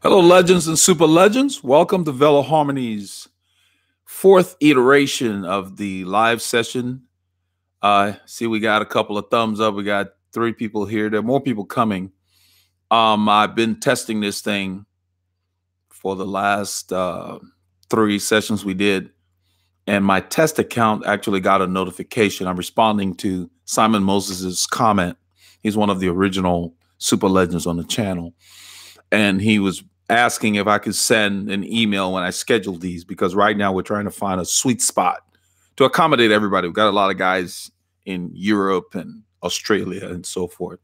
Hello, legends and super legends. Welcome to Veloharmony's fourth iteration of the live session. See, we got a couple of thumbs up. We got 3 people here. There are more people coming. I've been testing this thing for the last 3 sessions we did, and my test account actually got a notification. I'm responding to Simon Moses's comment. He's one of the original super legends on the channel, and he was asking if I could send an email when I schedule these, because right now we're trying to find a sweet spot to accommodate everybody. We've got a lot of guys in Europe and Australia and so forth.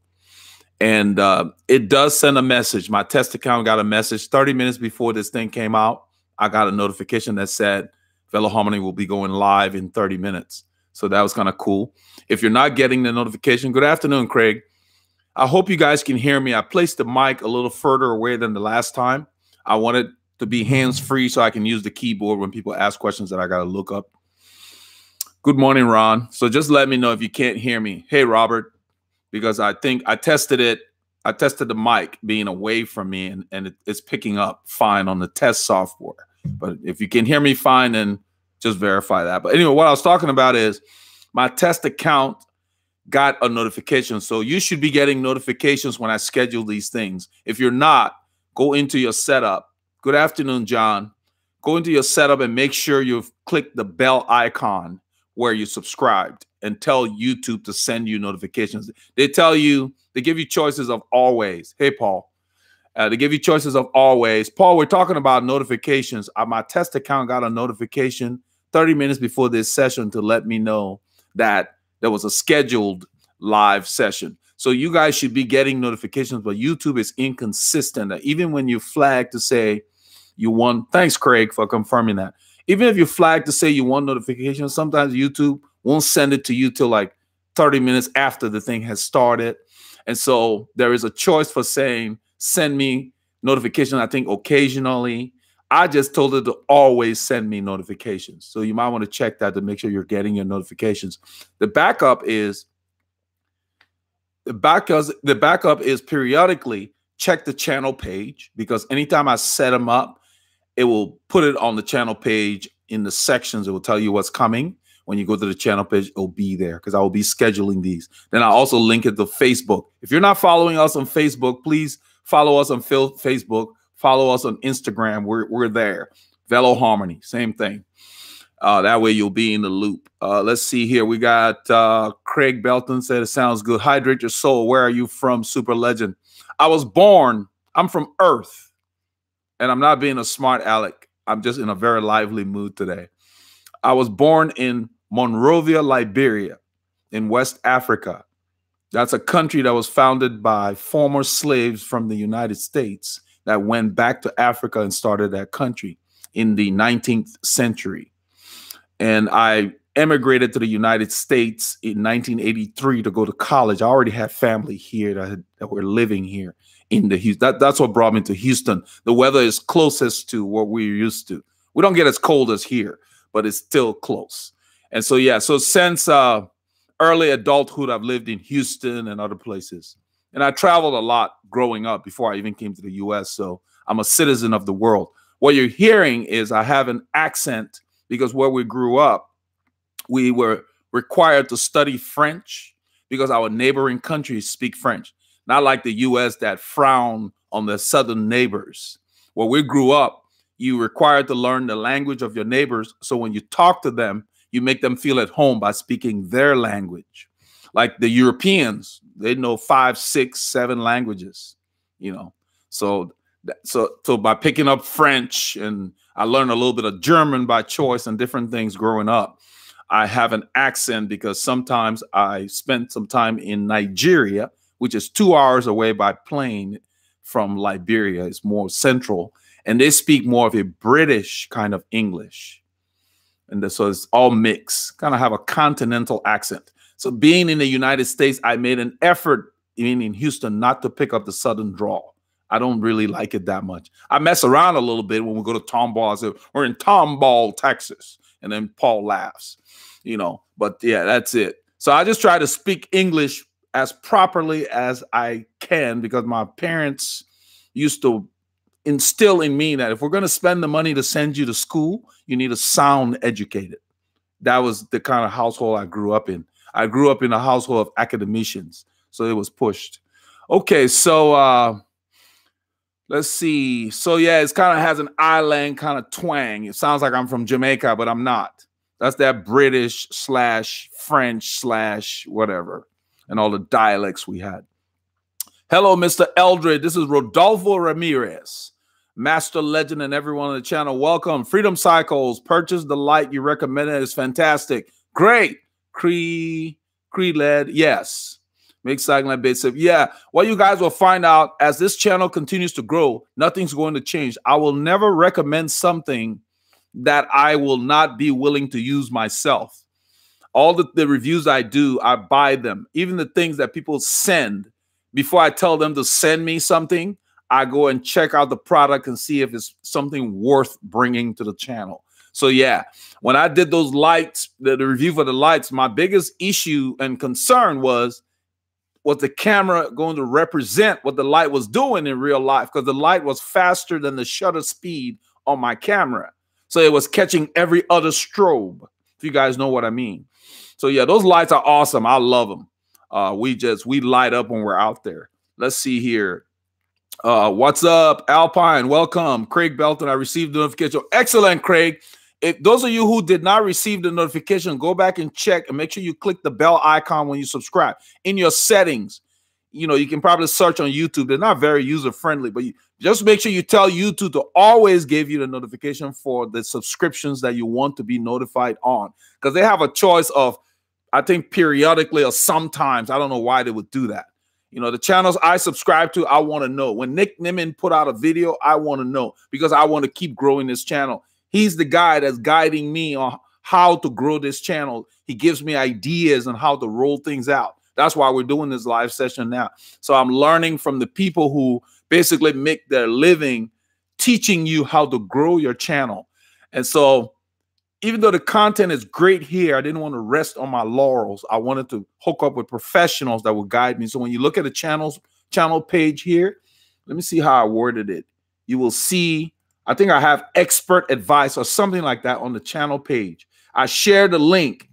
And it does send a message. My test account got a message 30 minutes before this thing came out. I got a notification that said Veloharmony will be going live in 30 minutes. So that was kind of cool. If you're not getting the notification, good afternoon, Craig. I hope you guys can hear me. I placed the mic a little further away than the last time. I want it to be hands-free so I can use the keyboard when people ask questions that I got to look up. Good morning, Ron. So just let me know if you can't hear me. Hey, Robert, because I think I tested it. I tested the mic being away from me, and it's picking up fine on the test software. But if you can hear me fine, then just verify that. But anyway, what I was talking about is my test account got a notification. So you should be getting notifications when I schedule these things. If you're not, go into your setup. Good afternoon, John. Go into your setup and make sure you've clicked the bell icon where you subscribed, and tell YouTube to send you notifications. They tell you, they give you choices of always. Hey, Paul. They give you choices of always. Paul, we're talking about notifications. My test account got a notification 30 minutes before this session to let me know that there was a scheduled live session. So you guys should be getting notifications, but YouTube is inconsistent. Even when you flag to say you want, thanks, Craig, for confirming that. Even if you flag to say you want notifications, sometimes YouTube won't send it to you till like 30 minutes after the thing has started. And so there is a choice for saying, send me notification, I think occasionally. I just told it to always send me notifications. So you might want to check that to make sure you're getting your notifications. The backup is periodically check the channel page, because anytime I set them up, it will put it on the channel page in the sections. It will tell you what's coming. When you go to the channel page, it'll be there, because I will be scheduling these. Then I also link it to Facebook. If you're not following us on Facebook, please follow us on Facebook. Follow us on Instagram. We're there. Veloharmony, same thing. That way you'll be in the loop. Let's see here. We got Craig Belton said, it sounds good. Hydrate your soul. Where are you from, super legend? I'm from Earth. And I'm not being a smart aleck. I'm just in a very lively mood today. I was born in Monrovia, Liberia, in West Africa. That's a country that was founded by former slaves from the United States that went back to Africa and started that country in the 19th century. And I emigrated to the United States in 1983 to go to college. I already had family here that were living here in the Houston. That's what brought me to Houston. The weather is closest to what we're used to. We don't get as cold as here, but it's still close. And so, yeah, so since early adulthood, I've lived in Houston and other places. And I traveled a lot growing up before I even came to the U.S. So I'm a citizen of the world. What you're hearing is I have an accent because where we grew up, we were required to study French because our neighboring countries speak French. Not like the U.S. that frown on their southern neighbors. Where we grew up, you required to learn the language of your neighbors. So when you talk to them, you make them feel at home by speaking their language. Like the Europeans, they know 5, 6, 7 languages, you know. So by picking up French, and I learned a little bit of German by choice and different things growing up, I have an accent because sometimes I spent some time in Nigeria, which is 2 hours away by plane from Liberia. It's more central, and they speak more of a British kind of English. And so it's all mixed, kind of have a continental accent. So being in the United States, I made an effort in Houston not to pick up the southern drawl. I don't really like it that much. I mess around a little bit when we go to Tomball. I say, we're in Tomball, Texas. And then Paul laughs, you know. But yeah, that's it. So I just try to speak English as properly as I can because my parents used to instill in me that if we're going to spend the money to send you to school, you need to sound educated. That was the kind of household I grew up in. I grew up in a household of academicians, so it was pushed. Okay, so let's see. So yeah, it kind of has an island kind of twang. It sounds like I'm from Jamaica, but I'm not. That's that British / French / whatever, and all the dialects we had. Hello, Mr. Eldred. This is Rodolfo Ramirez, Master Legend, and everyone on the channel. Welcome. Freedom Cycles. Purchase the light you recommended. It's fantastic. Great. Creed-led. Yes. Make cycling basic. Yeah. What you guys will find out as this channel continues to grow, nothing's going to change. I will never recommend something that I will not be willing to use myself. All the reviews I do, I buy them. Even the things that people send, before I tell them to send me something, I go and check out the product and see if it's something worth bringing to the channel. So yeah, when I did those lights, the review for the lights, my biggest issue and concern was the camera going to represent what the light was doing in real life? Because the light was faster than the shutter speed on my camera. So it was catching every other strobe, if you guys know what I mean. So yeah, those lights are awesome. I love them. We light up when we're out there. Let's see here. What's up, Alpine? Welcome. Craig Belton, I received the notification. Excellent, Craig. If those of you who did not receive the notification, go back and check and make sure you click the bell icon when you subscribe. In your settings, you know, you can probably search on YouTube. They're not very user-friendly, but just make sure you tell YouTube to always give you the notification for the subscriptions that you want to be notified on. Because they have a choice of, I think, periodically or sometimes. I don't know why they would do that. You know, the channels I subscribe to, I want to know. When Nick Nimmin put out a video, I want to know because I want to keep growing this channel. He's the guy that's guiding me on how to grow this channel. He gives me ideas on how to roll things out. That's why we're doing this live session now. So I'm learning from the people who basically make their living teaching you how to grow your channel. And so even though the content is great here, I didn't want to rest on my laurels. I wanted to hook up with professionals that would guide me. So when you look at the channel page here, let me see how I worded it. You will see, I think I have expert advice or something like that on the channel page. I share the link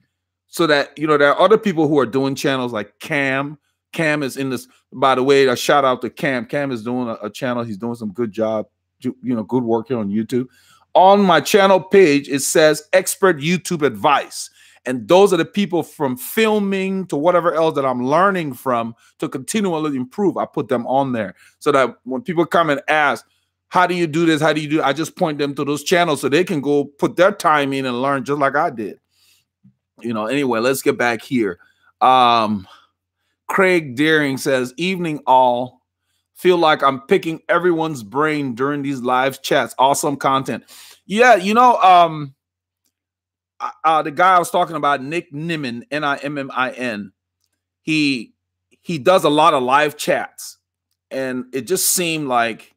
so that, you know, there are other people who are doing channels like Cam. Cam is in this, by the way, a shout out to Cam. Cam is doing a channel. He's doing some good job, you know, good work here on YouTube. On my channel page, it says expert YouTube advice. And those are the people from filming to whatever else that I'm learning from to continually improve. I put them on there so that when people come and ask, how do you do this? How do you do it? I just point them to those channels so they can go put their time in and learn just like I did. You know, anyway, let's get back here. Craig Deering says, evening all. Feel like I'm picking everyone's brain during these live chats. Awesome content. Yeah, you know, the guy I was talking about, Nick Nimmin, Nimmin, he does a lot of live chats. And it just seemed like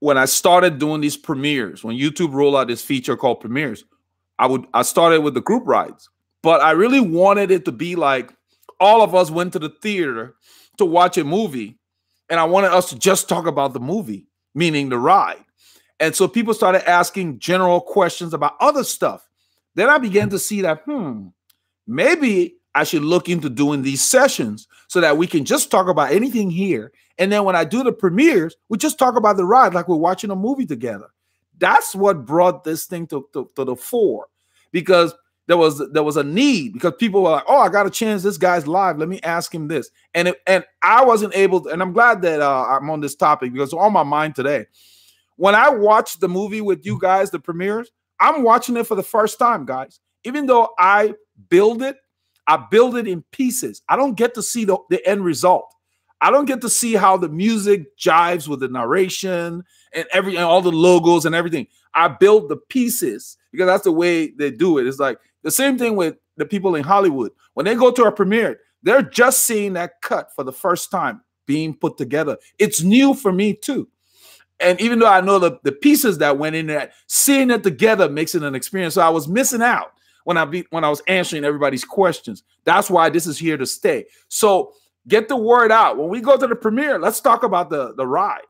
when I started doing these premieres, when YouTube rolled out this feature called premieres, I started with the group rides. But I really wanted it to be like all of us went to the theater to watch a movie. And I wanted us to just talk about the movie, meaning the ride. And so people started asking general questions about other stuff. Then I began to see that, maybe I should look into doing these sessions so that we can just talk about anything here. And then when I do the premieres, we just talk about the ride like we're watching a movie together. That's what brought this thing to the fore, because there was a need, because people were like, oh, I got to change this guy's live. Let me ask him this. And I wasn't able to, and I'm glad that I'm on this topic because it's on my mind today. When I watch the movie with you guys, the premieres, I'm watching it for the first time, guys. Even though I build it in pieces. I don't get to see the end result. I don't get to see how the music jives with the narration and all the logos and everything. I build the pieces because that's the way they do it. It's like the same thing with the people in Hollywood. When they go to a premiere, they're just seeing that cut for the first time being put together. It's new for me too. And even though I know the pieces that went in there, seeing it together makes it an experience. So I was missing out when I was answering everybody's questions. That's why this is here to stay. So get the word out. When we go to the premiere, let's talk about the ride.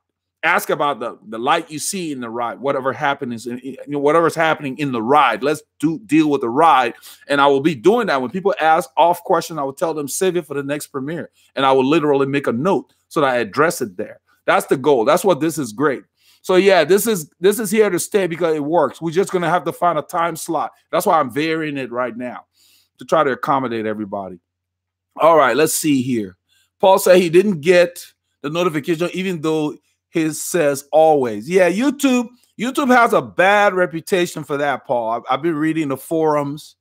Ask about the light you see in the ride, whatever happens, whatever's happening in the ride. Let's deal with the ride. And I will be doing that. When people ask off questions, I will tell them save it for the next premiere. And I will literally make a note so that I address it there. That's the goal. That's what this is great. So yeah, this is here to stay because it works. We're just gonna have to find a time slot. That's why I'm varying it right now to try to accommodate everybody. All right, let's see here. Paul said he didn't get the notification, even though his says always. Yeah, YouTube has a bad reputation for that, Paul. I've been reading the forums,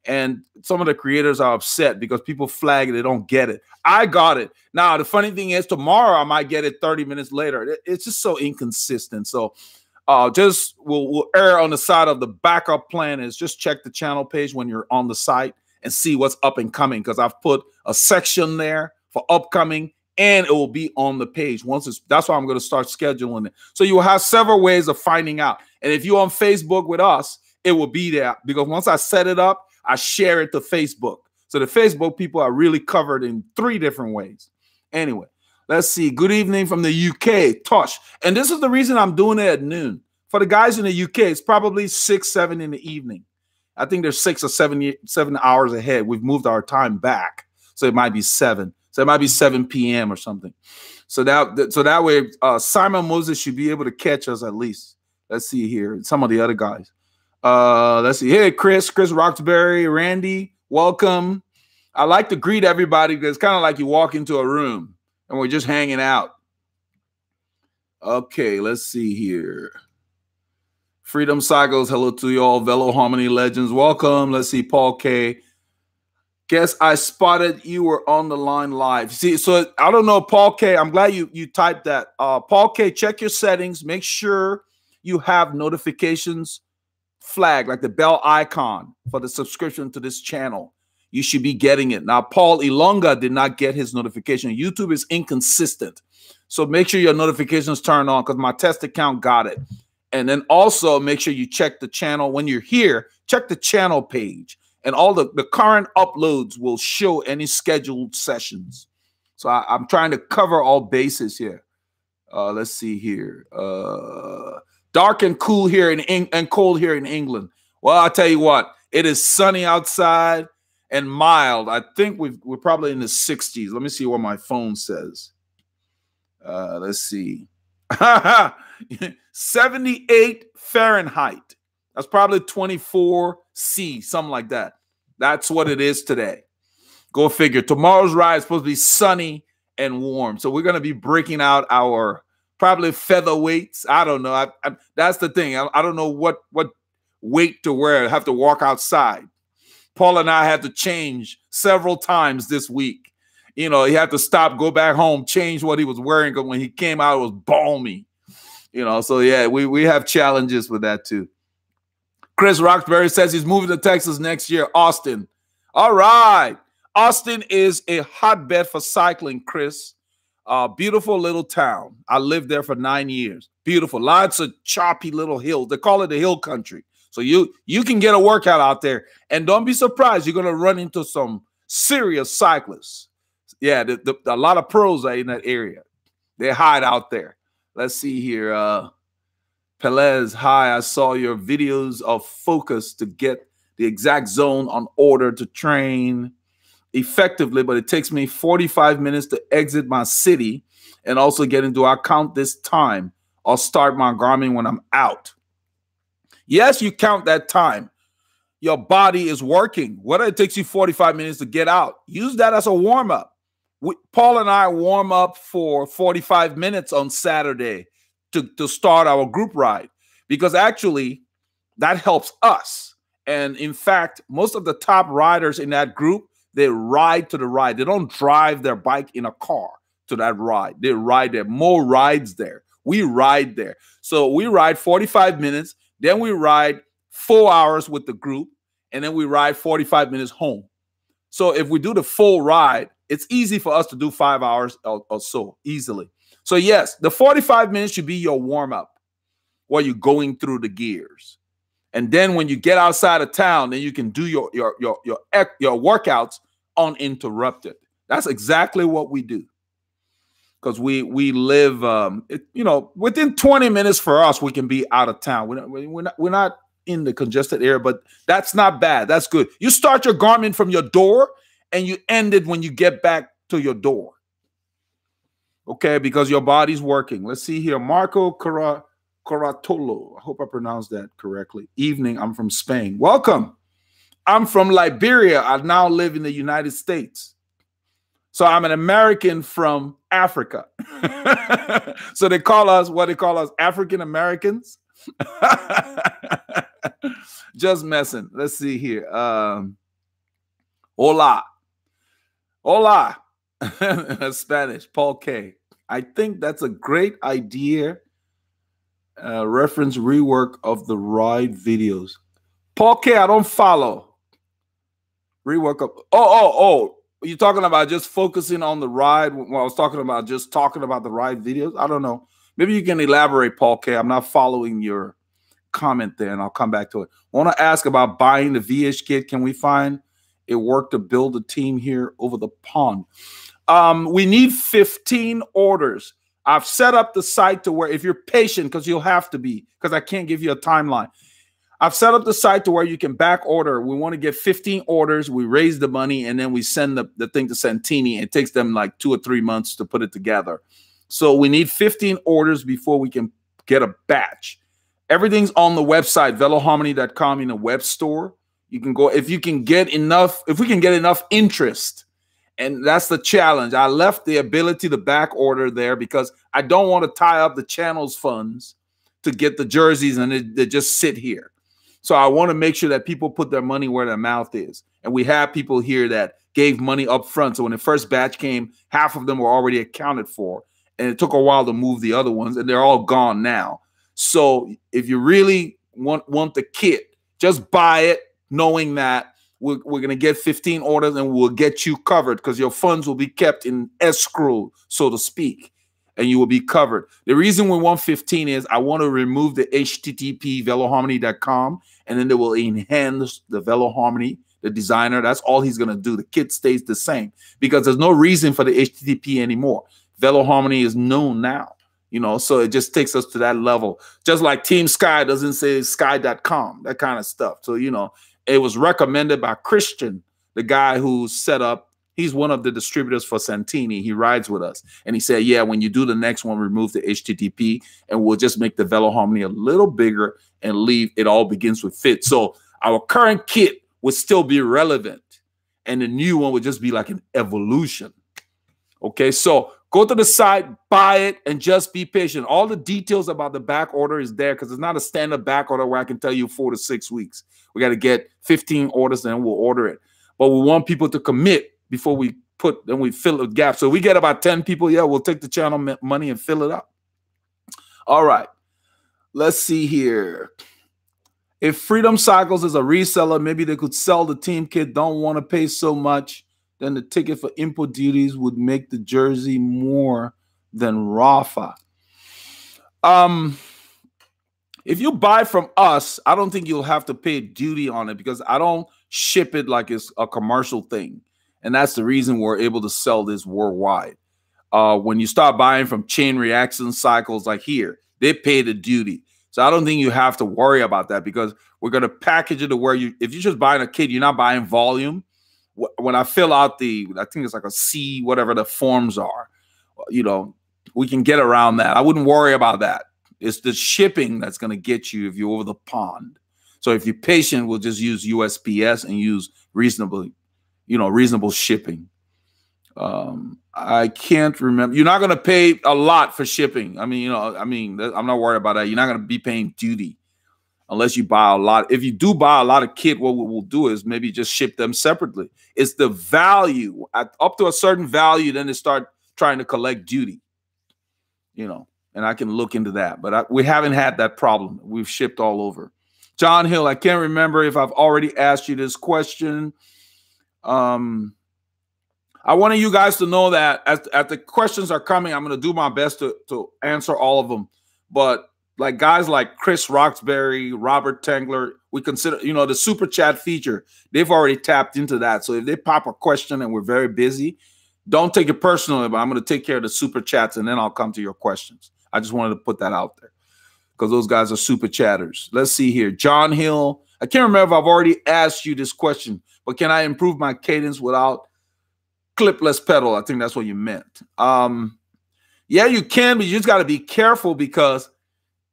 and some of the creators are upset because people flag it, they don't get it. I got it. Now, the funny thing is tomorrow I might get it 30 minutes later. It's just so inconsistent. So we'll err on the side of the backup plan is just check the channel page when you're on the site and see what's up and coming, because I've put a section there for upcoming, and it will be on the page. That's why I'm going to start scheduling it. So you will have several ways of finding out. And if you're on Facebook with us, it will be there, because once I set it up, I share it to Facebook. So the Facebook people are really covered in 3 different ways. Anyway, let's see. Good evening from the UK, Tosh. And this is the reason I'm doing it at noon. For the guys in the UK, it's probably 6, 7 in the evening. I think they're 6 or 7 hours ahead. We've moved our time back. So it might be 7. So it might be 7 p.m. or something. So that way, Simon Moses should be able to catch us at least. Let's see here. Some of the other guys. Let's see. Hey, Chris Roxbury, Randy, welcome. I like to greet everybody because it's kind of like you walk into a room and we're just hanging out. Okay, let's see here. Freedom Cycles, hello to you all. Veloharmony Legends, welcome. Let's see, Paul K. Guess I spotted you were on the line live. See, so I don't know, Paul K. I'm glad you typed that. Paul K, check your settings. Make sure you have notifications flagged, like the bell icon for the subscription to this channel. You should be getting it. Now, Paul Ilonga did not get his notification. YouTube is inconsistent. So make sure your notifications turn on, because my test account got it. And then also make sure you check the channel. When you're here, check the channel page. And all the current uploads will show any scheduled sessions. So I'm trying to cover all bases here. Let's see here. Dark and cool here and cold here in England. Well, I'll tell you what. It is sunny outside and mild. I think we're probably in the 60s. Let me see what my phone says. Let's see. 78 Fahrenheit. That's probably 24 C, something like that. That's what it is today. Go figure. Tomorrow's ride is supposed to be sunny and warm. So we're going to be breaking out our probably featherweights. I don't know. That's the thing. I don't know what weight to wear. I have to walk outside. Paul and I had to change several times this week. You know, he had to stop, go back home, change what he was wearing, because when he came out, it was balmy. You know, so yeah, we have challenges with that too. Chris Roxbury says he's moving to Texas next year, Austin. All right. Austin is a hotbed for cycling, Chris. Beautiful little town. I lived there for 9 years. Beautiful. Lots of choppy little hills. They call it the hill country. So you can get a workout out there. And don't be surprised. You're going to run into some serious cyclists. Yeah, a lot of pros are in that area. They hide out there. Let's see here. Pelez, hi, I saw your videos of focus to get the exact zone on order to train effectively, but it takes me 45 minutes to exit my city and also get into I count this time. I'll start my Garmin when I'm out. Yes, you count that time. Your body is working. Whether it takes you 45 minutes to get out, use that as a warm-up. Paul and I warm up for 45 minutes on Saturday to start our group ride, because actually that helps us. And in fact, most of the top riders in that group, they ride to the ride. They don't drive their bike in a car to that ride. They ride there. More rides there. We ride there. So we ride 45 minutes. Then we ride 4 hours with the group. And then we ride 45 minutes home. So if we do the full ride, it's easy for us to do 5 hours or so easily. So yes, the 45 minutes should be your warm-up while you're going through the gears. And then when you get outside of town, then you can do your workouts uninterrupted. That's exactly what we do. because we live, you know, within 20 minutes for us, we can be out of town. We're not in the congested area, but that's not bad. That's good. You start your Garmin from your door and you end it when you get back to your door. Okay, because your body's working. Let's see here. Marco Coratolo. I hope I pronounced that correctly. Evening, I'm from Spain. Welcome. I'm from Liberia. I now live in the United States. So I'm an American from Africa. So they call us, what they call us, African Americans. Just messing. Let's see here. Hola. Hola. Spanish. Paul K. I think that's a great idea. Reference rework of the ride videos. Paul K. I don't follow. Rework of. Oh. You're talking about just focusing on the ride. Well, I was talking about just talking about the ride videos. I don't know. Maybe you can elaborate, Paul K. I'm not following your comment there, and I'll come back to it. I want to ask about buying the VH kit. Can we find it work to build a team here over the pond? We need 15 orders. I've set up the site to where if you're patient, because you'll have to be, because I can't give you a timeline. I've set up the site to where you can back order. We want to get 15 orders. We raise the money, and then we send the thing to Santini. It takes them like 2 or 3 months to put it together. So we need 15 orders before we can get a batch. Everything's on the website, veloharmony.com, in a web store. You can go if we can get enough interest. And that's the challenge. I left the ability to back order there because I don't want to tie up the channel's funds to get the jerseys and they just sit here. So I want to make sure that people put their money where their mouth is. And we have people here that gave money up front. So when the first batch came, half of them were already accounted for. And it took a while to move the other ones, and they're all gone now. So if you really want the kit, just buy it knowing that we're going to get 15 orders and we'll get you covered because your funds will be kept in escrow, so to speak, and you will be covered. The reason we want 15 is I want to remove the HTTP veloharmony.com, and then they will enhance the Veloharmony, the designer. That's all he's going to do. The kit stays the same because there's no reason for the HTTP anymore. Veloharmony is known now, you know, so it just takes us to that level. Just like Team Sky doesn't say sky.com, that kind of stuff. So, you know, it was recommended by Christian, the guy who set up. He's one of the distributors for Santini. He rides with us. And he said, yeah, when you do the next one, remove the HTTP, and we'll just make the Veloharmony a little bigger and leave it all begins with fit. So our current kit would still be relevant, and the new one would just be like an evolution. Okay, so go to the site, buy it, and just be patient. All the details about the back order is there because it's not a standard back order where I can tell you 4 to 6 weeks. We got to get 15 orders, and we'll order it. But we want people to commit before we we fill the gap. So we get about 10 people, yeah, we'll take the channel money and fill it up. All right. Let's see here. If Freedom Cycles is a reseller, maybe they could sell the team kit, don't want to pay so much. Then the ticket for import duties would make the jersey more than Rafa. If you buy from us, I don't think you'll have to pay duty on it because I don't ship it like it's a commercial thing. And that's the reason we're able to sell this worldwide. When you start buying from Chain Reaction Cycles like here, they pay the duty. So I don't think you have to worry about that because we're going to package it to where if you're just buying a kit, you're not buying volume. When I fill out I think it's like a C, whatever the forms are, you know, we can get around that. I wouldn't worry about that. It's the shipping that's going to get you if you're over the pond. So if you're patient, we'll just use USPS and use reasonable shipping. I can't remember. You're not going to pay a lot for shipping. I mean, I'm not worried about that. You're not going to be paying duty unless you buy a lot. If you do buy a lot of kit, what we'll do is maybe just ship them separately. It's the value up to a certain value, then they start trying to collect duty, you know, and I can look into that. But we haven't had that problem. We've shipped all over. John Hill, I can't remember if I've already asked you this question. I wanted you guys to know that as the questions are coming, I'm going to do my best to answer all of them. But like guys like Chris Roxbury, Robert Tengler, we consider, you know, the super chat feature, they've already tapped into that. So if they pop a question and we're very busy, Don't take it personally, but I'm going to take care of the super chats and then I'll come to your questions. I just wanted to put that out there because those guys are super chatters. Let's see here. John Hill. I can't remember if I've already asked you this question, but can I improve my cadence without clipless pedal? I think that's what you meant. Yeah, you can, but you just got to be careful because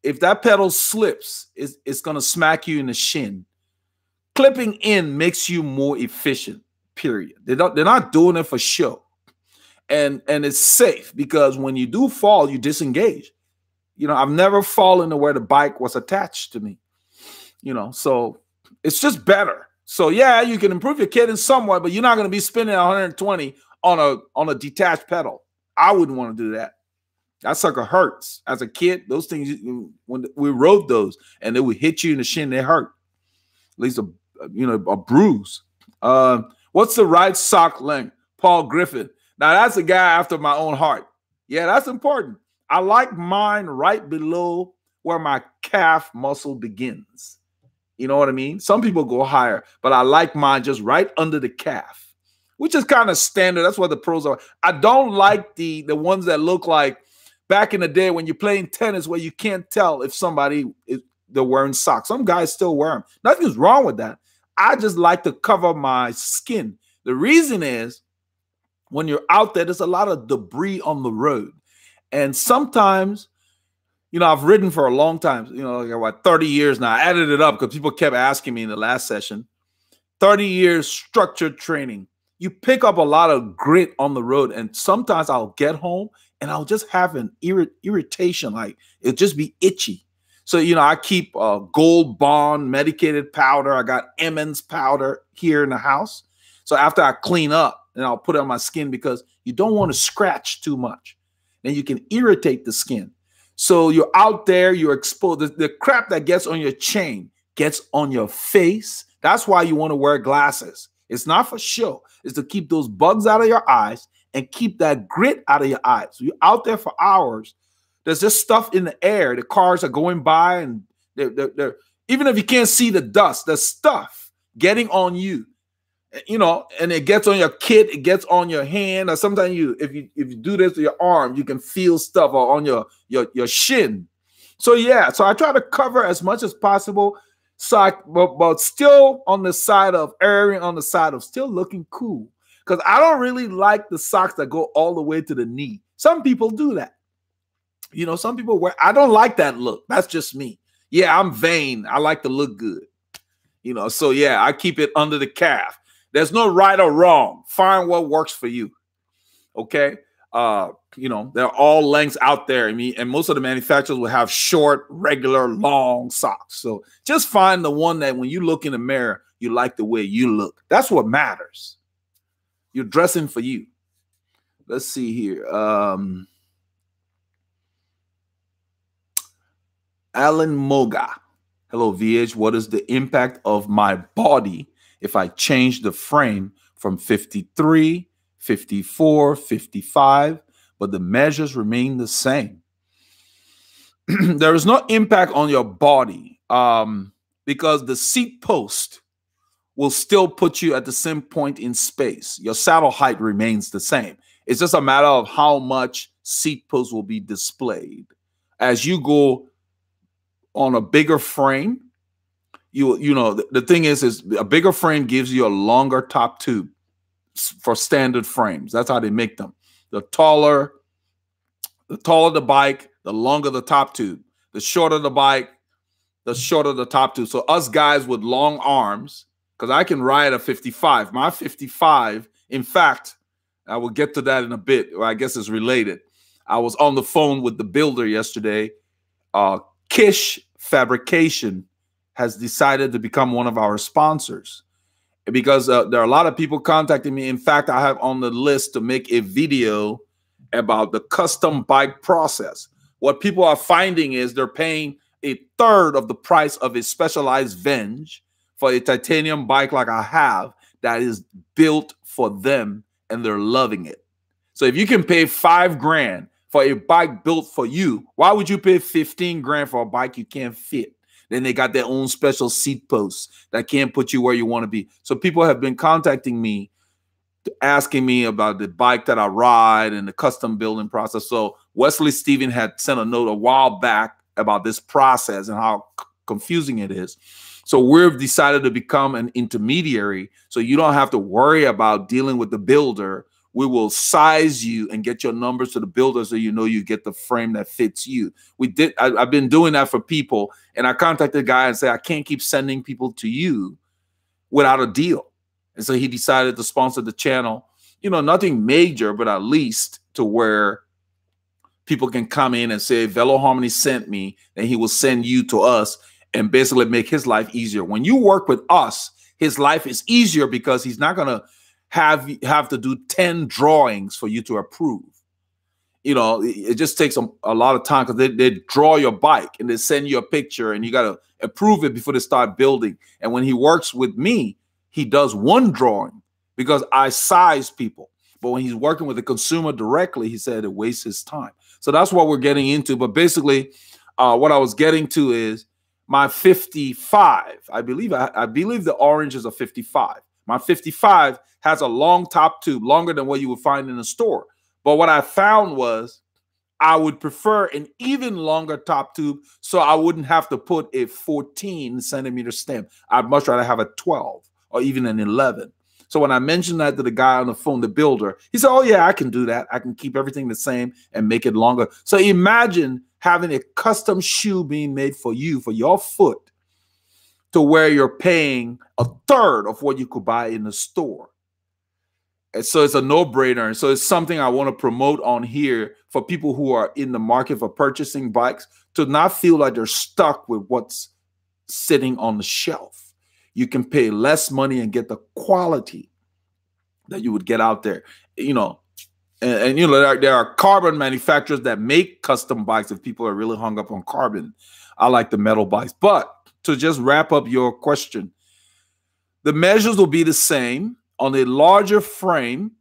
if that pedal slips, it's going to smack you in the shin. Clipping in makes you more efficient, period. They're not doing it for show. And it's safe because when you do fall, you disengage. You know, I've never fallen to where the bike was attached to me. You know, so it's just better. So yeah, you can improve your cadence somewhat, but you're not going to be spinning 120 on a detached pedal. I wouldn't want to do that. That sucker hurts. As a kid, those things, when we rode those and they would hit you in the shin, they hurt. At least a bruise. What's the right sock length? Paul Griffin. Now that's a guy after my own heart. Yeah, that's important. I like mine right below where my calf muscle begins. You know what I mean? Some people go higher, but I like mine just right under the calf, which is kind of standard. That's what the pros are. I don't like the ones that look like back in the day when you're playing tennis where you can't tell if they're wearing socks. Some guys still wear them. Nothing's wrong with that. I just like to cover my skin. The reason is when you're out there, there's a lot of debris on the road. And sometimes, you know, I've ridden for a long time, you know, like what, 30 years now. I added it up because people kept asking me in the last session. 30 years structured training. You pick up a lot of grit on the road. And sometimes I'll get home and I'll just have an irritation. Like it'll just be itchy. So, you know, I keep Gold Bond medicated powder. I got Emmons powder here in the house. So after I clean up, and I'll put it on my skin because you don't want to scratch too much. Then you can irritate the skin. So you're out there, you're exposed. The crap that gets on your chain gets on your face. That's why you want to wear glasses. It's not for show. It's to keep those bugs out of your eyes and keep that grit out of your eyes. So you're out there for hours. There's just stuff in the air. The cars are going by and they're even if you can't see the dust, there's stuff getting on you. You know, and it gets on your kit, it gets on your hand, or sometimes if you do this with your arm, you can feel stuff on your shin. So yeah, so I try to cover as much as possible. So but still on the side of erring, on the side of still looking cool. Because I don't really like the socks that go all the way to the knee. Some people do that. You know, some people wear, I don't like that look. That's just me. Yeah, I'm vain. I like to look good. You know, so yeah, I keep it under the calf. There's no right or wrong. Find what works for you. Okay. You know, there are all lengths out there. I mean, and most of the manufacturers will have short, regular, long socks. So just find the one that when you look in the mirror, you like the way you look. That's what matters. You're dressing for you. Let's see here. Alan Moga. Hello, VH. What is the impact of my body if I change the frame from 53, 54, 55, but the measures remain the same? There is no impact on your body because the seat post will still put you at the same point in space. Your saddle height remains the same. It's just a matter of how much seat post will be displayed. As you go on a bigger frame, you know, the thing is a bigger frame gives you a longer top tube for standard frames. That's how they make them. The taller the bike, the longer the top tube. The shorter the bike, the shorter the top tube. So us guys with long arms, because I can ride a 55. My 55, in fact, I will get to that in a bit. I guess it's related. I was on the phone with the builder yesterday. Kish Fabrication has decided to become one of our sponsors because there are a lot of people contacting me. In fact, I have on the list to make a video about the custom bike process. What people are finding is they're paying a third of the price of a specialized Venge for a titanium bike like I have that is built for them and they're loving it. So if you can pay $5 grand for a bike built for you, why would you pay 15 grand for a bike you can't fit? Then they got their own special seat posts that can't put you where you want to be. So people have been contacting me asking me about the bike that I ride and the custom building process. So Wesley Stephen had sent a note a while back about this process and how confusing it is. So we've decided to become an intermediary, so you don't have to worry about dealing with the builder. We will size you and get your numbers to the builder so you know you get the frame that fits you. I've been doing that for people, and I contacted the guy and said, I can't keep sending people to you without a deal. And so he decided to sponsor the channel. You know, nothing major, but at least to where people can come in and say, Veloharmony sent me, and he will send you to us and basically make his life easier. When you work with us, his life is easier because he's not going to have to do 10 drawings for you to approve. You know, it just takes a lot of time because they draw your bike and they send you a picture and you got to approve it before they start building. And when he works with me, he does one drawing because I size people. But when he's working with the consumer directly, he said it wastes his time. So that's what we're getting into. But basically, what I was getting to is my 55. I believe the orange is a 55. My 55 has a long top tube, longer than what you would find in a store. But what I found was I would prefer an even longer top tube so I wouldn't have to put a 14 centimeter stem. I'd much rather have a 12 or even an 11. So when I mentioned that to the guy on the phone, the builder, he said, oh, yeah, I can do that. I can keep everything the same and make it longer. So imagine having a custom shoe being made for you, for your foot, to where you're paying a third of what you could buy in the store. And so it's a no-brainer. And so it's something I want to promote on here for people who are in the market for purchasing bikes to not feel like they're stuck with what's sitting on the shelf. You can pay less money and get the quality that you would get out there. You know, and you know, there are carbon manufacturers that make custom bikes if people are really hung up on carbon. I like the metal bikes. But to just wrap up your question, the measures will be the same. On a larger frame,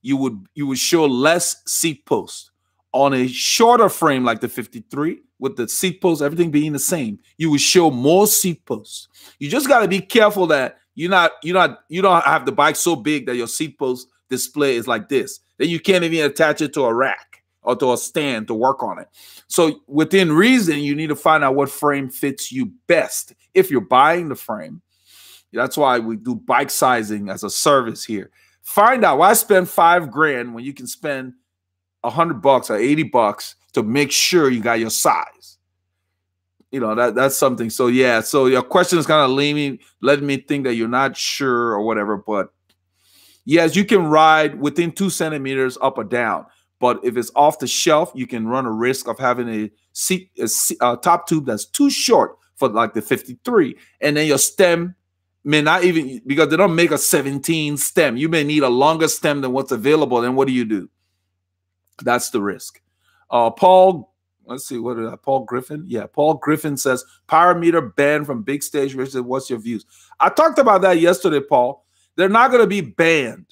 you would show less seat posts. On a shorter frame like the 53, with the seat posts, everything being the same, you would show more seat posts. You just got to be careful that you don't have the bike so big that your seat post display is like this. Then you can't even attach it to a rack or to a stand to work on it. So within reason, you need to find out what frame fits you best. If you're buying the frame, that's why we do bike sizing as a service here. Find out why spend $5 grand when you can spend $100 or $80 to make sure you got your size. You know, that's something. So yeah, so your question is kind of letting me think that you're not sure or whatever. But yes, you can ride within 2 centimeters up or down. But if it's off the shelf, you can run a risk of having a top tube that's too short for like the 53, and then your stem may not even, because they don't make a 17 stem. You may need a longer stem than what's available. Then what do? That's the risk. Paul, let's see, what is that? Paul Griffin? Yeah, Paul Griffin says, power meter banned from big stage races. What's your views? I talked about that yesterday, Paul. They're not going to be banned.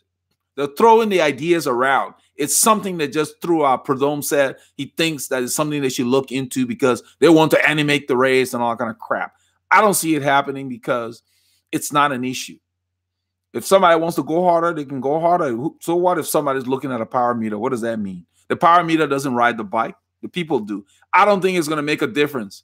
They're throwing the ideas around. It's something that just threw out. Perdome said he thinks that it's something they should look into because they want to animate the race and all that kind of crap. I don't see it happening because it's not an issue. If somebody wants to go harder, they can go harder. So what if somebody's looking at a power meter? What does that mean? The power meter doesn't ride the bike. The people do. I don't think it's going to make a difference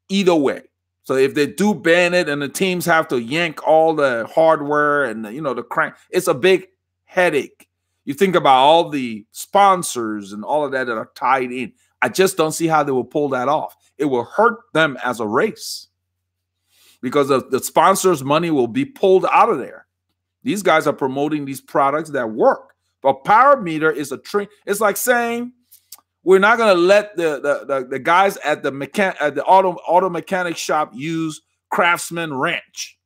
either way. So if they do ban it and the teams have to yank all the hardware and the crank, it's a big headache. You think about all the sponsors and all of that are tied in. I just don't see how they will pull that off. It will hurt them as a race because the sponsors' money will be pulled out of there. These guys are promoting these products that work. But power meter is a trick. It's like saying we're not going to let the guys at the auto mechanic shop use Craftsman wrench.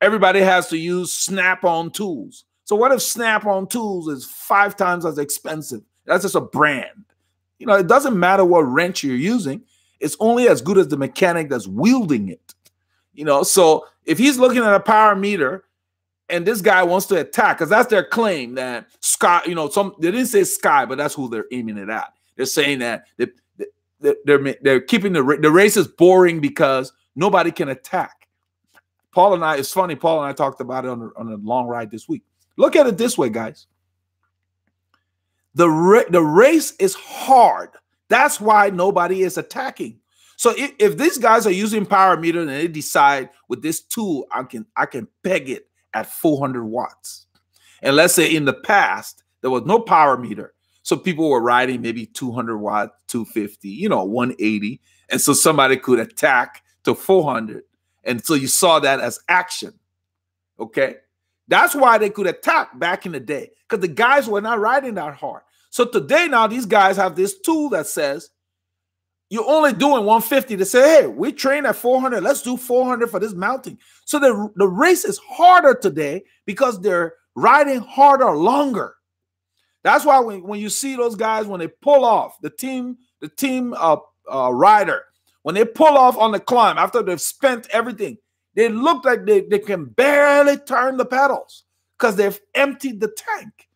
Everybody has to use Snap-on tools. So what if Snap-on tools is 5 times as expensive? That's just a brand. It doesn't matter what wrench you're using. It's only as good as the mechanic that's wielding it. So if he's looking at a power meter and this guy wants to attack, because that's their claim that Sky, they didn't say Sky, but that's who they're aiming it at. They're saying that they're keeping the race is boring because nobody can attack. Paul and I talked about it on a long ride this week. Look at it this way, guys. The race is hard. That's why nobody is attacking. So if these guys are using power meter and they decide with this tool, I can peg it at 400 watts. And let's say in the past, there was no power meter. So people were riding maybe 200 watts, 250, 180. And so somebody could attack to 400. And so you saw that as action. Okay. That's why they could attack back in the day, because the guys were not riding that hard. So today now these guys have this tool that says you're only doing 150 to say, hey, we train at 400. Let's do 400 for this mounting. So the race is harder today because they're riding harder longer. That's why when you see those guys, when they pull off, the team rider, when they pull off on the climb after they've spent everything, they look like they can barely turn the pedals because they've emptied the tank.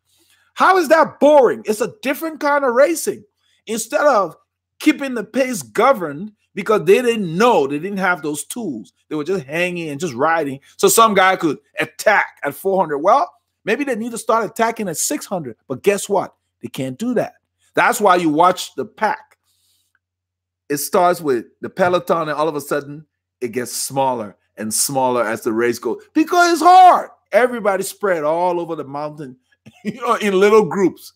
How is that boring? It's a different kind of racing. Instead of keeping the pace governed because they didn't know, they didn't have those tools. They were just hanging and just riding. So some guy could attack at 400. Well, maybe they need to start attacking at 600. But guess what? They can't do that. That's why you watch the pack. It starts with the peloton and all of a sudden it gets smaller and smaller as the race goes because it's hard. Everybody spread all over the mountain, in little groups.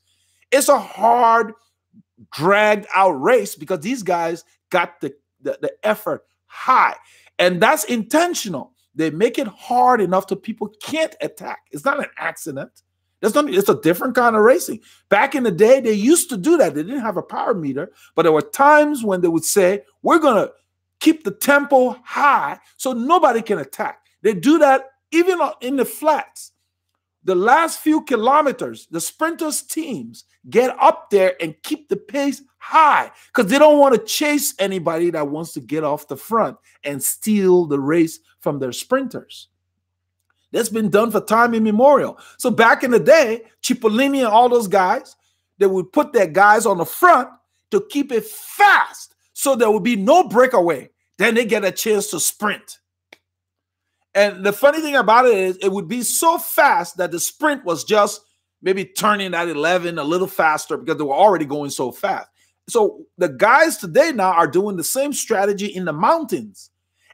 It's a hard, dragged out race because these guys got the effort high, and that's intentional. They make it hard enough so people can't attack. It's not an accident. It's a different kind of racing. Back in the day, they used to do that. They didn't have a power meter, but there were times when they would say, we're going to keep the tempo high so nobody can attack. They do that even in the flats. The last few kilometers, the sprinters teams get up there and keep the pace high because they don't want to chase anybody that wants to get off the front and steal the race from their sprinters. That's been done for time immemorial. So back in the day, Cipollini and all those guys, they would put their guys on the front to keep it fast so there would be no breakaway. Then they get a chance to sprint. And the funny thing about it is it would be so fast that the sprint was just maybe turning at 11 a little faster because they were already going so fast. So the guys today now are doing the same strategy in the mountains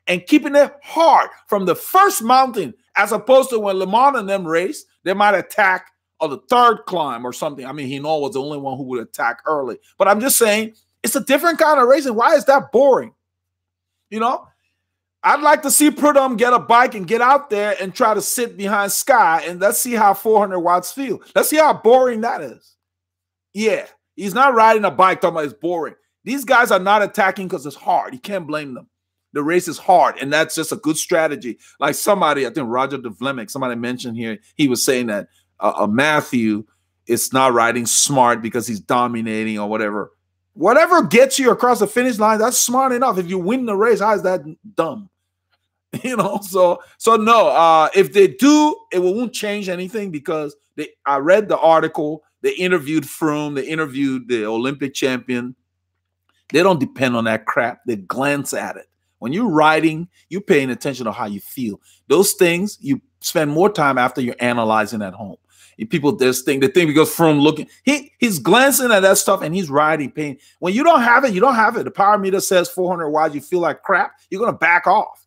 and keeping it hard from the first mountain, as opposed to when Le Mans and them race, they might attack on the third climb or something. I mean, Hinault was the only one who would attack early. But I'm just saying, it's a different kind of racing. Why is that boring? I'd like to see Prudhomme get a bike and get out there and try to sit behind Sky, and let's see how 400 watts feel. Let's see how boring that is. Yeah, he's not riding a bike talking about it's boring. These guys are not attacking because it's hard. You can't blame them. The race is hard, and that's just a good strategy. Like somebody, I think Roger de Vlemick, somebody mentioned here, he was saying that Matthew is not riding smart because he's dominating or whatever. Whatever gets you across the finish line, that's smart enough. If you win the race, how is that dumb? So no, if they do, it won't change anything because I read the article, they interviewed Froome, they interviewed the Olympic champion. They don't depend on that crap. They glance at it. When you're riding, you're paying attention to how you feel. Those things, you spend more time after you're analyzing at home. People just think because Froome looking, he's glancing at that stuff and he's riding pain. When you don't have it, you don't have it. The power meter says 400 watts, you feel like crap, you're going to back off.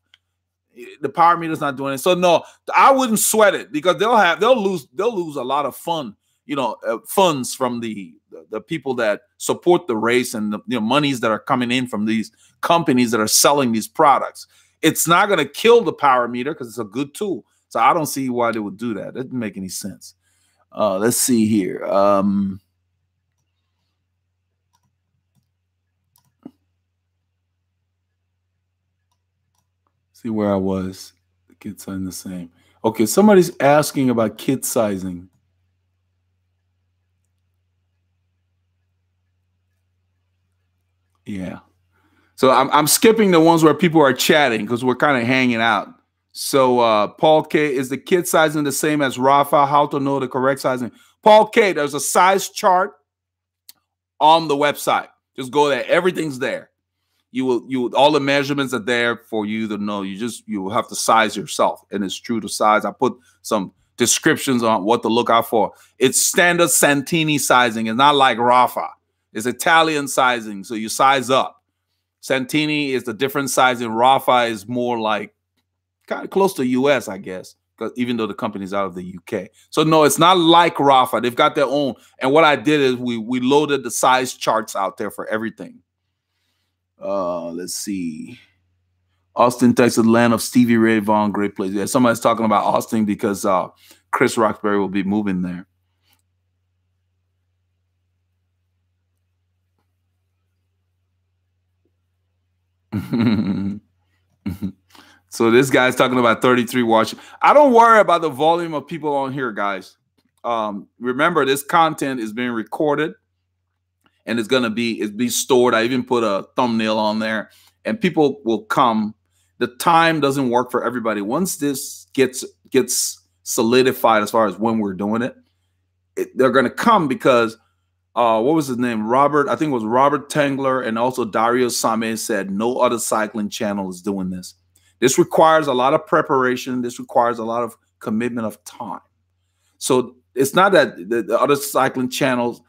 The power meter's not doing it. So no, I wouldn't sweat it because they'll lose a lot of fun, funds from the people that support the race and the monies that are coming in from these companies that are selling these products. It's not going to kill the power meter because it's a good tool. So I don't see why they would do that. It doesn't make any sense. Let's see here. See where I was. The kid sizing the same. Okay, somebody's asking about kit sizing. Yeah. So I'm skipping the ones where people are chatting because we're kind of hanging out. So Paul K, is the kit sizing the same as Rafa? How to know the correct sizing? Paul K, there's a size chart on the website. Just go there. Everything's there. All the measurements are there for you to know. You will have to size yourself, and it's true to size. I put some descriptions on what to look out for. It's standard Santini sizing. It's not like Rafa. It's Italian sizing, so you size up. Santini is the different sizing. Rafa is more like kind of close to US, I guess, because even though the company's out of the UK. So no, it's not like Rafa. They've got their own. And what I did is we loaded the size charts out there for everything. Let's see. Austin, Texas, land of Stevie Ray Vaughan, great place. Yeah, somebody's talking about Austin because Chris Roxbury will be moving there. So this guy's talking about 33 watching. I don't worry about the volume of people on here, guys. Remember, this content is being recorded and it's gonna be stored. I even put a thumbnail on there, and people will come. The time doesn't work for everybody. Once this gets solidified as far as when we're doing it, they're gonna come because what was his name? Robert, I think it was Robert Tangler, and also Dario Same said no other cycling channel is doing this. This requires a lot of preparation. This requires a lot of commitment of time. So it's not that the other cycling channels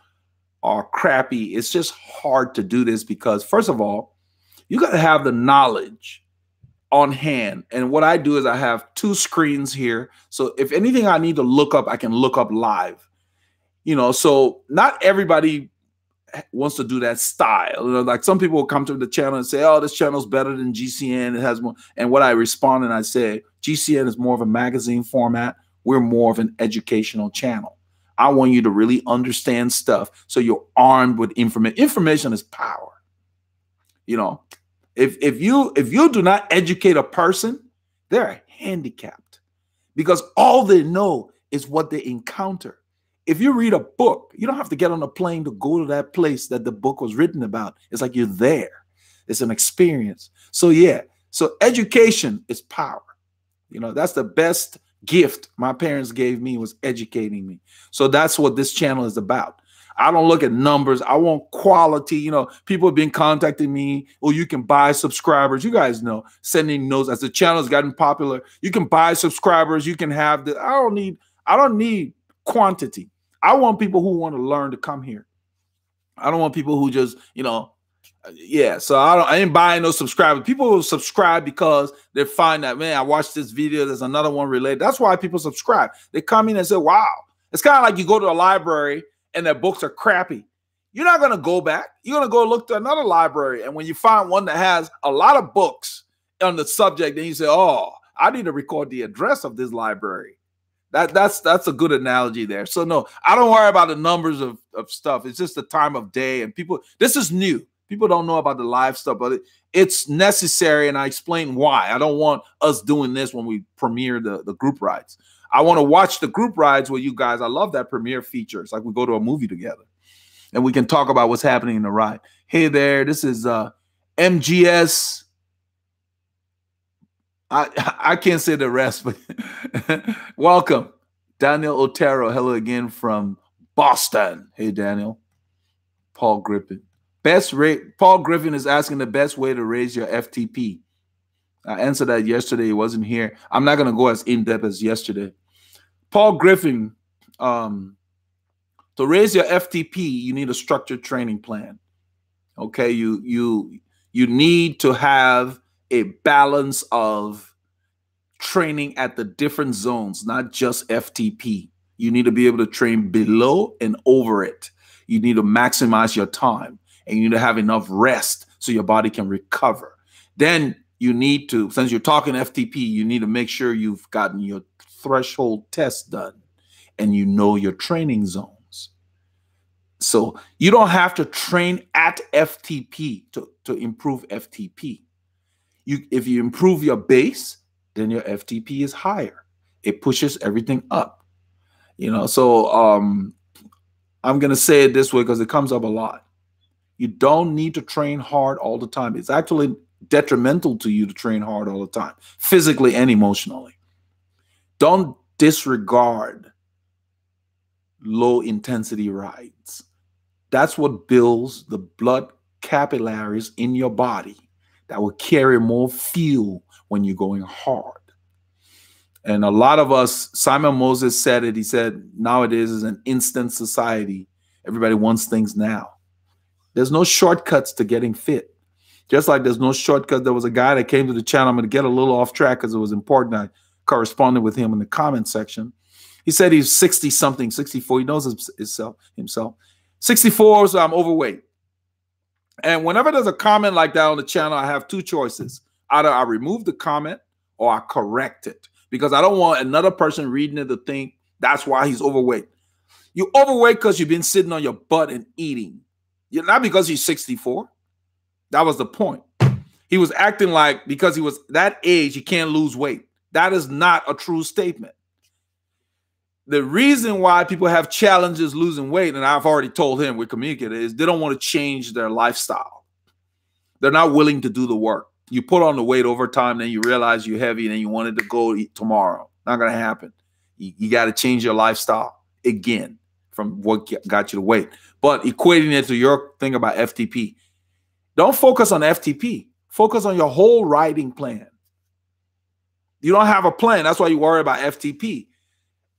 are crappy. It's just hard to do this because, first of all, you got to have the knowledge on hand. And what I do is I have 2 screens here. So if anything I need to look up, I can look up live. You know, so not everybody wants to do that style. You know, like some people will come to the channel and say, oh, this channel's better than GCN. It has more. And what I respond and I say, GCN is more of a magazine format. We're more of an educational channel. I want you to really understand stuff so you're armed with information. Information is power. You know, if you do not educate a person, they're handicapped because all they know is what they encounter. If you read a book, you don't have to get on a plane to go to that place that the book was written about. It's like you're there. It's an experience. So yeah, so education is power. You know, that's the best gift my parents gave me, was educating me. So that's what this channel is about. I don't look at numbers. I want quality. You know, people have been contacting me. Oh, you can buy subscribers. You guys know, sending notes as the channel has gotten popular. You can buy subscribers. You can have the. I don't need quantity. I want people who want to learn to come here. I don't want people who just, you know, yeah. So I ain't buying no subscribers. People will subscribe because they find that, man, I watched this video. There's another one related. That's why people subscribe. They come in and say, wow. It's kind of like you go to a library and their books are crappy. You're not going to go back. You're going to go look to another library. And when you find one that has a lot of books on the subject, then you say, oh, I need to record the address of this library. That's a good analogy there. So no, I don't worry about the numbers of stuff. It's just the time of day, and people, this is new. People don't know about the live stuff, but it's necessary, and I explain why. I don't want us doing this when we premiere the group rides. I want to watch the group rides with you guys. I love that premiere feature. It's like we go to a movie together, and we can talk about what's happening in the ride. Hey there, this is MGS. I can't say the rest, but welcome. Daniel Otero, hello again from Boston. Hey, Daniel. Paul Griffin. Paul Griffin is asking the best way to raise your FTP. I answered that yesterday. He wasn't here. I'm not going to go as in-depth as yesterday. Paul Griffin, to raise your FTP, you need a structured training plan. Okay, you need to have a balance of training at the different zones, not just FTP. You need to be able to train below and over it. You need to maximize your time, and you need to have enough rest so your body can recover. Then you need to, since you're talking FTP, you need to make sure you've gotten your threshold test done and you know your training zones. So you don't have to train at FTP to improve FTP. If you improve your base, then your FTP is higher. It pushes everything up. You know, so I'm going to say it this way because it comes up a lot. You don't need to train hard all the time. It's actually detrimental to you to train hard all the time, physically and emotionally. Don't disregard low intensity rides. That's what builds the blood capillaries in your body that will carry more fuel when you're going hard. And a lot of us, Simon Moses said it. He said, nowadays is an instant society. Everybody wants things now. There's no shortcuts to getting fit. Just like there's no shortcut. There was a guy that came to the channel. I'm going to get a little off track because it was important. I corresponded with him in the comment section. He said he's 60-something, 64. He knows himself. 64, so I'm overweight. And whenever there's a comment like that on the channel, I have two choices. Either I remove the comment or I correct it, because I don't want another person reading it to think that's why he's overweight. You're overweight because you've been sitting on your butt and eating. You're not because he's 64. That was the point. He was acting like because he was that age, he can't lose weight. That is not a true statement. The reason why people have challenges losing weight, and I've already told him, we communicated, is they don't want to change their lifestyle. They're not willing to do the work. You put on the weight over time, then you realize you're heavy, and then you wanted to go eat tomorrow. Not going to happen. You got to change your lifestyle again from what got you to weight. But equating it to your thing about FTP, don't focus on FTP. Focus on your whole riding plan. You don't have a plan. That's why you worry about FTP.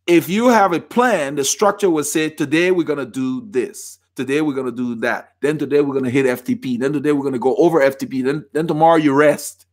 If you have a plan, the structure will say, today we're going to do this. Today we're going to do that. Then today we're going to hit FTP. Then today we're going to go over FTP. Then tomorrow you rest.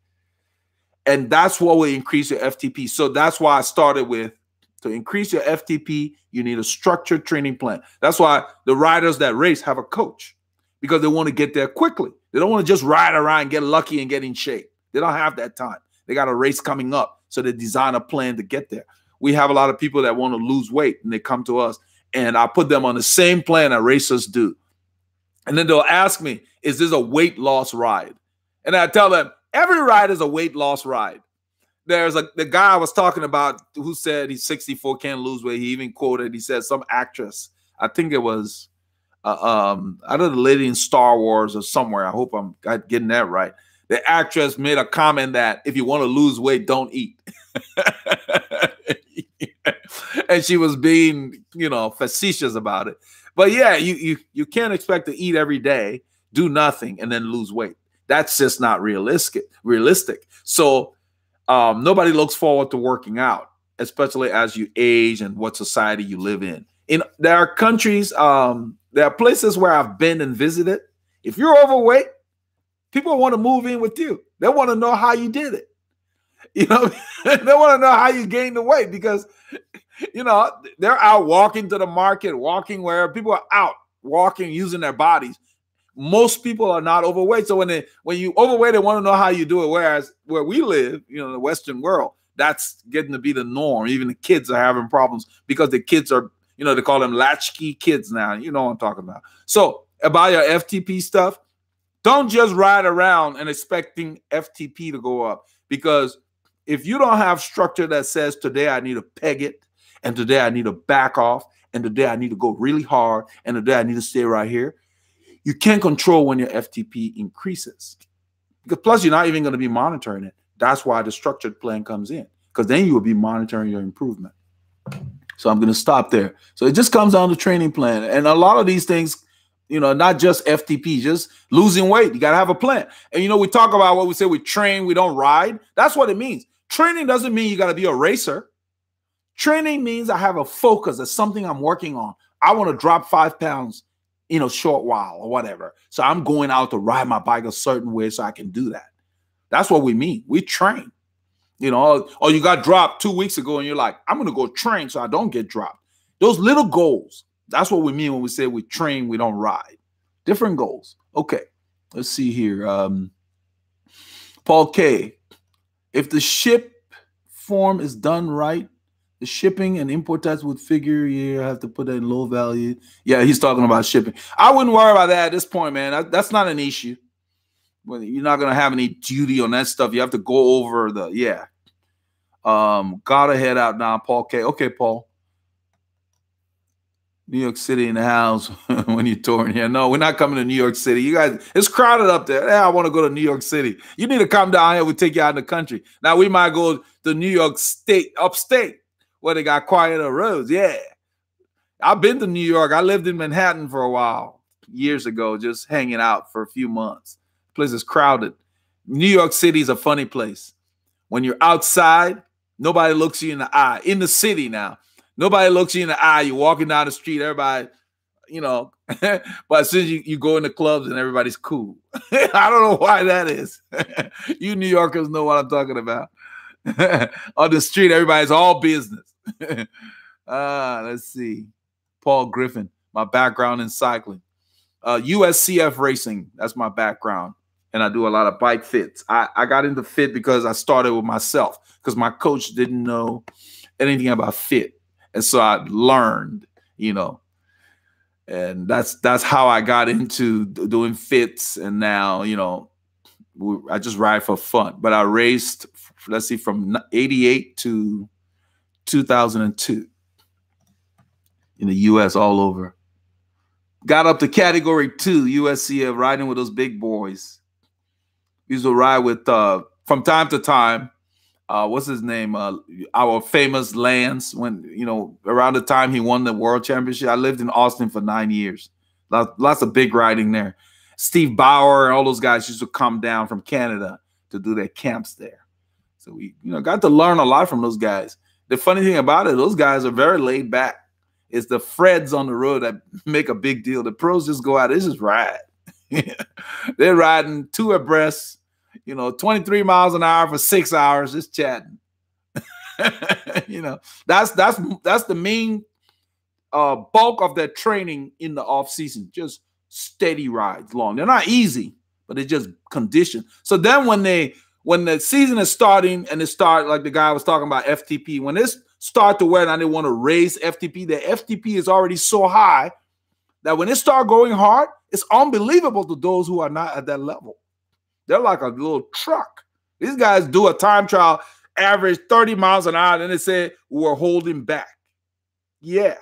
And that's what will increase your FTP. So that's why I started with, to increase your FTP, you need a structured training plan. That's why the riders that race have a coach, because they want to get there quickly. They don't want to just ride around and get lucky and get in shape. They don't have that time. They got a race coming up, so they design a plan to get there. We have a lot of people that want to lose weight, and they come to us, and I put them on the same plan that racers do. And then they'll ask me, is this a weight loss ride? And I tell them, every ride is a weight loss ride. There's the guy I was talking about who said he's 64, can't lose weight. He even quoted, he said some actress, I think it was either the lady in Star Wars or somewhere. I hope I'm getting that right. The actress made a comment that if you want to lose weight, don't eat. And she was being, facetious about it. But yeah, you can't expect to eat every day, do nothing, and then lose weight. That's just not realistic. So nobody looks forward to working out, especially as you age and what society you live in. There are countries, there are places where I've been and visited. If you're overweight, people want to move in with you. They want to know how you did it. They want to know how you gained the weight, because, they're out walking to the market, walking where people are out walking, using their bodies. Most people are not overweight. So when you overweight, they want to know how you do it. Whereas where we live, the Western world, that's getting to be the norm. Even the kids are having problems because the kids are, they call them latchkey kids now. You know what I'm talking about. So about your FTP stuff, don't just ride around and expecting FTP to go up, because if you don't have structure that says today I need to peg it, and today I need to back off, and today I need to go really hard, and today I need to stay right here, you can't control when your FTP increases. Because plus you're not even going to be monitoring it. That's why the structured plan comes in, because then you will be monitoring your improvement. So I'm going to stop there. So it just comes down to training plan. And a lot of these things, not just FTP, just losing weight. You got to have a plan. And, we talk about what we say, we train, we don't ride. That's what it means. Training doesn't mean you got to be a racer. Training means I have a focus. There's something I'm working on. I want to drop 5 pounds in a short while or whatever. So I'm going out to ride my bike a certain way so I can do that. That's what we mean. We train. Or you got dropped 2 weeks ago and you're like, I'm going to go train so I don't get dropped. Those little goals. That's what we mean when we say we train, we don't ride. Different goals. Okay. Let's see here. Paul K. If the ship form is done right, the shipping and import tax would figure you have to put that in low value. Yeah, he's talking about shipping. I wouldn't worry about that at this point, man. That's not an issue. Well, you're not going to have any duty on that stuff. You have to go over gotta head out now, Paul K. Okay, Paul. New York City in the house when you're touring here. No, we're not coming to New York City. You guys, it's crowded up there. Yeah, I want to go to New York City. You need to come down here. We'll take you out in the country. Now, we might go to New York State, upstate, where they got quieter roads. Yeah. I've been to New York. I lived in Manhattan for a while, years ago, just hanging out for a few months. The place is crowded. New York City is a funny place. When you're outside, Nobody looks you in the eye. In the city now, nobody looks you in the eye. You're walking down the street, everybody, you know. But as soon as you go in the clubs and everybody's cool. I don't know why that is. You New Yorkers know what I'm talking about. On the street, everybody's all business. Let's see. Paul Griffin, my background in cycling. USCF racing, that's my background. And I do a lot of bike fits. I got into fit because I started with myself, because my coach didn't know anything about fit. And so I learned, you know, and that's how I got into doing fits. And now, you know, I just ride for fun. But I raced, let's see, from 88 to 2002 in the U.S. all over. Got up to category 2, USCF, riding with those big boys. Used to ride with, from time to time, what's his name? Our famous Lance, when, you know, around the time he won the world championship. I lived in Austin for 9 years. Lots of big riding there. Steve Bauer and all those guys used to come down from Canada to do their camps there. So we, you know, got to learn a lot from those guys. The funny thing about it, those guys are very laid back. It's the Freds on the road that make a big deal. The pros just go out, they just ride. They're riding 2 abreast, you know, 23 miles an hour for 6 hours, just chatting. You know, that's the main bulk of their training in the off season. Just steady rides long. They're not easy, but they're just conditioned. So then when the season is starting and it start, like the guy was talking about FTP, when this start to where now they want to raise FTP, the FTP is already so high that when it start going hard, it's unbelievable to those who are not at that level. They're like a little truck. These guys do a time trial, average 30 miles an hour, and they say we're holding back. Yeah.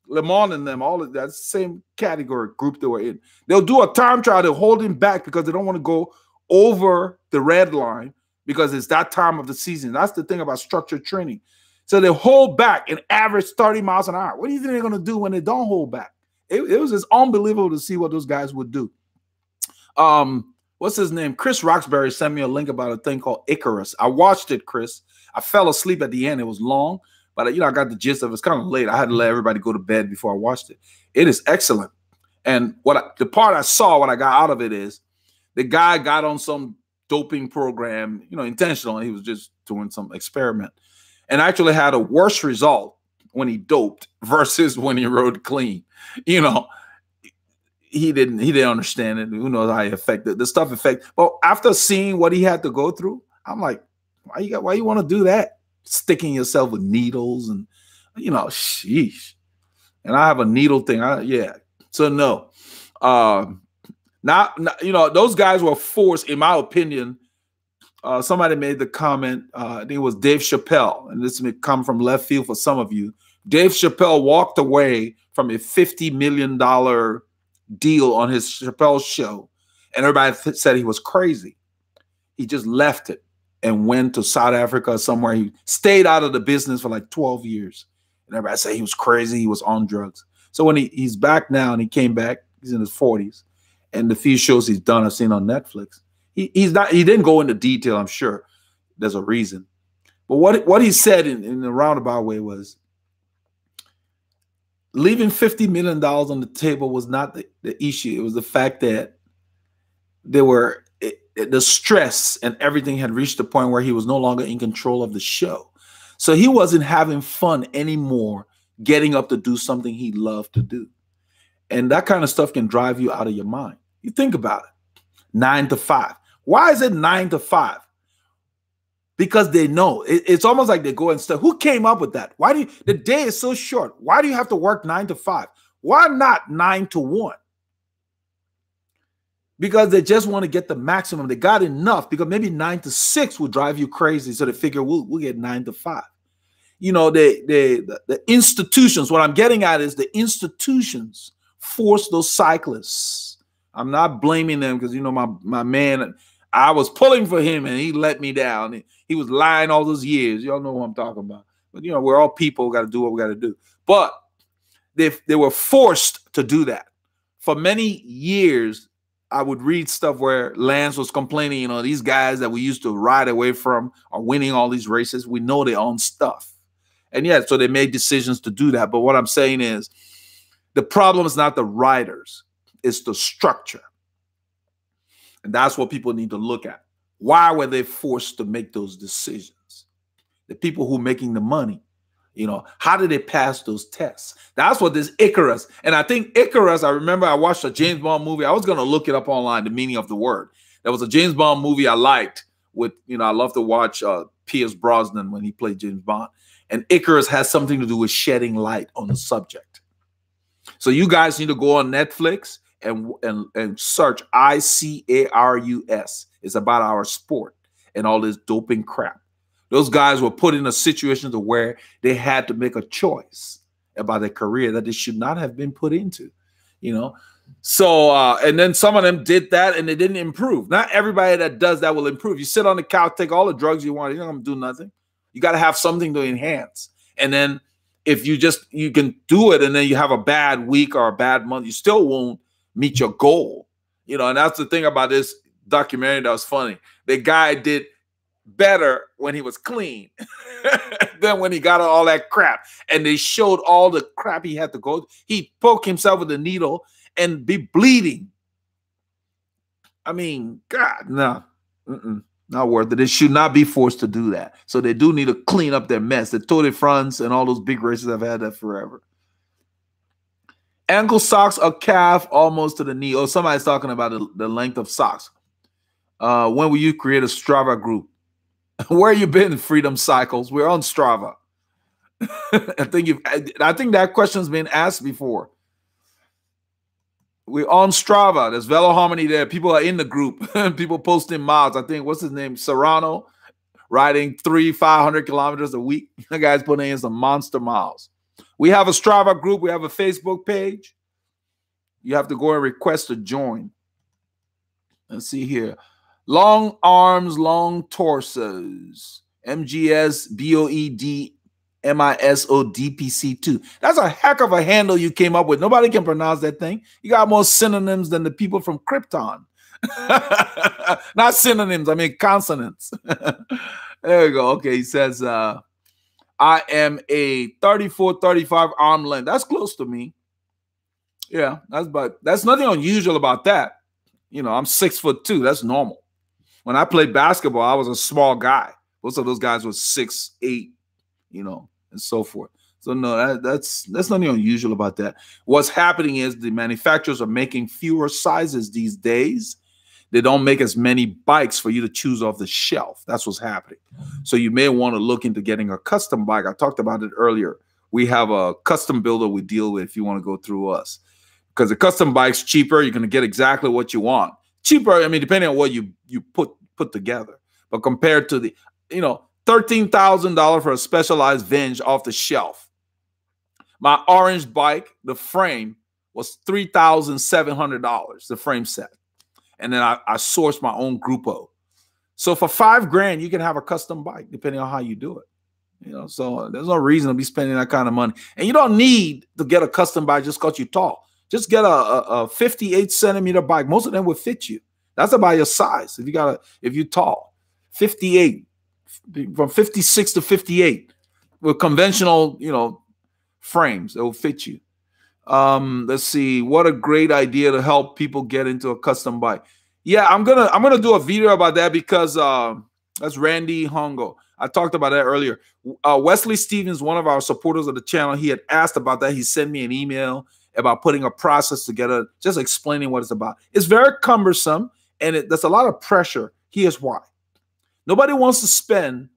Le Mans and them, all of that same category group they were in. They'll do a time trial, they'll hold him back because they don't want to go over the red line because it's that time of the season. That's the thing about structured training. So they hold back and average 30 miles an hour. What do you think they're going to do when they don't hold back? It was just unbelievable to see what those guys would do. What's his name? Chris Roxbury sent me a link about a thing called Icarus. I watched it, Chris. I fell asleep at the end. It was long, but you know, I got the gist of it. It's kind of late. I had to let everybody go to bed before I watched it. It is excellent. And the part I saw, what I got out of it is the guy got on some doping program, you know, intentionally. He was just doing some experiment and actually had a worse result when he doped versus when he rode clean. You know, he didn't understand it. Who knows how he affected the stuff affect. But after seeing what he had to go through, I'm like, why you want to do that? Sticking yourself with needles and, you know, sheesh. And I have a needle thing. Yeah. So no. Not, you know, those guys were forced, in my opinion. Somebody made the comment, I think it was Dave Chappelle, and this may come from left field for some of you. Dave Chappelle walked away from a $50 million deal on his Chappelle show, and everybody said he was crazy. He just left it and went to South Africa somewhere. He stayed out of the business for like 12 years. And everybody said he was crazy, he was on drugs. So when he's back now, and he came back, he's in his 40s, and the few shows he's done I've seen on Netflix, he didn't go into detail, I'm sure. There's a reason. But what he said in a roundabout way was, leaving $50 million on the table was not the issue. It was the fact that the stress and everything had reached the point where he was no longer in control of the show. So he wasn't having fun anymore getting up to do something he loved to do. And that kind of stuff can drive you out of your mind. You think about it. 9 to 5. Why is it 9 to 5? Because they know. It's almost like they go and stuff. Who came up with that? Why the day is so short? Why do you have to work 9 to 5? Why not 9 to 1? Because they just want to get the maximum. They got enough, because maybe 9 to 6 will drive you crazy. So they figure we'll get 9 to 5. You know, the institutions, what I'm getting at is the institutions force those cyclists. I'm not blaming them because, you know, my man, I was pulling for him and he let me down. He was lying all those years. Y'all know who I'm talking about. But, you know, we're all people. We got to do what we got to do. But they were forced to do that. For many years, I would read stuff where Lance was complaining, you know, these guys that we used to ride away from are winning all these races. We know they own stuff. And yeah, so they made decisions to do that. But what I'm saying is the problem is not the riders, it's the structure. And that's what people need to look at. Why were they forced to make those decisions? The people who are making the money, you know, how did they pass those tests? That's what this Icarus. And I think Icarus, I remember I watched a James Bond movie. I was going to look it up online, the meaning of the word. There was a James Bond movie I liked with, you know, I love to watch Pierce Brosnan when he played James Bond. And Icarus has something to do with shedding light on the subject. So you guys need to go on Netflix and search ICARUS. It's about our sport and all this doping crap. Those guys were put in a situation to where they had to make a choice about their career that they should not have been put into, you know. So, and then some of them did that and they didn't improve. Not everybody that does that will improve. You sit on the couch, take all the drugs you want, you're not going to do nothing. You got to have something to enhance. And then if you can do it and then you have a bad week or a bad month, you still won't meet your goal. You know, and that's the thing about this documentary that was funny. The guy did better when he was clean than when he got all that crap. And they showed all the crap he had to go. He poked himself with a needle and be bleeding. I mean, God, no. Not worth it. They should not be forced to do that. So they do need to clean up their mess. The Tour de France and all those big races have had that forever. Ankle socks or calf almost to the knee. Oh, somebody's talking about the length of socks. When will you create a Strava group? Where you been, Freedom Cycles? We're on Strava. I think that question's been asked before. We're on Strava. There's Veloharmony there. People are in the group. People posting miles. I think, what's his name? Serrano, riding 500 kilometers a week. The guy's putting in some monster miles. We have a Strava group. We have a Facebook page. You have to go and request to join. Let's see here. Long arms, long torsos. MGS, BOED, MISODPC2. That's a heck of a handle you came up with. Nobody can pronounce that thing. You got more synonyms than the people from Krypton. Not synonyms, I mean consonants. There you go. Okay, he says, I am a 34-35 arm length. That's close to me. Yeah, that's nothing unusual about that. You know, I'm 6'2". That's normal. When I played basketball, I was a small guy. Most of those guys were 6'8", you know, and so forth. So no, that's nothing unusual about that. What's happening is the manufacturers are making fewer sizes these days. They don't make as many bikes for you to choose off the shelf. That's what's happening. So you may want to look into getting a custom bike. I talked about it earlier. We have a custom builder we deal with if you want to go through us. Because the custom bike's cheaper. You're going to get exactly what you want. Cheaper, I mean, depending on what you put together. But compared to the, you know, $13,000 for a specialized Venge off the shelf. My orange bike, the frame, was $3,700, the frame set. And then I sourced my own Grupo. So for $5,000, you can have a custom bike, depending on how you do it. You know, so there's no reason to be spending that kind of money. And you don't need to get a custom bike just because you're tall. Just get a 58-centimeter bike. Most of them will fit you. That's about your size. If you're tall, 58, from 56 to 58, with conventional, you know, frames, it will fit you. Let's see. What a great idea to help people get into a custom bike. Yeah, I'm gonna do a video about that because that's Randy Hongo. I talked about that earlier. Wesley Stevens, one of our supporters of the channel, he had asked about that. He sent me an email about putting a process together, just explaining what it's about. It's very cumbersome, and there's a lot of pressure. Here's why. Nobody wants to spend,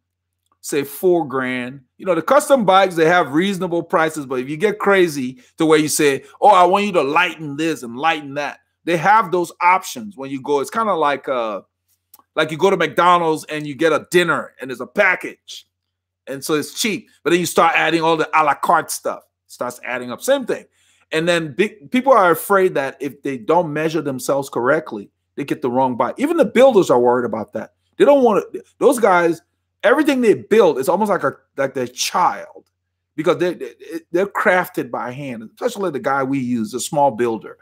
say, $4,000. You know, the custom bikes, they have reasonable prices, but if you get crazy to where you say, oh, I want you to lighten this and lighten that, they have those options when you go. It's kind of like you go to McDonald's and you get a dinner and there's a package. And so it's cheap. But then you start adding all the a la carte stuff. It starts adding up. Same thing. And then people are afraid that if they don't measure themselves correctly, they get the wrong bike. Even the builders are worried about that. They don't want to. Those guys, everything they build is almost like their child, because they're crafted by hand. Especially the guy we use, a small builder.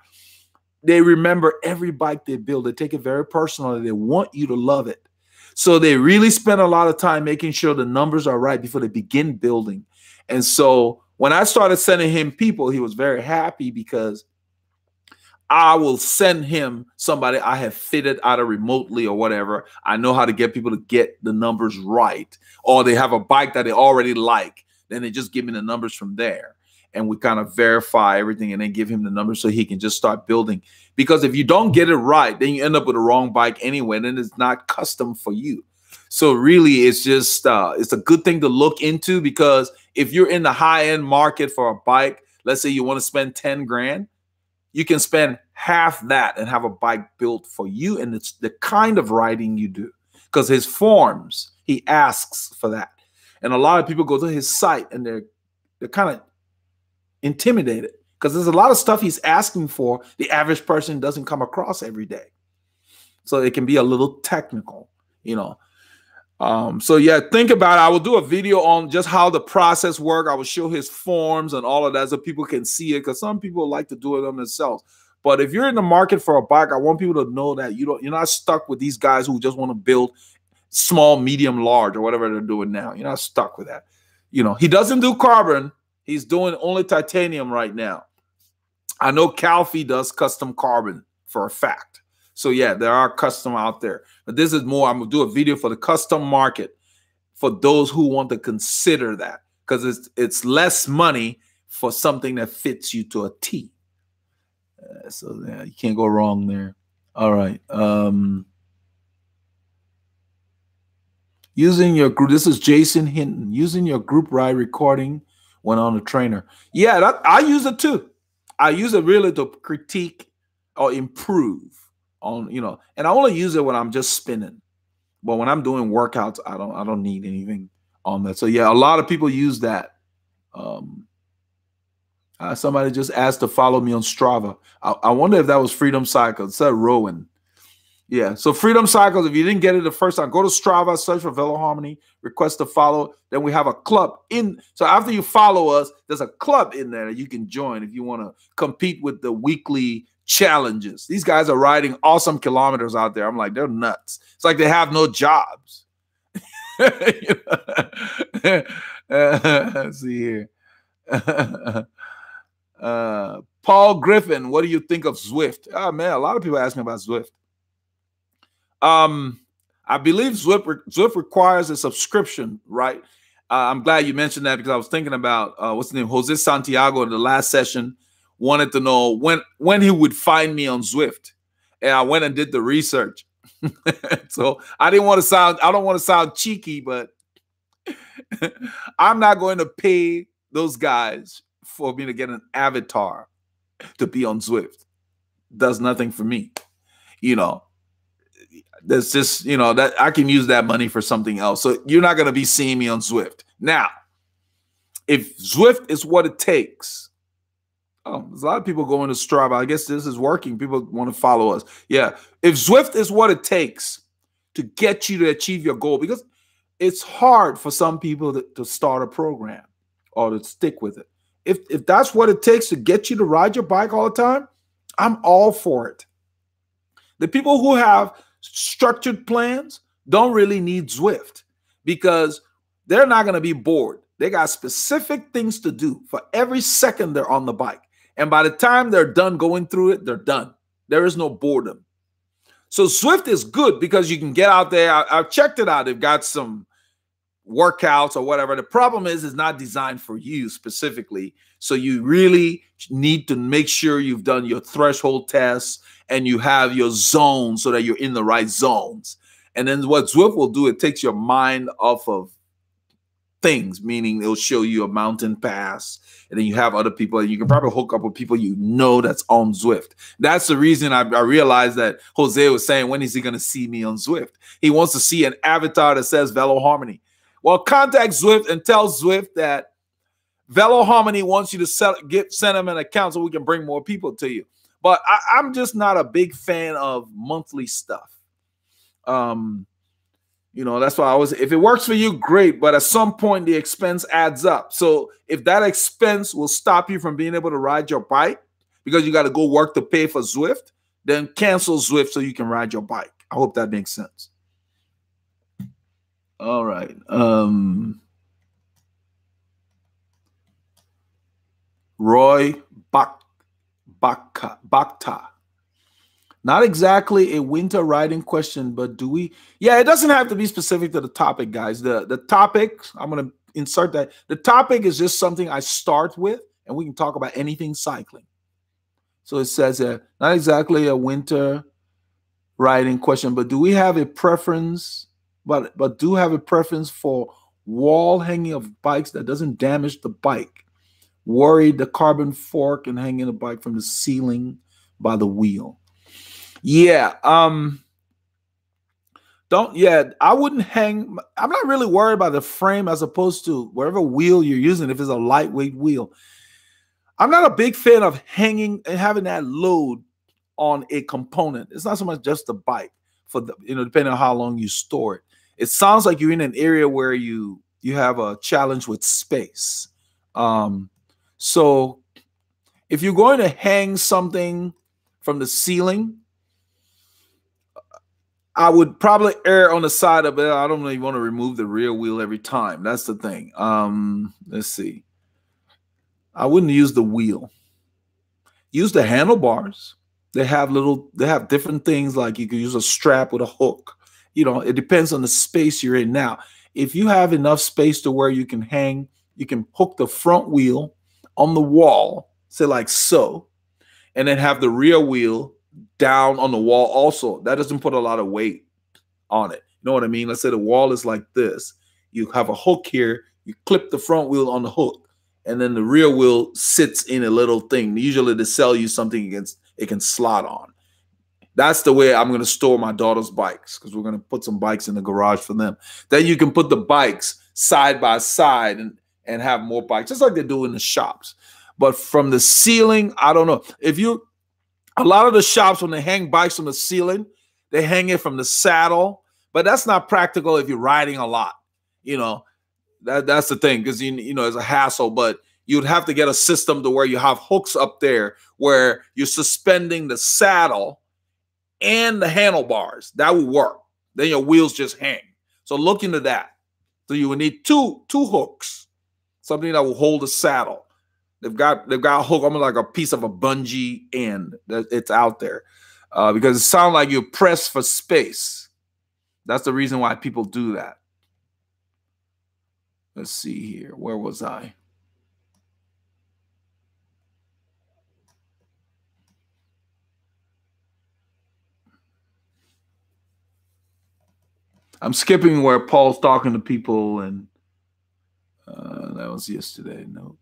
they remember every bike they build. They take it very personally. They want you to love it. So they really spend a lot of time making sure the numbers are right before they begin building. And so when I started sending him people, he was very happy because I will send him somebody I have fitted either remotely or whatever. I know how to get people to get the numbers right, or they have a bike that they already like. Then they just give me the numbers from there. And we kind of verify everything and then give him the numbers so he can just start building. Because if you don't get it right, then you end up with the wrong bike anyway. And then it's not custom for you. So really, it's just it's a good thing to look into, because if you're in the high-end market for a bike, let's say you want to spend 10 grand, you can spend half that and have a bike built for you. And it's the kind of riding you do, because his forms, he asks for that. And a lot of people go to his site and they're kind of intimidated, because there's a lot of stuff he's asking for the average person doesn't come across every day. So it can be a little technical, you know. So yeah, think about it. I will do a video on just how the process works. I will show his forms and all of that so people can see it, because some people like to do it on themselves. But if you're in the market for a bike, I want people to know that you're not stuck with these guys who just want to build small, medium, large, or whatever they're doing now. You're not stuck with that. You know, he doesn't do carbon. He's doing only titanium right now. I know Calfee does custom carbon for a fact. So yeah, there are custom out there. But this is more, I'm going to do a video for the custom market for those who want to consider that, because it's less money for something that fits you to a T. So yeah, you can't go wrong there. All right. Using your group, this is Jason Hinton, using your group ride recording when on a trainer. Yeah, I use it too. I use it really to critique or improve on, you know, and I only use it when I'm just spinning. But when I'm doing workouts, I don't need anything on that. So yeah, a lot of people use that. Somebody just asked to follow me on Strava. I wonder if that was Freedom Cycles. It said Rowan. Yeah, so Freedom Cycles, if you didn't get it the first time, go to Strava, search for Veloharmony, request to follow. Then we have a club in. So after you follow us, there's a club in there that you can join if you want to compete with the weekly challenges. These guys are riding awesome kilometers out there. I'm like, they're nuts. It's like they have no jobs. Let's see here. Paul Griffin, what do you think of Zwift? Oh man, a lot of people ask me about Zwift. I believe Zwift requires a subscription, right? I'm glad you mentioned that, because I was thinking about what's the name, Jose Santiago in the last session wanted to know when he would find me on Zwift, and I went and did the research. So I don't want to sound cheeky, but I'm not going to pay those guys for me to get an avatar to be on Zwift. Does nothing for me, you know. That's just, you know, that I can use that money for something else. So you're not going to be seeing me on Zwift. Now, if Zwift is what it takes, there's a lot of people going to Strava. I guess this is working. People want to follow us. Yeah. If Zwift is what it takes to get you to achieve your goal, because it's hard for some people to start a program or to stick with it. If that's what it takes to get you to ride your bike all the time, I'm all for it. The people who have structured plans don't really need Zwift, because they're not going to be bored. They got specific things to do for every second they're on the bike. And by the time they're done going through it, they're done. There is no boredom. So Zwift is good because you can get out there. I've checked it out. They've got some workouts or whatever. The problem is it's not designed for you specifically. So you really need to make sure you've done your threshold tests and you have your zones so that you're in the right zones. And then what Zwift will do, it takes your mind off of things, meaning it'll show you a mountain pass, and then you have other people, and you can probably hook up with people you know that's on Zwift. That's the reason I realized that Jose was saying, when is he going to see me on Zwift? He wants to see an avatar that says Veloharmony. Well, contact Zwift and tell Zwift that Veloharmony wants you to send them an account so we can bring more people to you. But I'm just not a big fan of monthly stuff. You know, that's why if it works for you, great. But at some point, the expense adds up. So if that expense will stop you from being able to ride your bike, because you got to go work to pay for Zwift, then cancel Zwift so you can ride your bike. I hope that makes sense. All right. Roy Bakta. Not exactly a winter riding question, but do we? Yeah, it doesn't have to be specific to the topic, guys. The topic, I'm going to insert that. The topic is just something I start with, and we can talk about anything cycling. So it says not exactly a winter riding question, but do we have a preference? But do have a preference for wall hanging of bikes that doesn't damage the bike? Worried the carbon fork and hanging a bike from the ceiling by the wheel. Yeah. I wouldn't hang. I'm not really worried about the frame as opposed to whatever wheel you're using, if it's a lightweight wheel. I'm not a big fan of hanging and having that load on a component. It's not so much just the bike, for the, depending on how long you store it. It sounds like you're in an area where you have a challenge with space. So if you're going to hang something from the ceiling, I would probably err on the side of it. I don't really want to remove the rear wheel every time. That's the thing. Let's see. I wouldn't use the wheel. Use the handlebars. They have different things, like you can use a strap with a hook. It depends on the space you're in. Now, if you have enough space to where you can hang, you can hook the front wheel on the wall, say like so, and then have the rear wheel down on the wall also. That doesn't put a lot of weight on it. You know what I mean? Let's say the wall is like this. You have a hook here. You clip the front wheel on the hook, and then the rear wheel sits in a little thing. Usually they sell you something it can slot on. That's the way I'm going to store my daughter's bikes, because we're going to put some bikes in the garage for them. Then you can put the bikes side by side and have more bikes, just like they do in the shops. But from the ceiling, I don't know. A lot of the shops, when they hang bikes from the ceiling, they hang it from the saddle. But that's not practical if you're riding a lot. That's the thing, because it's a hassle. But you'd have to get a system to where you have hooks up there where you're suspending the saddle and the handlebars. That would work. Then your wheels just hang. So look into that. So you would need two hooks, something that will hold the saddle. They've got a hook, almost like a piece of a bungee end. It's out there because it sounds like you're pressed for space. That's the reason why people do that. Let's see here. Where was I? I'm skipping where Paul's talking to people, and that was yesterday. No.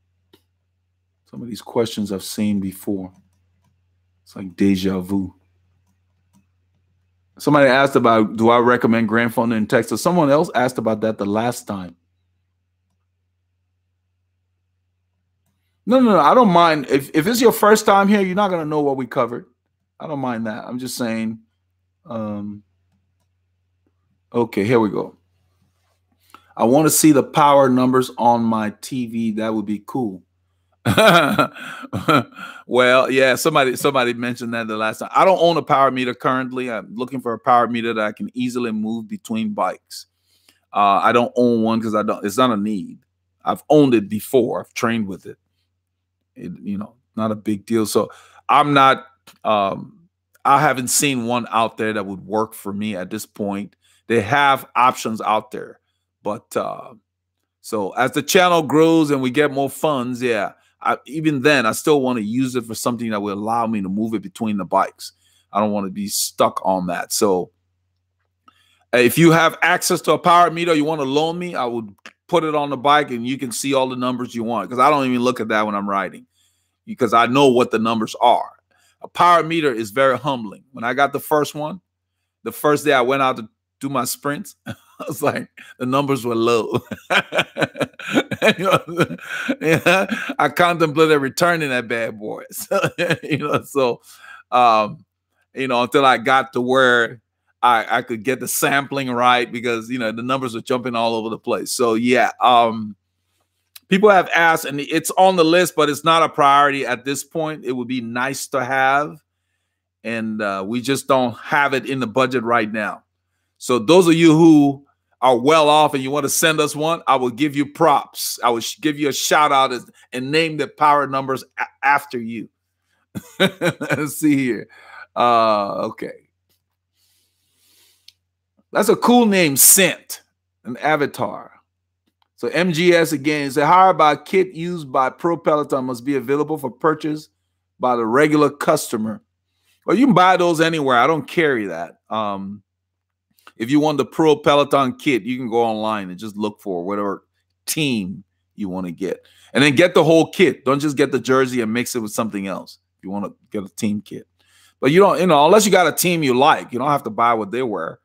Some of these questions I've seen before. It's like deja vu. Somebody asked about, do I recommend grandfathering in Texas? Someone else asked about that the last time. No, I don't mind. If it's your first time here, you're not going to know what we covered. I don't mind that. I'm just saying. Okay, here we go. I want to see the power numbers on my TV. That would be cool. Well, yeah, somebody mentioned that the last time. I don't own a power meter currently. I'm looking for a power meter that I can easily move between bikes. I don't own one because it's not a need. I've owned it before. I've trained with it. Not a big deal. So I'm not I haven't seen one out there that would work for me at this point. They have options out there, but so as the channel grows and we get more funds, yeah, even then I still want to use it for something that will allow me to move it between the bikes. I don't want to be stuck on that. So if you have access to a power meter, you want to loan me, I would put it on the bike and you can see all the numbers you want, because I don't even look at that when I'm riding, because I know what the numbers are. A power meter is very humbling. When I got the first one, the first day I went out to do my sprints, I was like, the numbers were low. Yeah, I contemplated returning that bad boy. So, until I got to where I could get the sampling right, because the numbers are jumping all over the place. So yeah, People have asked, and it's on the list, but it's not a priority at this point. It would be nice to have, and we just don't have it in the budget right now. So those of you who are well off and you want to send us one, I will give you props. I will give you a shout out and name the power numbers after you. Let's see here. Okay. That's a cool name, Scent, an avatar. So MGS again, say how about kit used by Pro Peloton must be available for purchase by the regular customer. Well, you can buy those anywhere. I don't carry that. If you want the Pro Peloton kit, you can go online and just look for whatever team you want to get. And then get the whole kit. Don't just get the jersey and mix it with something else. If you want to get a team kit. But you don't, unless you got a team you like, you don't have to buy what they wear.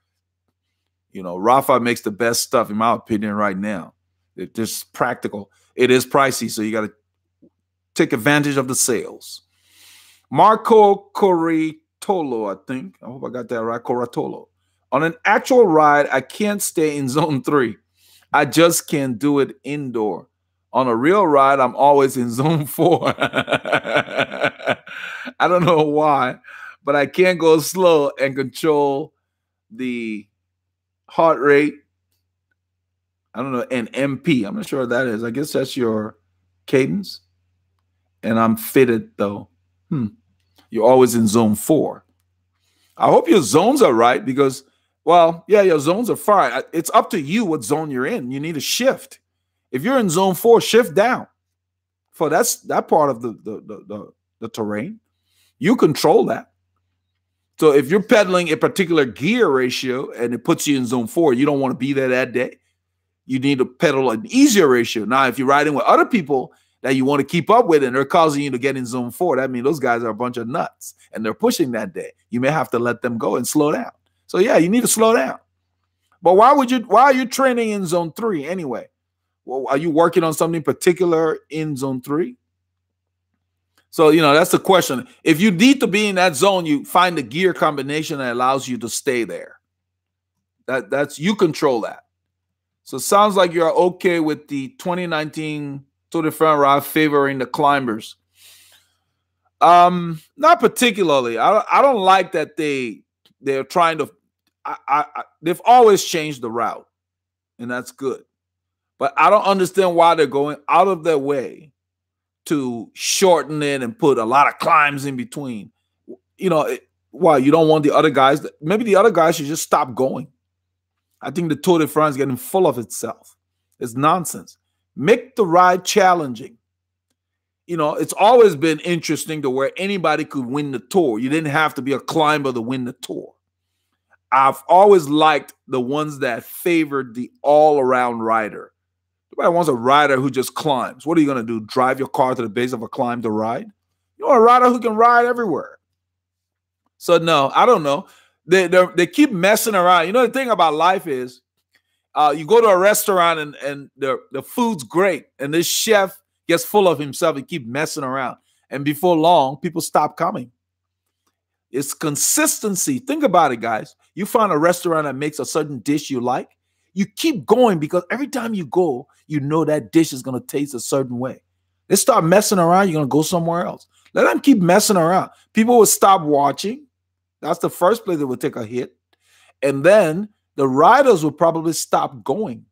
Rafa makes the best stuff, in my opinion, right now. It's just practical. It is pricey, so you got to take advantage of the sales. Marco Corritolo, I think. I hope I got that right. Corritolo. On an actual ride, I can't stay in zone 3. I just can't do it indoor. On a real ride, I'm always in zone 4. I don't know why, but I can't go slow and control the heart rate. I don't know, and MP. I'm not sure what that is. I guess that's your cadence. And I'm fitted, though. You're always in zone 4. I hope your zones are right because, well, yeah, your zones are fine. It's up to you what zone you're in. You need to shift. If you're in zone 4, shift down. For that part of the terrain. You control that. So if you're pedaling a particular gear ratio and it puts you in zone 4, you don't want to be there that day. You need to pedal an easier ratio. Now, if you're riding with other people that you want to keep up with and they're causing you to get in zone 4, that means those guys are a bunch of nuts and they're pushing that day. You may have to let them go and slow down. So yeah, you need to slow down. But why are you training in zone 3 anyway? Well, are you working on something particular in zone 3? So, that's the question. If you need to be in that zone, you find the gear combination that allows you to stay there. That's you control that. So it sounds like you're okay with the 2019 Tour de France ride favoring the climbers. Not particularly. I don't like that they're trying to. They've always changed the route, and that's good. But I don't understand why they're going out of their way to shorten it and put a lot of climbs in between. Why you don't want the other guys? Maybe the other guys should just stop going. I think the Tour de France is getting full of itself. It's nonsense. Make the ride challenging. It's always been interesting to where anybody could win the Tour. You didn't have to be a climber to win the Tour. I've always liked the ones that favored the all-around rider. Nobody wants a rider who just climbs. What are you going to do? Drive your car to the base of a climb to ride? You want a rider who can ride everywhere. So no, I don't know. They keep messing around. The thing about life is you go to a restaurant and the food's great and this chef gets full of himself and keep messing around. And before long, people stop coming. It's consistency. Think about it, guys. You find a restaurant that makes a certain dish you like. You keep going because every time you go, you know that dish is going to taste a certain way. They start messing around, you're going to go somewhere else. Let them keep messing around. People will stop watching. That's the first place that will take a hit. And then the riders will probably stop going.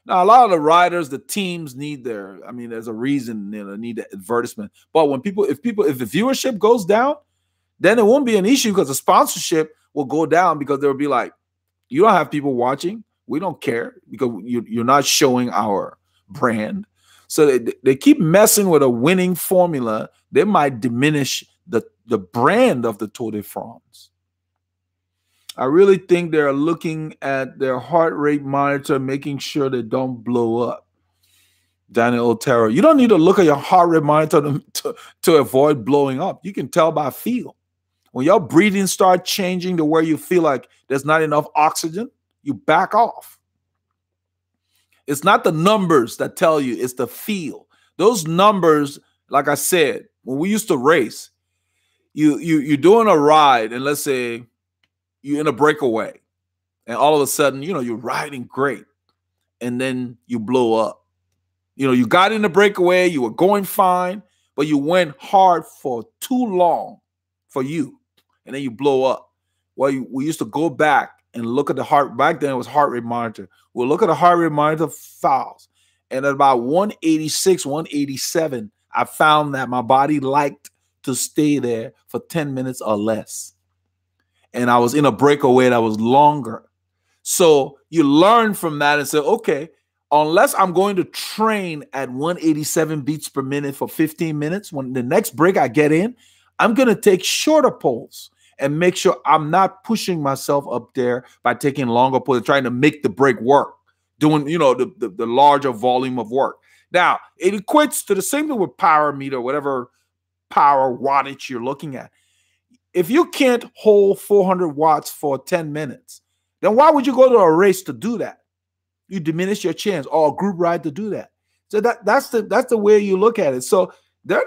Now, a lot of the riders, the teams need there's a reason they need the advertisement. But if the viewership goes down, then it won't be an issue because the sponsorship will go down because they'll be like, you don't have people watching. We don't care because you're not showing our brand. So they keep messing with a winning formula. They might diminish the brand of the Tour de France. I really think they're looking at their heart rate monitor, making sure they don't blow up. Daniel Otero, you don't need to look at your heart rate monitor to avoid blowing up. You can tell by feel. When your breathing starts changing to where you feel like there's not enough oxygen, you back off. It's not the numbers that tell you, it's the feel. Those numbers, like I said, when we used to race, you're doing a ride, and let's say you're in a breakaway, and all of a sudden, you're riding great, and then you blow up. You know, you got in the breakaway, you were going fine, but you went hard for too long for you, and then you blow up. Well, we used to go back and look at the heart. Back then, it was heart rate monitor. We'll look at the heart rate monitor files, and at about 186, 187, I found that my body liked to stay there for 10 minutes or less. And I was in a breakaway that was longer. So you learn from that and say, okay, unless I'm going to train at 187 beats per minute for 15 minutes, when the next break I get in, I'm going to take shorter pulls and make sure I'm not pushing myself up there by taking longer pulls, trying to make the break work, doing, you know, the larger volume of work. Now, it equates to the same thing with power meter, whatever power wattage you're looking at. If you can't hold 400 watts for 10 minutes, then why would you go to a race to do that? You diminish your chance, or a group ride to do that. So that's the way you look at it. So they'll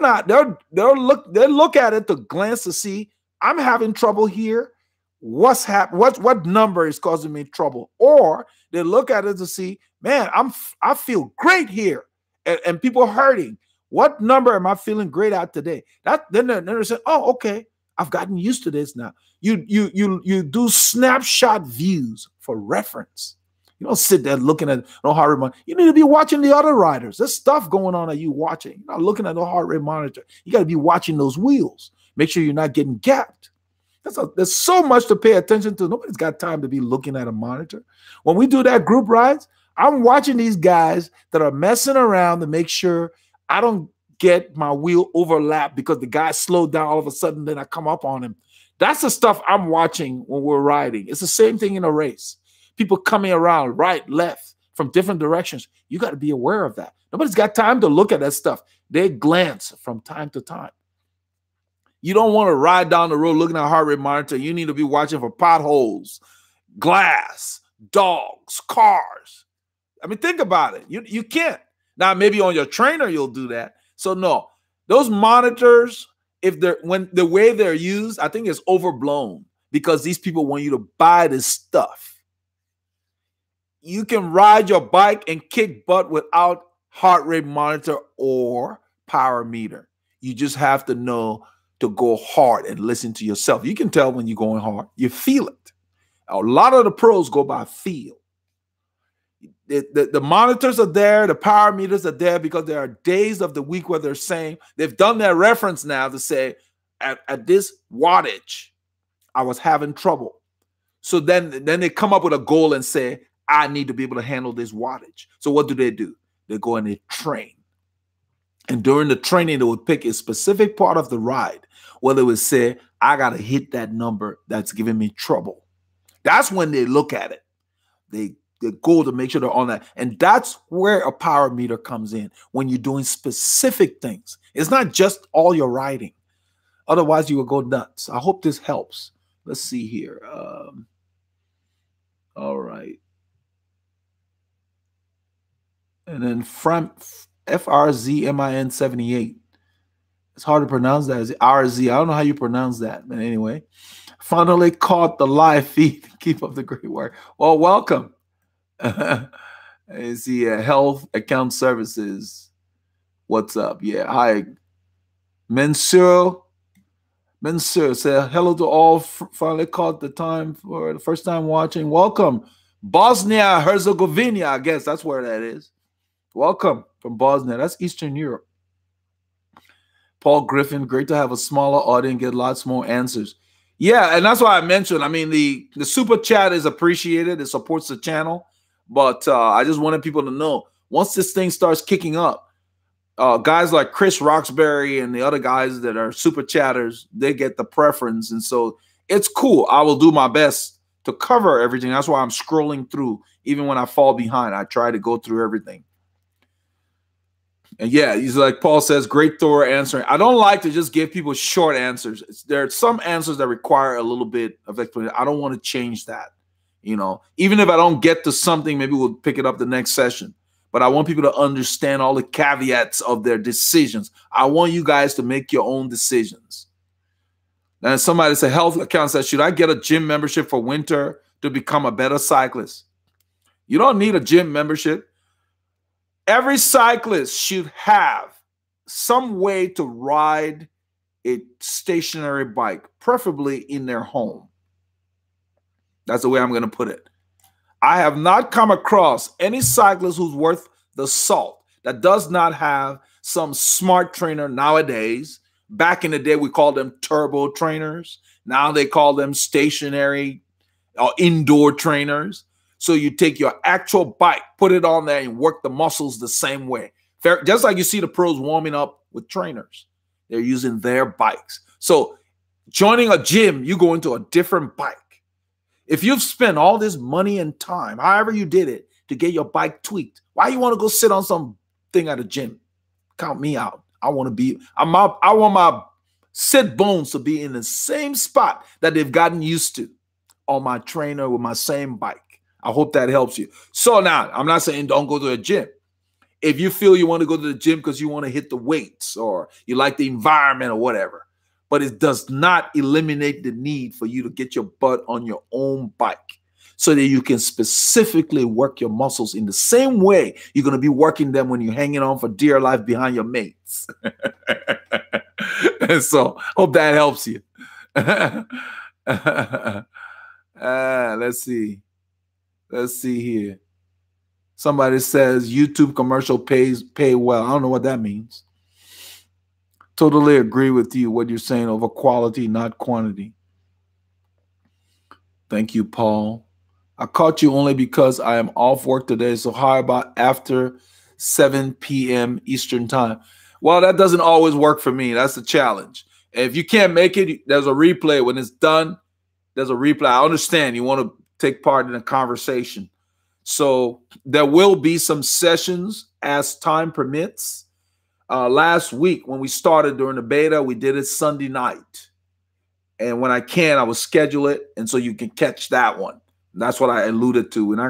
look at it to glance to see, I'm having trouble here. What number is causing me trouble? Or they look at it to see, man, I feel great here, and people are hurting. What number am I feeling great at today? Then they're saying, oh, okay, I've gotten used to this now. You do snapshot views for reference. You don't sit there looking at no heart rate monitor. You need to be watching the other riders. There's stuff going on that you watching. You're not looking at no heart rate monitor. You got to be watching those wheels. Make sure you're not getting gapped. There's so much to pay attention to. Nobody's got time to be looking at a monitor. When we do that group rides, I'm watching these guys that are messing around to make sure I don't get my wheel overlapped because the guy slowed down all of a sudden, then I come up on him. That's the stuff I'm watching when we're riding. It's the same thing in a race. People coming around right, left, from different directions. You got to be aware of that. Nobody's got time to look at that stuff. They glance from time to time. You don't want to ride down the road looking at a heart rate monitor. You need to be watching for potholes, glass, dogs, cars. I mean, think about it. You can't. Now, maybe on your trainer, you'll do that. So no, those monitors, when the way they're used, I think it's overblown because these people want you to buy this stuff. You can ride your bike and kick butt without heart rate monitor or power meter. You just have to know to go hard and listen to yourself. You can tell when you're going hard. You feel it. A lot of the pros go by feel. The monitors are there. The power meters are there because there are days of the week where they're saying, they've done their reference now to say, at this wattage, I was having trouble. So then they come up with a goal and say, I need to be able to handle this wattage. So what do? They go and they train. And during the training, they would pick a specific part of the ride where they would say, I got to hit that number that's giving me trouble. That's when they look at it. They go to make sure they're on that. And that's where a power meter comes in, when you're doing specific things. It's not just all your riding. Otherwise, you will go nuts. I hope this helps. Let's see here. All right. And then from FRZMIN 78. It's hard to pronounce that as RZ. I don't know how you pronounce that. But anyway, finally caught the live feed. Keep up the great work. Well, welcome. I see Health Account Services. What's up? Yeah. Hi. Mensur say hello to all. Finally caught the time for the first time watching. Welcome. Bosnia Herzegovina. I guess that's where that is. Welcome from Bosnia. That's Eastern Europe. Paul Griffin, great to have a smaller audience, get lots more answers. Yeah, and that's why I mentioned, I mean, the super chat is appreciated. It supports the channel. But I just wanted people to know, once this thing starts kicking up, guys like Chris Roxbury and the other guys that are super chatters, they get the preference. And so it's cool. I will do my best to cover everything. That's why I'm scrolling through. Even when I fall behind, I try to go through everything. And yeah, he's like Paul says, great thorough answering. I don't like to just give people short answers. There are some answers that require a little bit of explanation. I don't want to change that. You know, even if I don't get to something, maybe we'll pick it up the next session. But I want people to understand all the caveats of their decisions. I want you guys to make your own decisions. And somebody said, Health Account says, should I get a gym membership for winter to become a better cyclist? You don't need a gym membership. Every cyclist should have some way to ride a stationary bike, preferably in their home. That's the way I'm going to put it. I have not come across any cyclist who's worth the salt that does not have some smart trainer nowadays. Back in the day, we called them turbo trainers. Now they call them stationary or indoor trainers. So you take your actual bike, put it on there, and work the muscles the same way. Just like you see the pros warming up with trainers. They're using their bikes. So joining a gym, you go into a different bike. If you've spent all this money and time, however you did it, to get your bike tweaked, why you want to go sit on some thing at a gym? Count me out. I want my sit bones to be in the same spot that they've gotten used to on my trainer with my same bike. I hope that helps you. So now, I'm not saying don't go to a gym. If you feel you want to go to the gym because you want to hit the weights or you like the environment or whatever, but it does not eliminate the need for you to get your butt on your own bike so that you can specifically work your muscles in the same way you're going to be working them when you're hanging on for dear life behind your mates. And so hope that helps you. Let's see. Let's see here. Somebody says YouTube commercial pay well. I don't know what that means. Totally agree with you, what you're saying over quality, not quantity. Thank you, Paul. I caught you only because I am off work today. So how about after 7 p.m. Eastern time? Well, that doesn't always work for me. That's the challenge. If you can't make it, there's a replay. When it's done, there's a replay. I understand you want to take part in a conversation. So there will be some sessions as time permits. Last week when we started during the beta, we did it Sunday night. And when I can, I will schedule it. And so you can catch that one. And that's what I alluded to. They're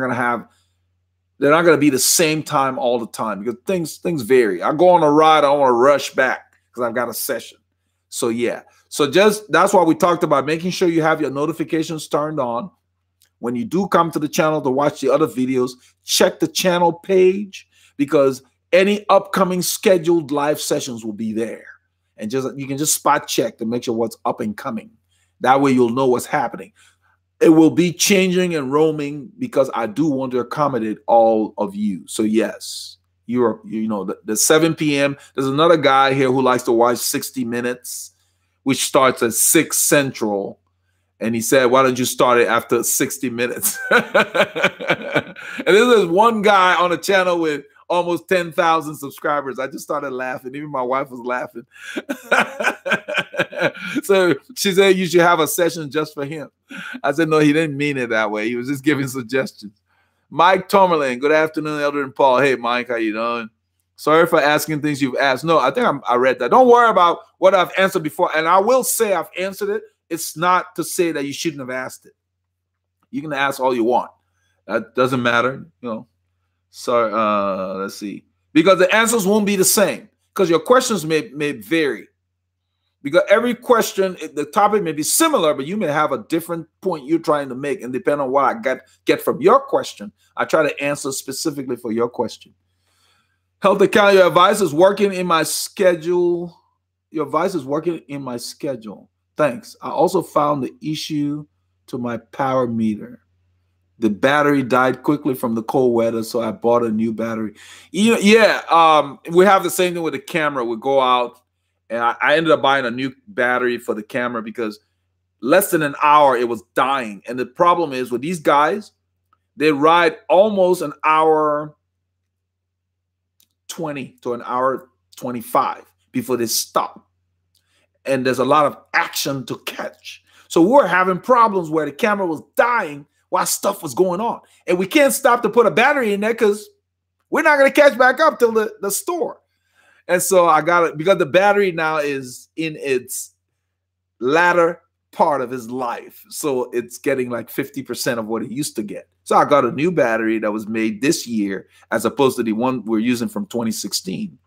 not going to be the same time all the time because things vary. I go on a ride, I don't want to rush back because I've got a session. So yeah. So that's why we talked about making sure you have your notifications turned on. When you do come to the channel to watch the other videos, check the channel page because any upcoming scheduled live sessions will be there. And you can just spot check to make sure what's up and coming. That way you'll know what's happening. It will be changing and roaming because I do want to accommodate all of you. So yes, the 7 p.m. There's another guy here who likes to watch 60 Minutes, which starts at 6 Central. And he said, why don't you start it after 60 minutes? And this is one guy on a channel with almost 10,000 subscribers. I just started laughing. Even my wife was laughing. So she said, you should have a session just for him. I said, no, he didn't mean it that way. He was just giving suggestions. Mike Tomerlin, good afternoon, Elder and Paul. Hey, Mike, how you doing? Sorry for asking things you've asked. No, I think I read that. Don't worry about what I've answered before. And I will say I've answered it. It's not to say that you shouldn't have asked it. You can ask all you want. That doesn't matter, So let's see. Because the answers won't be the same. Because your questions may vary. Because every question, the topic may be similar, but you may have a different point you're trying to make. And depending on what I get from your question, I try to answer specifically for your question. Health account, your advice is working in my schedule. Your advice is working in my schedule. Thanks. I also found the issue to my power meter. The battery died quickly from the cold weather, so I bought a new battery. We have the same thing with the camera. We go out, and I ended up buying a new battery for the camera because less than an hour, it was dying. And the problem is with these guys, they ride almost an hour 20 to an hour 25 before they stop. And there's a lot of action to catch. So we're having problems where the camera was dying while stuff was going on. And we can't stop to put a battery in there because we're not going to catch back up till the store. And so I got it because the battery now is in its latter part of his life. So it's getting like 50% of what it used to get. So I got a new battery that was made this year as opposed to the one we're using from 2016.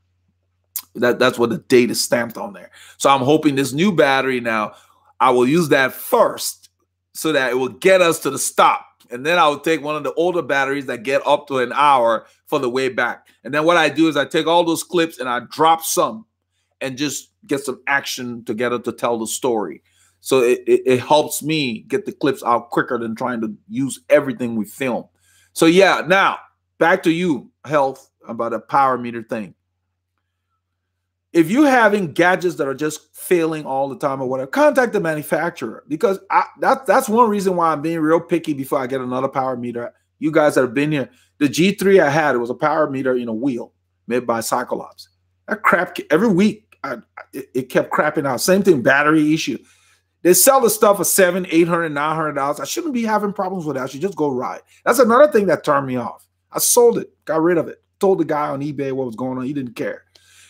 That's what the date is stamped on there. So I'm hoping this new battery now, I will use that first so that it will get us to the stop. And then I would take one of the older batteries that get up to an hour for the way back. And then what I do is I take all those clips and I drop some and just get some action together to tell the story. So it helps me get the clips out quicker than trying to use everything we film. So yeah, now back to you, Health, about a power meter thing. If you're having gadgets that are just failing all the time or whatever, contact the manufacturer, because that's one reason why I'm being real picky before I get another power meter. You guys that have been here, the G3 I had, it was a power meter in a wheel made by Cyclops. That crap, every week, it kept crapping out. Same thing, battery issue. They sell the stuff for $700, $800, $900. I shouldn't be having problems with that. I should just go ride. That's another thing that turned me off. I sold it, got rid of it, told the guy on eBay what was going on. He didn't care.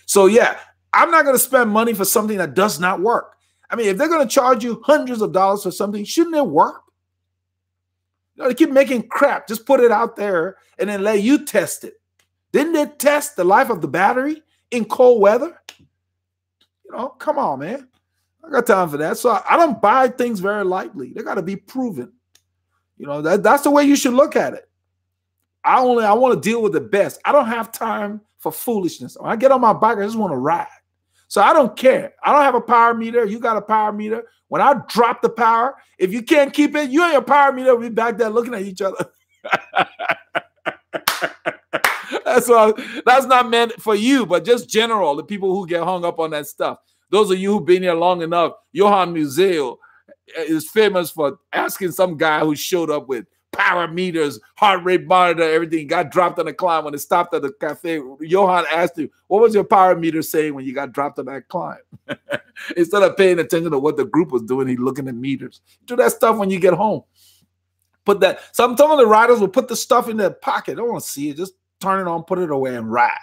So yeah, I'm not going to spend money for something that does not work. I mean, if they're going to charge you hundreds of dollars for something, shouldn't it work? You know, they keep making crap. Just put it out there and then let you test it. Didn't they test the life of the battery in cold weather? You know, come on, man. I got time for that. So I don't buy things very lightly. They got to be proven. You know, that's the way you should look at it. I want to deal with the best. I don't have time for foolishness. When I get on my bike, I just want to ride. So I don't care. I don't have a power meter. You got a power meter. When I drop the power, if you can't keep it, you and your power meter will be back there looking at each other. That's not meant for you, but just general, the people who get hung up on that stuff. Those of you who've been here long enough, Johann Museum is famous for asking some guy who showed up with power meters, heart rate monitor, everything, got dropped on the climb. When it stopped at the cafe, Johann asked him, what was your power meter saying when you got dropped on that climb? Instead of paying attention to what the group was doing, he's looking at meters. Do that stuff when you get home. Put that. Some of the riders will put the stuff in their pocket. Don't want to see it. Just turn it on, put it away, and ride.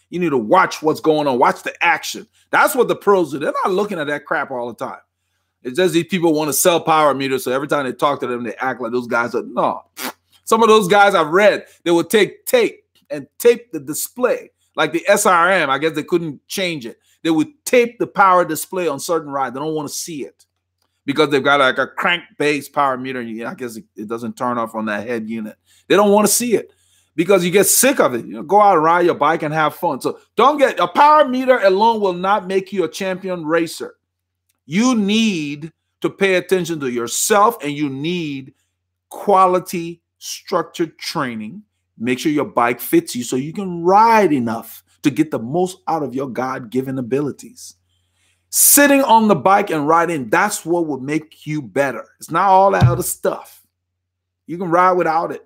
You need to watch what's going on. Watch the action. That's what the pros do. They're not looking at that crap all the time. It's just these people want to sell power meters, so every time they talk to them, they act like those guys are, no. Some of those guys I've read, they would take tape and tape the display. Like the SRM, I guess they couldn't change it. They would tape the power display on certain rides. They don't want to see it because they've got like a crank-based power meter. And I guess it doesn't turn off on that head unit. They don't want to see it because you get sick of it. You know, go out and ride your bike and have fun. So don't get a power meter alone will not make you a champion racer. You need to pay attention to yourself, and you need quality structured training. Make sure your bike fits you so you can ride enough to get the most out of your God-given abilities. Sitting on the bike and riding, that's what will make you better. It's not all that other stuff. You can ride without it.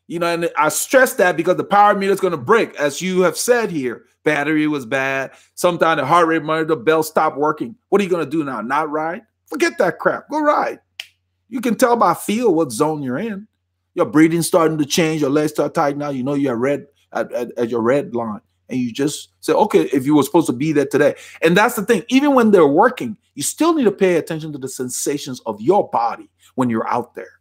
You know, and I stress that because the power meter is going to break. As you have said here, battery was bad. Sometimes the heart rate monitor, the bell stopped working. What are you going to do now? Not ride? Forget that crap. Go ride. You can tell by feel what zone you're in. Your breathing's starting to change. Your legs start tightening out. You know you're red at your red line. And you just say, okay, if you were supposed to be there today. And that's the thing. Even when they're working, you still need to pay attention to the sensations of your body when you're out there.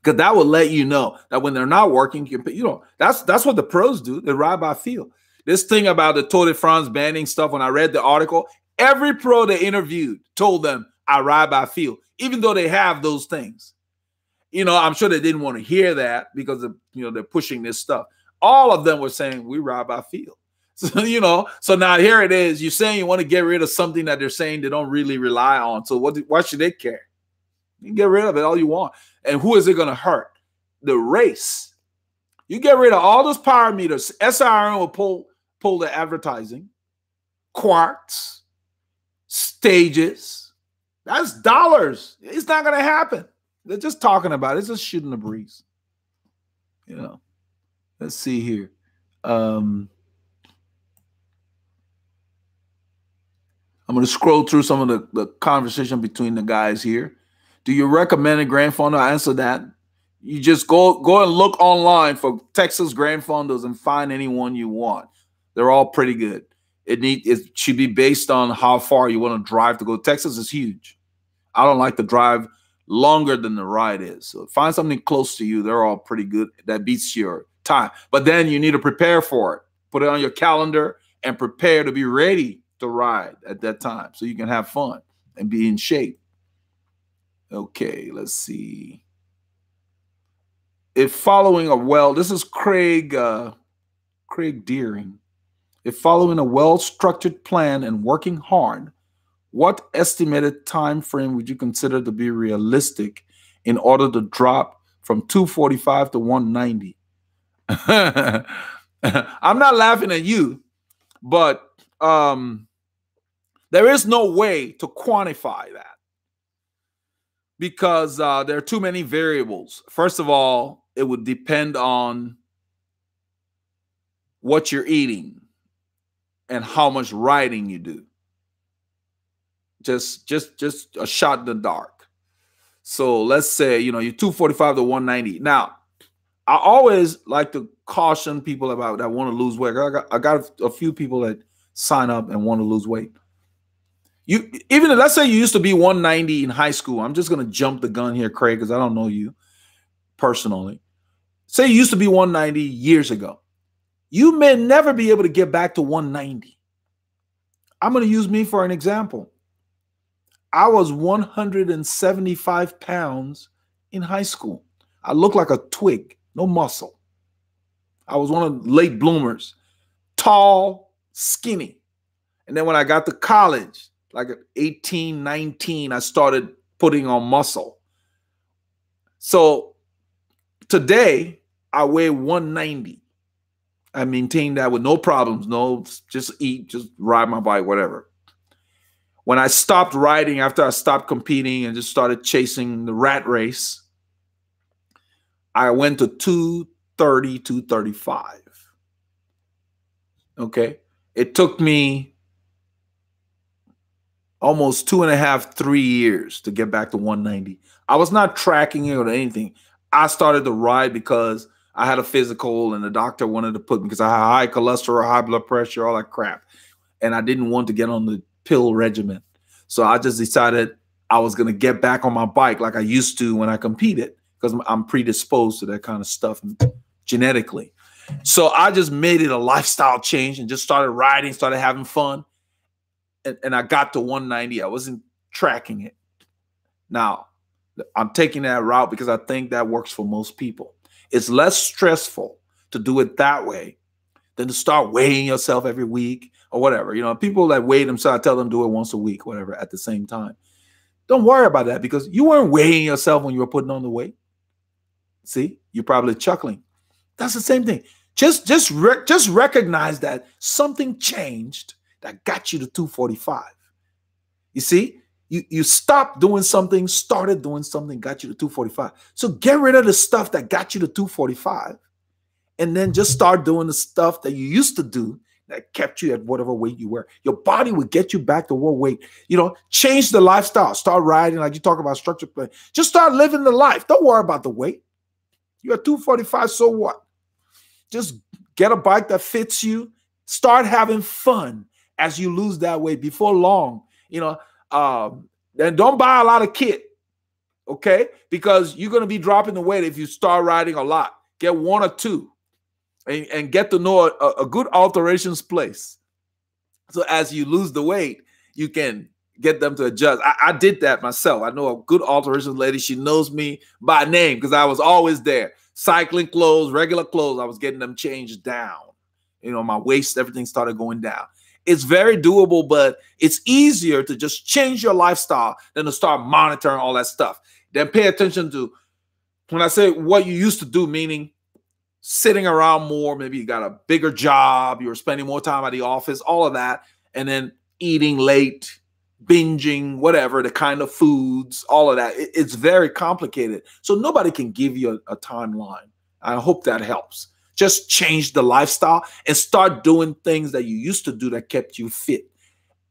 Because that will let you know that when they're not working, you know, that's what the pros do. They ride by feel. This thing about the Tour de France banning stuff, when I read the article, every pro they interviewed told them, I ride by feel, even though they have those things. You know, I'm sure they didn't want to hear that because of, you know, they're pushing this stuff. All of them were saying, we ride by feel. So, you know, so now here it is. You're saying you want to get rid of something that they're saying they don't really rely on. So why should they care? You can get rid of it all you want. And who is it going to hurt? The race. You get rid of all those power meters. SRM will pull the advertising. Quartz. Stages. That's dollars. It's not going to happen. They're just talking about it. It's just shooting the breeze. You know. Let's see here. I'm going to scroll through some of the conversation between the guys here. Do you recommend a Grand Fondo? I answer that. You just go and look online for Texas Grand Fondos and find anyone you want. They're all pretty good. It should be based on how far you want to drive to go. Texas is huge. I don't like to drive longer than the ride is. So find something close to you. They're all pretty good. That beats your time. But then you need to prepare for it. Put it on your calendar and prepare to be ready to ride at that time so you can have fun and be in shape. Okay, let's see. if following a well, this is Craig Deering. If following a well-structured plan and working hard, what estimated time frame would you consider to be realistic in order to drop from 245 to 190? I'm not laughing at you, but there is no way to quantify that because there are too many variables. First of all, it would depend on what you're eating and how much riding you do. Just a shot in the dark. So let's say, you're 245 to 190. Now, I always like to caution people about that want to lose weight. I got a few people that sign up and want to lose weight. Let's say you used to be 190 in high school. I'm just going to jump the gun here, Craig, because I don't know you personally. Say you used to be 190 years ago. You may never be able to get back to 190. I'm going to use me for an example. I was 175 pounds in high school. I looked like a twig, no muscle. I was one of the late bloomers, tall, skinny. And then when I got to college, like at 18, 19, I started putting on muscle. So today, I weigh 190. I maintain that with no problems, just eat, just ride my bike, whatever. When I stopped riding after I stopped competing and just started chasing the rat race, I went to 230, 235. Okay. It took me almost 2.5, 3 years to get back to 190. I was not tracking it or anything. I started to ride because I had a physical and the doctor wanted to put me because I had high cholesterol, high blood pressure, all that crap. And I didn't want to get on the pill regimen. So I just decided I was going to get back on my bike like I used to when I competed because I'm predisposed to that kind of stuff genetically. So I just made it a lifestyle change and just started riding, started having fun. And I got to 190. I wasn't tracking it. Now, I'm taking that route because I think that works for most people. It's less stressful to do it that way than to start weighing yourself every week or whatever. People that weigh themselves, I tell them do it once a week, whatever, at the same time. Don't worry about that because you weren't weighing yourself when you were putting on the weight. See, you're probably chuckling. That's the same thing. Just recognize that something changed that got you to 245. You see, you stopped doing something, started doing something, got you to 245. So get rid of the stuff that got you to 245 and then just start doing the stuff that you used to do that kept you at whatever weight you were. Your body would get you back to what weight. Change the lifestyle. Start riding like you talk about structured play. Just start living the life. Don't worry about the weight. You're at 245, so what? Just get a bike that fits you. Start having fun as you lose that weight before long. Then don't buy a lot of kit, okay? Because you're going to be dropping the weight if you start riding a lot. Get one or two and get to know a good alterations place. So as you lose the weight, you can get them to adjust. I did that myself. I know a good alterations lady. She knows me by name because I was always there. Cycling clothes, regular clothes, I was getting them changed down. My waist, everything started going down. It's very doable, but it's easier to just change your lifestyle than to start monitoring all that stuff. Then pay attention to, when I say what you used to do, meaning sitting around more, maybe you got a bigger job, you're spending more time at the office, all of that, and then eating late, binging, whatever, the kind of foods, all of that. It's very complicated. So nobody can give you a timeline. I hope that helps. Just change the lifestyle and start doing things that you used to do that kept you fit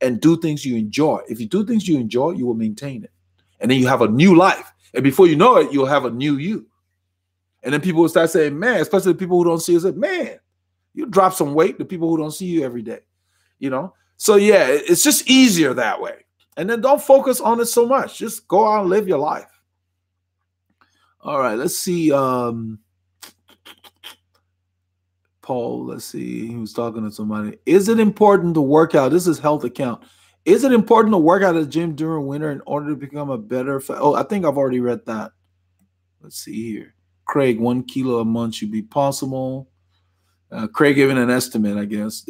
and do things you enjoy. If you do things you enjoy, you will maintain it. And then you have a new life. And before you know it, you'll have a new you. And then people will start saying, man, especially the people who don't see you, say, man, you drop some weight, the people who don't see you every day. So yeah, it's just easier that way. And then don't focus on it so much. Just go out and live your life. All right, let's see. Paul, let's see. He was talking to somebody. Is it important to work out? This is health account. Is it important to work out at the gym during winter in order to become a better? Oh, I think I've already read that. Let's see here. Craig, 1 kilo a month should be possible. Craig giving an estimate, I guess.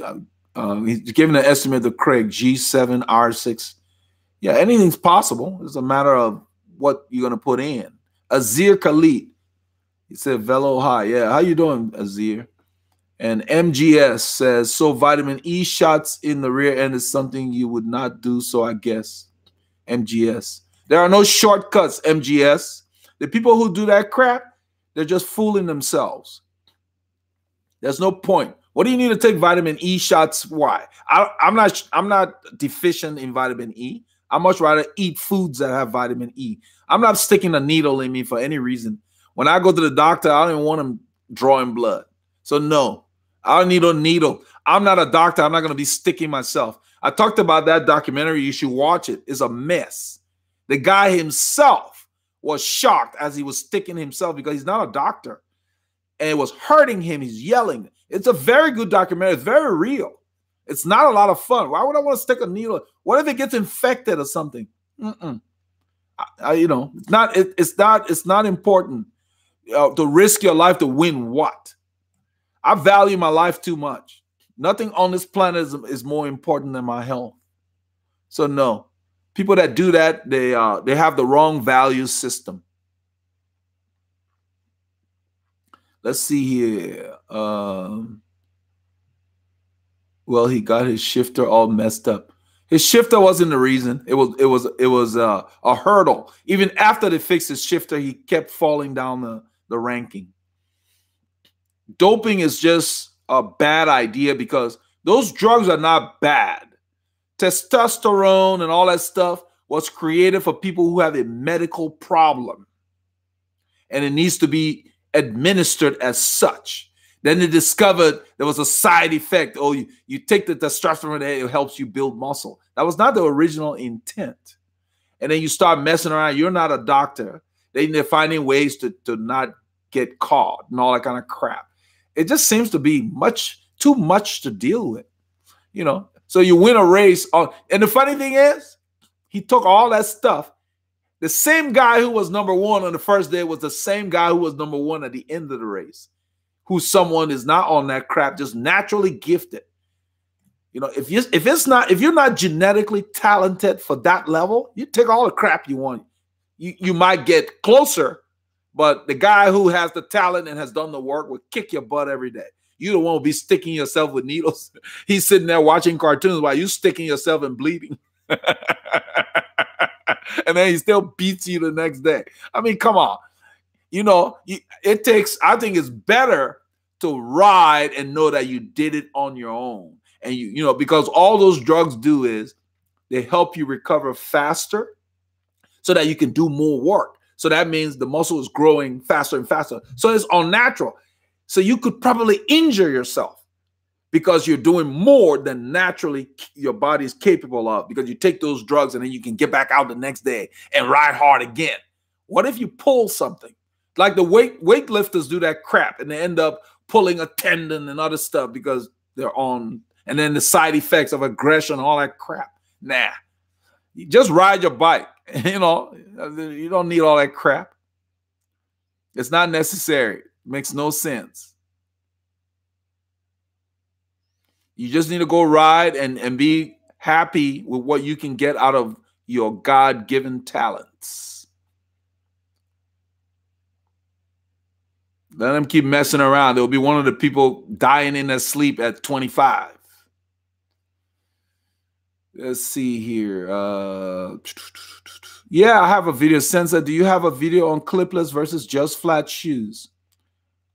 He's giving an estimate to Craig, G7, R6. Yeah, anything's possible. It's a matter of what you're going to put in. Azir Khalid, he said Velo High. Yeah, how you doing, Azir? And MGS says, so vitamin E shots in the rear end is something you would not do, so I guess. MGS. There are no shortcuts, MGS. The people who do that crap, they're just fooling themselves. There's no point. What do you need to take vitamin E shots? Why? I'm not deficient in vitamin E. I much rather eat foods that have vitamin E. I'm not sticking a needle in me for any reason. When I go to the doctor, I don't even want them drawing blood. So no, I don't need a needle. I'm not a doctor. I'm not going to be sticking myself. I talked about that documentary. You should watch it. It's a mess. The guy himself was shocked as he was sticking himself because he's not a doctor. And it was hurting him. He's yelling. It's a very good documentary. It's very real. It's not a lot of fun. Why would I want to stick a needle? What if it gets infected or something? You know, it's not important to risk your life to win what? I value my life too much. Nothing on this planet is more important than my health. So no, people that do that, they have the wrong value system. Let's see here. Well, he got his shifter all messed up. His shifter wasn't the reason. It was a hurdle. Even after they fixed his shifter, he kept falling down the ranking. Doping is just a bad idea because those drugs are not bad. Testosterone and all that stuff was created for people who have a medical problem. And it needs to be administered as such. Then they discovered there was a side effect. Oh, you take the testosterone, it helps you build muscle. That was not the original intent. And then you start messing around. You're not a doctor. They're finding ways to not get caught and all that kind of crap. It just seems to be too much to deal with, you know. So you win a race. And the funny thing is, he took all that stuff. The same guy who was number one on the first day was the same guy who was number one at the end of the race. Who someone is not on that crap, just naturally gifted. You know, if you're not genetically talented for that level, you take all the crap you want. You might get closer. But the guy who has the talent and has done the work will kick your butt every day. You don't want to be sticking yourself with needles. He's sitting there watching cartoons while you're sticking yourself and bleeding. And then he still beats you the next day. I mean, come on. You know, I think it's better to ride and know that you did it on your own. And you know, because all those drugs do is they help you recover faster so that you can do more work. So that means the muscle is growing faster and faster. So it's unnatural. So you could probably injure yourself because you're doing more than naturally your body is capable of, because you take those drugs and then you can get back out the next day and ride hard again. What if you pull something? Like the weightlifters do that crap and they end up pulling a tendon and other stuff because they're on, and then the side effects of aggression, all that crap. Nah, you just ride your bike. You know, you don't need all that crap. It's not necessary. It makes no sense. You just need to go ride and be happy with what you can get out of your God-given talents. Let them keep messing around. They'll be one of the people dying in their sleep at 25. Let's see here. Yeah, I have a video. Sensor, do you have a video on clipless versus just flat shoes?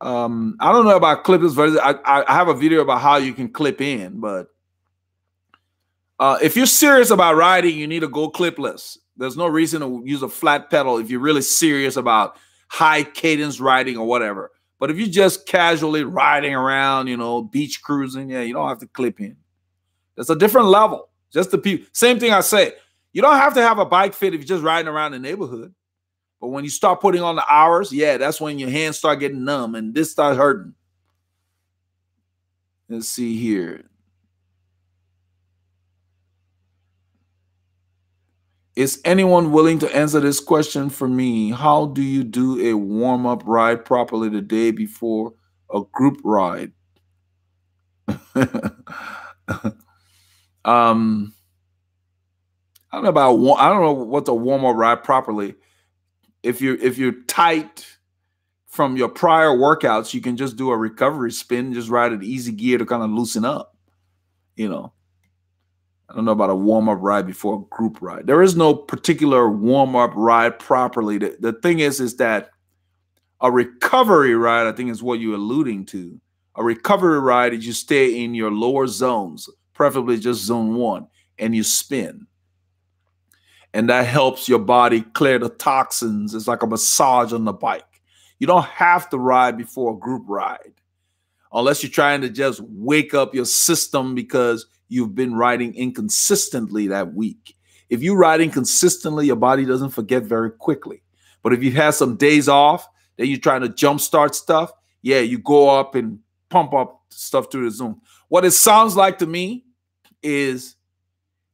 I don't know about clipless versus. I have a video about how you can clip in, but if you're serious about riding, you need to go clipless. There's no reason to use a flat pedal if you're really serious about high cadence riding or whatever. But if you're just casually riding around, you know, beach cruising, yeah, you don't have to clip in. That's a different level. Just the people. Same thing I say. You don't have to have a bike fit if you're just riding around the neighborhood. But when you start putting on the hours, yeah, that's when your hands start getting numb and this starts hurting. Let's see here. Is anyone willing to answer this question for me? How do you do a warm-up ride properly the day before a group ride? um, I don't know about I don't know what to warm up ride properly. If you're tight from your prior workouts, you can just do a recovery spin, just ride an easy gear to kind of loosen up. You know, I don't know about a warm up ride before a group ride. There is no particular warm up ride properly. The thing is that a recovery ride, I think, is what you're alluding to. A recovery ride is you stay in your lower zones, preferably just zone 1, and you spin. And that helps your body clear the toxins. It's like a massage on the bike. You don't have to ride before a group ride unless you're trying to just wake up your system because you've been riding inconsistently that week. If you're riding consistently, your body doesn't forget very quickly. But if you have some days off, then you're trying to jumpstart stuff, yeah, you go up and pump up stuff through the zone. What it sounds like to me is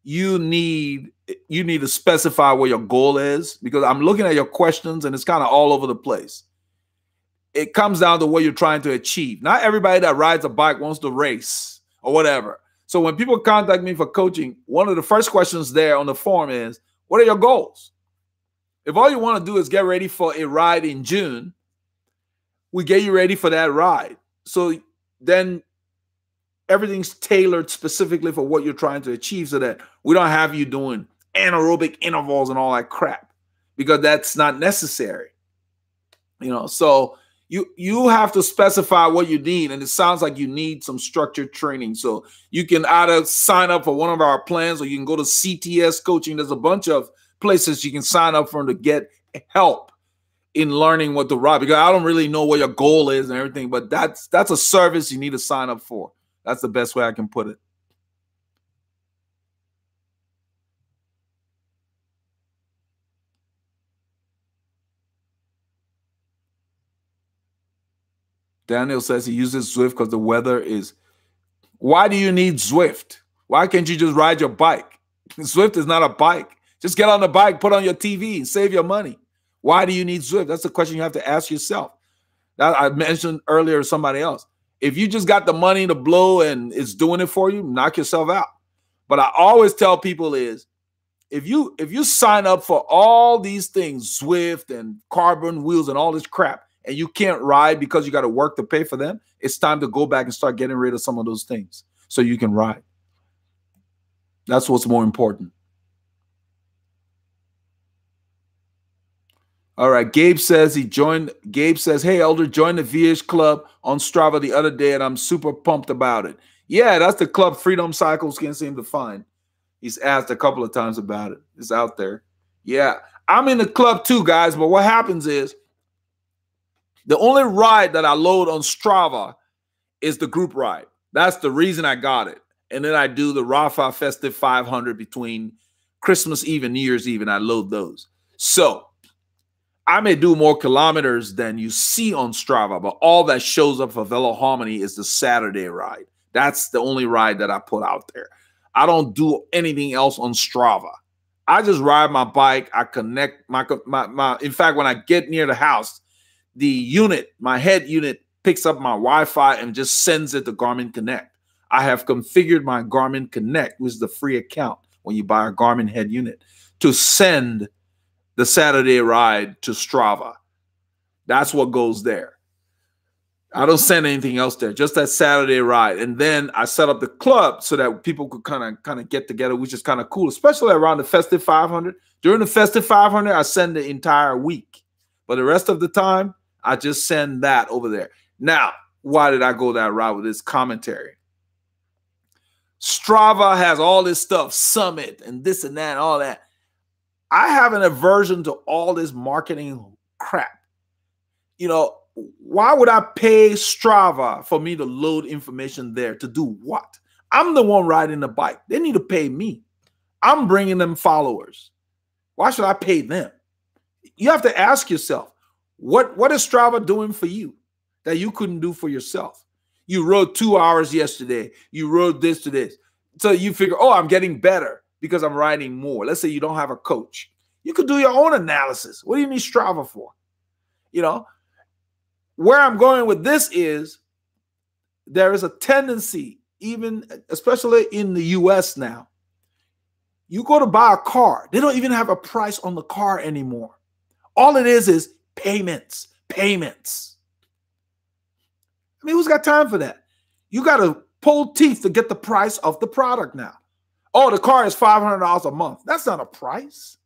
you need to specify what your goal is, because I'm looking at your questions and it's kind of all over the place. It comes down to what you're trying to achieve. Not everybody that rides a bike wants to race or whatever. So when people contact me for coaching, one of the first questions there on the form is, what are your goals? If all you want to do is get ready for a ride in June, we get you ready for that ride. So then everything's tailored specifically for what you're trying to achieve, so that we don't have you doing anaerobic intervals and all that crap, because that's not necessary. You know, so you have to specify what you need, and it sounds like you need some structured training. So you can either sign up for one of our plans, or you can go to CTS coaching. There's a bunch of places you can sign up for to get help in learning what to ride, because I don't really know what your goal is and everything, but that's a service you need to sign up for. That's the best way I can put it. Daniel says he uses Zwift because the weather is. Why do you need Zwift? Why can't you just ride your bike? Zwift is not a bike. Just get on the bike, put on your TV, and save your money. Why do you need Zwift? That's the question you have to ask yourself. That I mentioned earlier to somebody else. If you just got the money to blow and it's doing it for you, knock yourself out. But I always tell people is, if you sign up for all these things, Zwift and carbon wheels and all this crap, and you can't ride because you got to work to pay for them, it's time to go back and start getting rid of some of those things so you can ride. That's what's more important. All right, Gabe says, hey, Elder, joined the VH Club on Strava the other day, and I'm super pumped about it. Yeah, that's the club Freedom Cycles can't seem to find. He's asked a couple of times about it. It's out there. Yeah, I'm in the club too, guys, but what happens is the only ride that I load on Strava is the group ride. That's the reason I got it. And then I do the Rafa Festive 500 between Christmas Eve and New Year's Eve, and I load those. So I may do more kilometers than you see on Strava, but all that shows up for Veloharmony is the Saturday ride. That's the only ride that I put out there. I don't do anything else on Strava. I just ride my bike. I connect my in fact, when I get near the house, the unit, my head unit, picks up my Wi-Fi and just sends it to Garmin Connect. I have configured my Garmin Connect, which is the free account when you buy a Garmin head unit, to send the Saturday ride to Strava. That's what goes there. I don't send anything else there, just that Saturday ride. And then I set up the club so that people could kind of get together, which is kind of cool, especially around the Festive 500. During the Festive 500, I send the entire week. But the rest of the time, I just send that over there. Now, why did I go that route with this commentary? Strava has all this stuff, Summit and this and that and all that. I have an aversion to all this marketing crap. You know, why would I pay Strava for me to load information there? To do what? I'm the one riding the bike. They need to pay me. I'm bringing them followers. Why should I pay them? You have to ask yourself, what is Strava doing for you that you couldn't do for yourself? You rode 2 hours yesterday. You rode this to this. So you figure, oh, I'm getting better. because I'm riding more. Let's say you don't have a coach. You could do your own analysis. What do you need Strava for? You know, where I'm going with this is there is a tendency, even especially in the US now, you go to buy a car. They don't even have a price on the car anymore. All it is payments, payments. I mean, who's got time for that? You got to pull teeth to get the price of the product now. Oh, the car is $500 a month. That's not a price.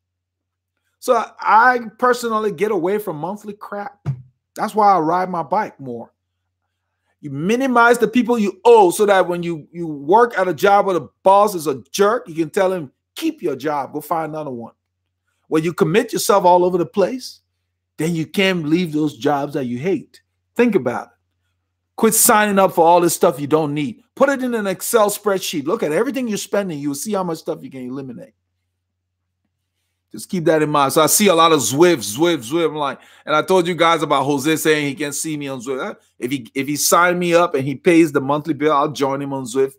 So I personally get away from monthly crap. That's why I ride my bike more. You minimize the people you owe so that when you work at a job where the boss is a jerk, you can tell him, keep your job, go find another one. When you commit yourself all over the place, then you can't leave those jobs that you hate. Think about it. Quit signing up for all this stuff you don't need. Put it in an Excel spreadsheet. Look at everything you're spending. You'll see how much stuff you can eliminate. Just keep that in mind. So I see a lot of Zwift. I'm like, and I told you guys about Jose saying he can see me on Zwift. If he signed me up and he pays the monthly bill, I'll join him on Zwift.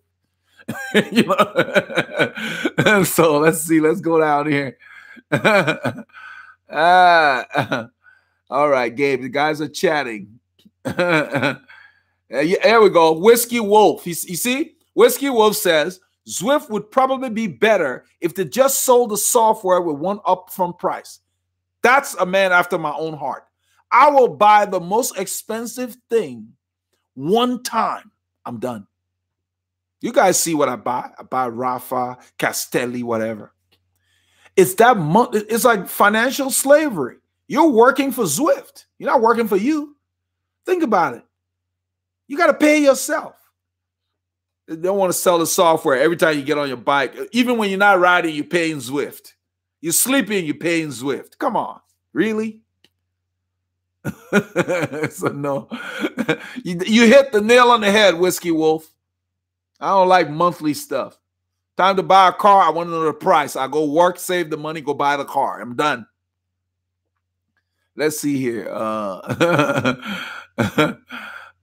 You know? So let's see. Let's go down here. All right, Gabe. The guys are chatting. There we go. Whiskey Wolf. You see? Whiskey Wolf says, Zwift would probably be better if they just sold the software with one upfront price. That's a man after my own heart. I will buy the most expensive thing one time. I'm done. You guys see what I buy. I buy Rafa, Castelli, whatever. It's that it's like financial slavery. You're working for Zwift. You're not working for you. Think about it. You got to pay yourself. They don't want to sell the software every time you get on your bike. Even when you're not riding, you're paying Zwift. You're sleeping, you're paying Zwift. Come on. Really? So no. You hit the nail on the head, Whiskey Wolf. I don't like monthly stuff. Time to buy a car. I want to know the price. I go work, save the money, go buy the car. I'm done. Let's see here.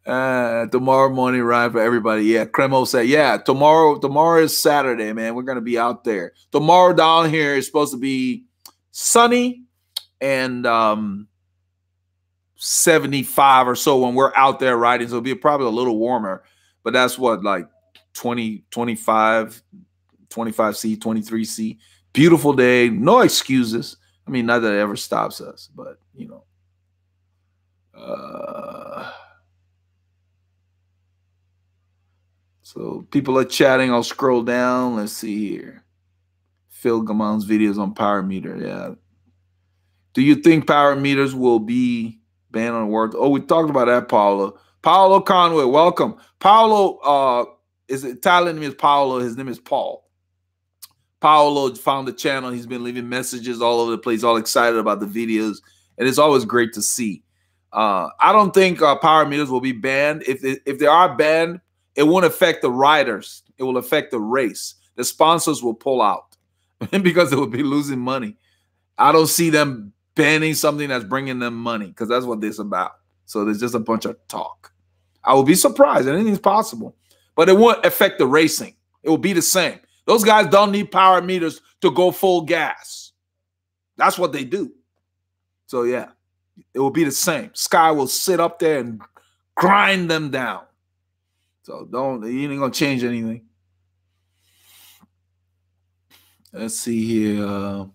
Tomorrow morning ride for everybody. Yeah, Cremo said, yeah, tomorrow is Saturday, man. We're going to be out there. Tomorrow down here is supposed to be sunny and 75 or so when we're out there riding. So it'll be probably a little warmer, but that's what, like 20, 25, 25C, 23C. Beautiful day. No excuses. I mean, not that it ever stops us, but, you know. So people are chatting. I'll scroll down. Let's see here. Phil Gamon's videos on power meter. Yeah. Do you think power meters will be banned on the world? Oh, we talked about that, Paolo. Paolo Conway, welcome. Paolo is Italian name is Paolo. His name is Paul. Paolo found the channel. He's been leaving messages all over the place, all excited about the videos. And it's always great to see. I don't think power meters will be banned. If they are banned, it won't affect the riders. It will affect the race. The sponsors will pull out because they will be losing money. I don't see them banning something that's bringing them money because that's what this is about. So there's just a bunch of talk. I will be surprised. Anything's possible. But it won't affect the racing. It will be the same. Those guys don't need power meters to go full gas. That's what they do. So, yeah, it will be the same. Sky will sit up there and grind them down. So you ain't gonna change anything. Let's see here.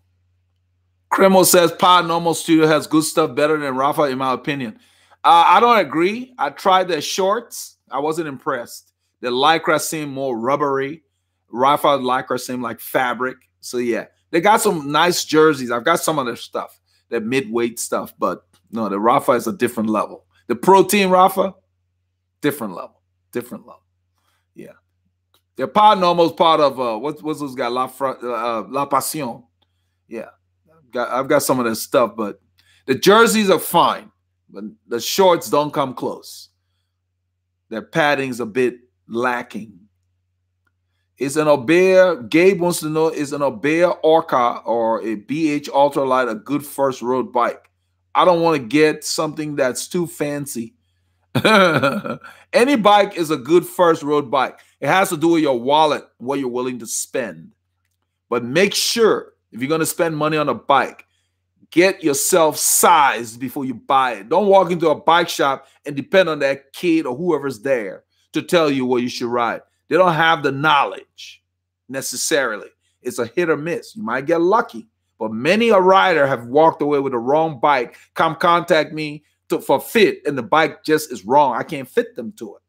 Cremo says Pod Normal Studio has good stuff better than Rafa, in my opinion. I don't agree. I tried their shorts. I wasn't impressed. The Lycra seemed more rubbery. Rafa Lycra seemed like fabric. So yeah, they got some nice jerseys. I've got some of their stuff, their midweight stuff, but no, the Rafa is a different level. The Protein Rafa, different level. Different level. Yeah. Their Pod Normal is part of what's those guys? La Passion. Yeah. I've got some of their stuff, but the jerseys are fine. But the shorts don't come close. Their padding's a bit lacking. Is an Obeah, Gabe wants to know, is an Obeah Orca or a BH Ultralight a good first road bike? I don't want to get something that's too fancy. Any bike is a good first road bike. It has to do with your wallet, what you're willing to spend. But make sure if you're going to spend money on a bike, get yourself sized before you buy it. Don't walk into a bike shop and depend on that kid or whoever's there to tell you what you should ride. They don't have the knowledge necessarily. It's a hit or miss. You might get lucky, but many a rider have walked away with the wrong bike, come contact me for fit, and the bike just is wrong. I can't fit them to it.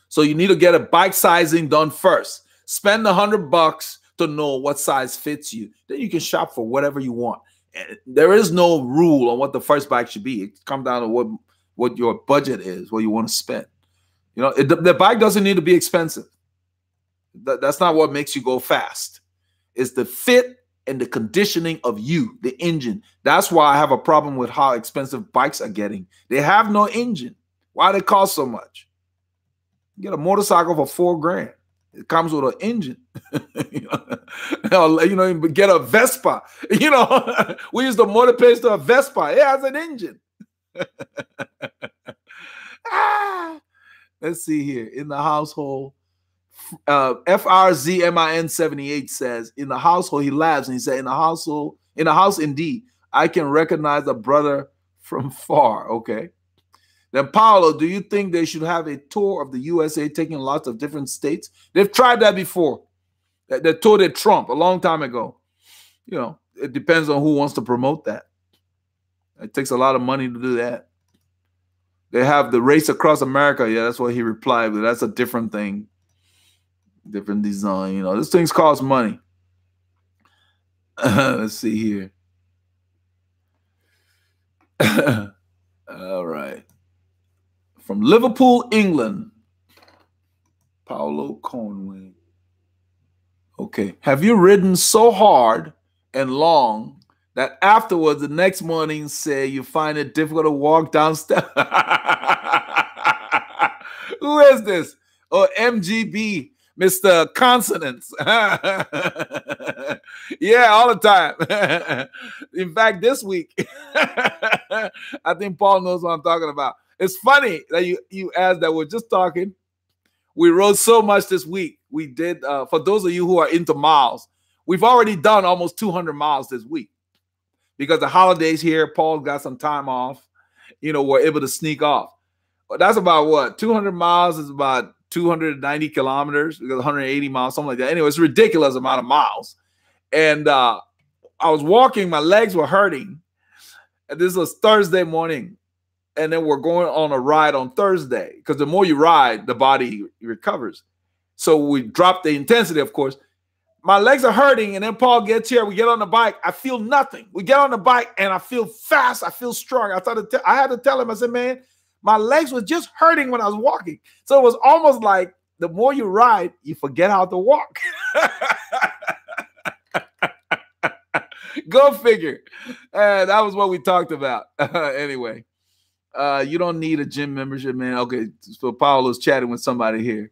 So you need to get a bike sizing done first. Spend $100 to know what size fits you. Then you can shop for whatever you want. And there is no rule on what the first bike should be. It comes down to what your budget is, what you want to spend. You know, the bike doesn't need to be expensive. That's not what makes you go fast. It's the fit and the conditioning of you, the engine. That's why I have a problem with how expensive bikes are getting. They have no engine. Why they cost so much? You get a motorcycle for $4,000. It comes with an engine. You know, get a Vespa. You know, we use the motor page to a Vespa. It has an engine. Let's see here. In the household, FRZMIN78 says, in the household, he laughs and he said, in the house, indeed, I can recognize a brother from far. Okay. Then Paolo, do you think they should have a tour of the USA taking lots of different states? They've tried that before. They toured at Trump a long time ago. You know, it depends on who wants to promote that. It takes a lot of money to do that. They have the race across America. Yeah, that's what he replied, but that's a different thing. Different design. You know, these things cost money. Let's see here. All right. From Liverpool, England, Paolo Conway. Okay. Have you ridden so hard and long that afterwards, the next morning, say you find it difficult to walk downstairs? Who is this? Oh, MGB, Mr. Consonants. Yeah, all the time. In fact, this week, I think Paul knows what I'm talking about. It's funny that you asked that. We're just talking. We rode so much this week. We did, for those of you who are into miles, we've already done almost 200 miles this week. Because the holidays here, Paul got some time off. You know, we're able to sneak off. But that's about what? 200 miles is about 290 kilometers. We got 180 miles, something like that. Anyway, it's a ridiculous amount of miles. And I was walking. My legs were hurting. And this was Thursday morning. And then we're going on a ride on Thursday. Because the more you ride, the body recovers. So we dropped the intensity, of course. My legs are hurting, and then Paul gets here. We get on the bike. I feel nothing. We get on the bike, and I feel fast. I feel strong. I had to tell him, I said, man, my legs were just hurting when I was walking. So it was almost like the more you ride, you forget how to walk. Go figure. That was what we talked about. Anyway, you don't need a gym membership, man. Okay, so Paolo's chatting with somebody here.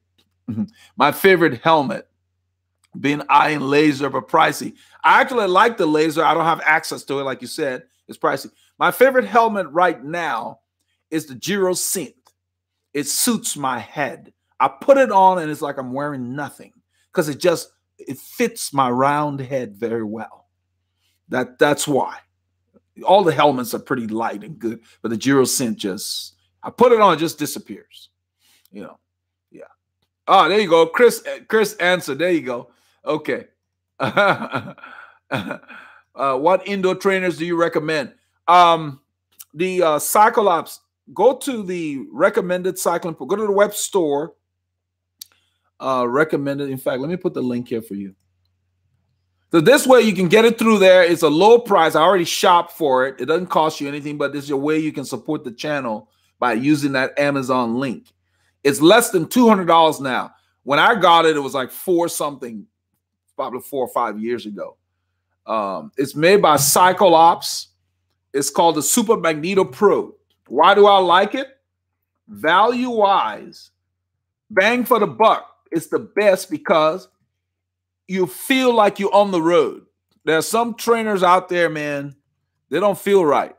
My favorite helmet. Being eyeing laser, but pricey. I actually like the laser. I don't have access to it, like you said. It's pricey. My favorite helmet right now is the Giro Synth. It suits my head. I put it on, and it's like I'm wearing nothing because it fits my round head very well. That's why. All the helmets are pretty light and good, but the Giro Synth I put it on, it just disappears. You know, yeah. Oh, there you go. Chris answered. There you go. Okay. What indoor trainers do you recommend? The Cyclops, go to the recommended cycling, go to the web store. Recommended. In fact, let me put the link here for you. So this way you can get it through there. It's a low price. I already shopped for it. It doesn't cost you anything, but this is a way you can support the channel by using that Amazon link. It's less than $200 now. When I got it, it was like $4-something. Probably 4 or 5 years ago. It's made by Cyclops. It's called the Super Magneto Pro. Why do I like it? Value-wise, bang for the buck. It's the best because you feel like you're on the road. There are some trainers out there, man, they don't feel right.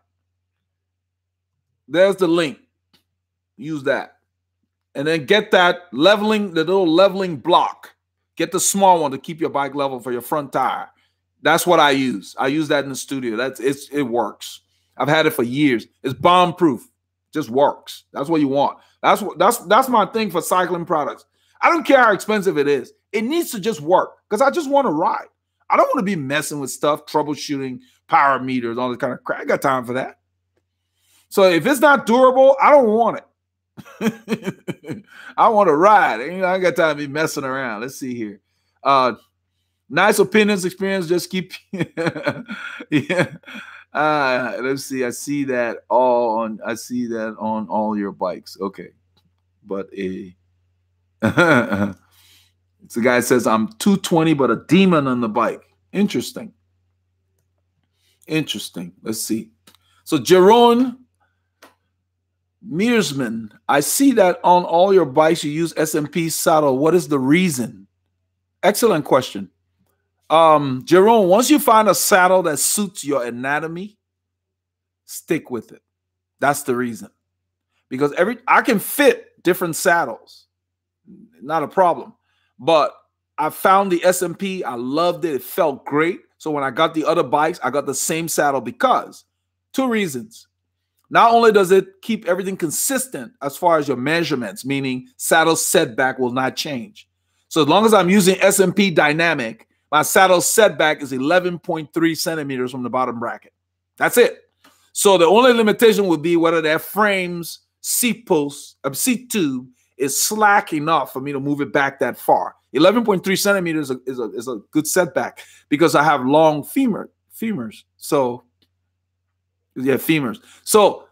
There's the link. Use that. And then get that leveling, the little leveling block. Get the small one to keep your bike level for your front tire. That's what I use. I use that in the studio. It works. I've had it for years. It's bomb proof. Just works. That's what you want. That's my thing for cycling products. I don't care how expensive it is. It needs to just work because I just want to ride. I don't want to be messing with stuff, troubleshooting power meters, all this kind of crap. I got time for that. So if it's not durable, I don't want it. I want to ride. I ain't got time to be messing around. Let's see here. Nice opinions, experience. Just keep. Yeah. Let's see. I see that on all your bikes. Okay, but so the guy says I'm 220, but a demon on the bike. Interesting. Interesting. Let's see. So Jerome Mearsman, I see that on all your bikes you use SMP saddle. What is the reason? Excellent question. Jerome, once you find a saddle that suits your anatomy, stick with it. That's the reason. Because I can fit different saddles. Not a problem. But I found the SMP. I loved it. It felt great. So when I got the other bikes, I got the same saddle because two reasons. Not only does it keep everything consistent as far as your measurements, meaning saddle setback will not change. So as long as I'm using SMP Dynamic, my saddle setback is 11.3 centimeters from the bottom bracket. That's it. So the only limitation would be whether that frame's seat post, seat tube is slack enough for me to move it back that far. 11.3 centimeters is a good setback because I have long femurs. So, yeah, femurs. So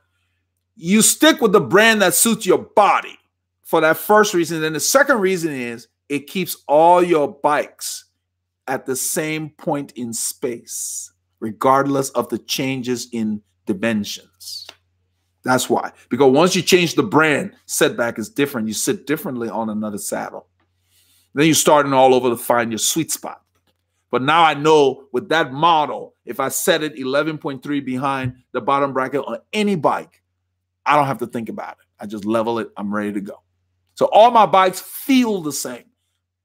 you stick with the brand that suits your body for that first reason. Then the second reason is it keeps all your bikes at the same point in space, regardless of the changes in dimensions. That's why. Because once you change the brand, setback is different. You sit differently on another saddle. Then you're starting all over to find your sweet spot. But now I know with that model, if I set it 11.3 behind the bottom bracket on any bike, I don't have to think about it. I just level it. I'm ready to go. So all my bikes feel the same.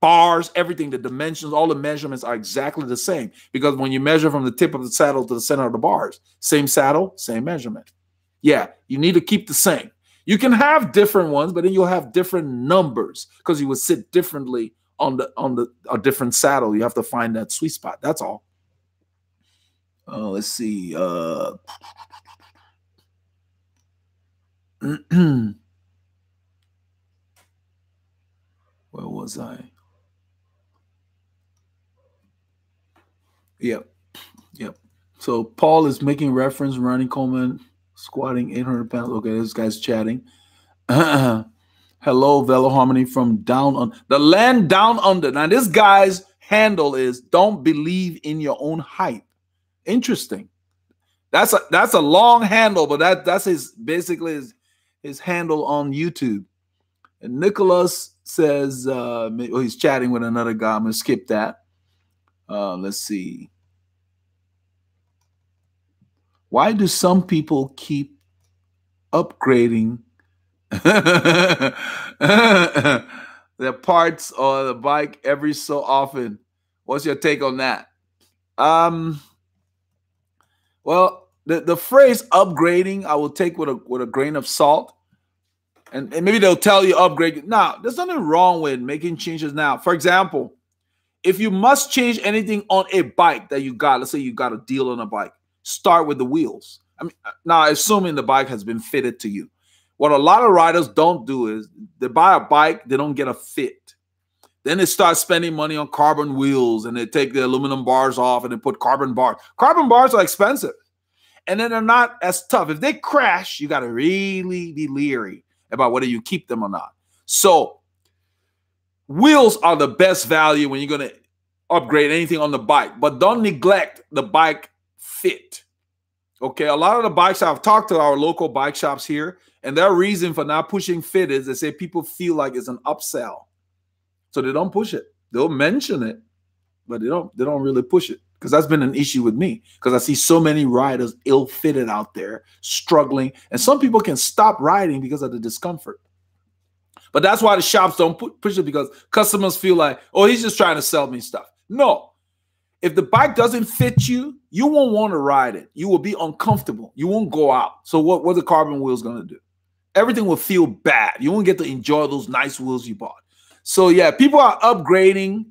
Bars, everything, the dimensions, all the measurements are exactly the same. Because when you measure from the tip of the saddle to the center of the bars, same saddle, same measurement. Yeah, you need to keep the same. You can have different ones, but then you'll have different numbers because you would sit differently on a different saddle. You have to find that sweet spot. That's all. Let's see. Where was I? Yep. So Paul is making reference, Ronnie Coleman squatting 800 pounds. Okay, this guy's chatting. Hello, Veloharmony from down on the land down under. Now, this guy's handle is "Don't believe in your own hype." Interesting. That's a long handle, but that's basically his handle on YouTube. And Nicholas says, he's chatting with another guy. I'm gonna skip that. Let's see. Why do some people keep upgrading their parts or the bike every so often? What's your take on that? Well, the phrase upgrading, I will take with a grain of salt. And maybe they'll tell you upgrade. Now, there's nothing wrong with making changes now. For example, if you must change anything on a bike that you got, let's say you got a deal on a bike, start with the wheels. I mean, now, assuming the bike has been fitted to you. What a lot of riders don't do is they buy a bike, they don't get a fit. Then they start spending money on carbon wheels and they take the aluminum bars off and they put carbon bars. Carbon bars are expensive. And then they're not as tough. If they crash, you got to really be leery about whether you keep them or not. So wheels are the best value when you're going to upgrade anything on the bike. But don't neglect the bike fit. Okay, a lot of the bikes, I've talked to our local bike shops here, and their reason for not pushing fit is they say people feel like it's an upsell. So they don't push it. They'll mention it, but they don't really push it. Because that's been an issue with me. Because I see so many riders ill-fitted out there, struggling. And some people can stop riding because of the discomfort. But that's why the shops don't push it, because customers feel like, oh, he's just trying to sell me stuff. No. If the bike doesn't fit you, you won't want to ride it. You will be uncomfortable. You won't go out. So what are the carbon wheels going to do? Everything will feel bad. You won't get to enjoy those nice wheels you bought. So yeah, people are upgrading.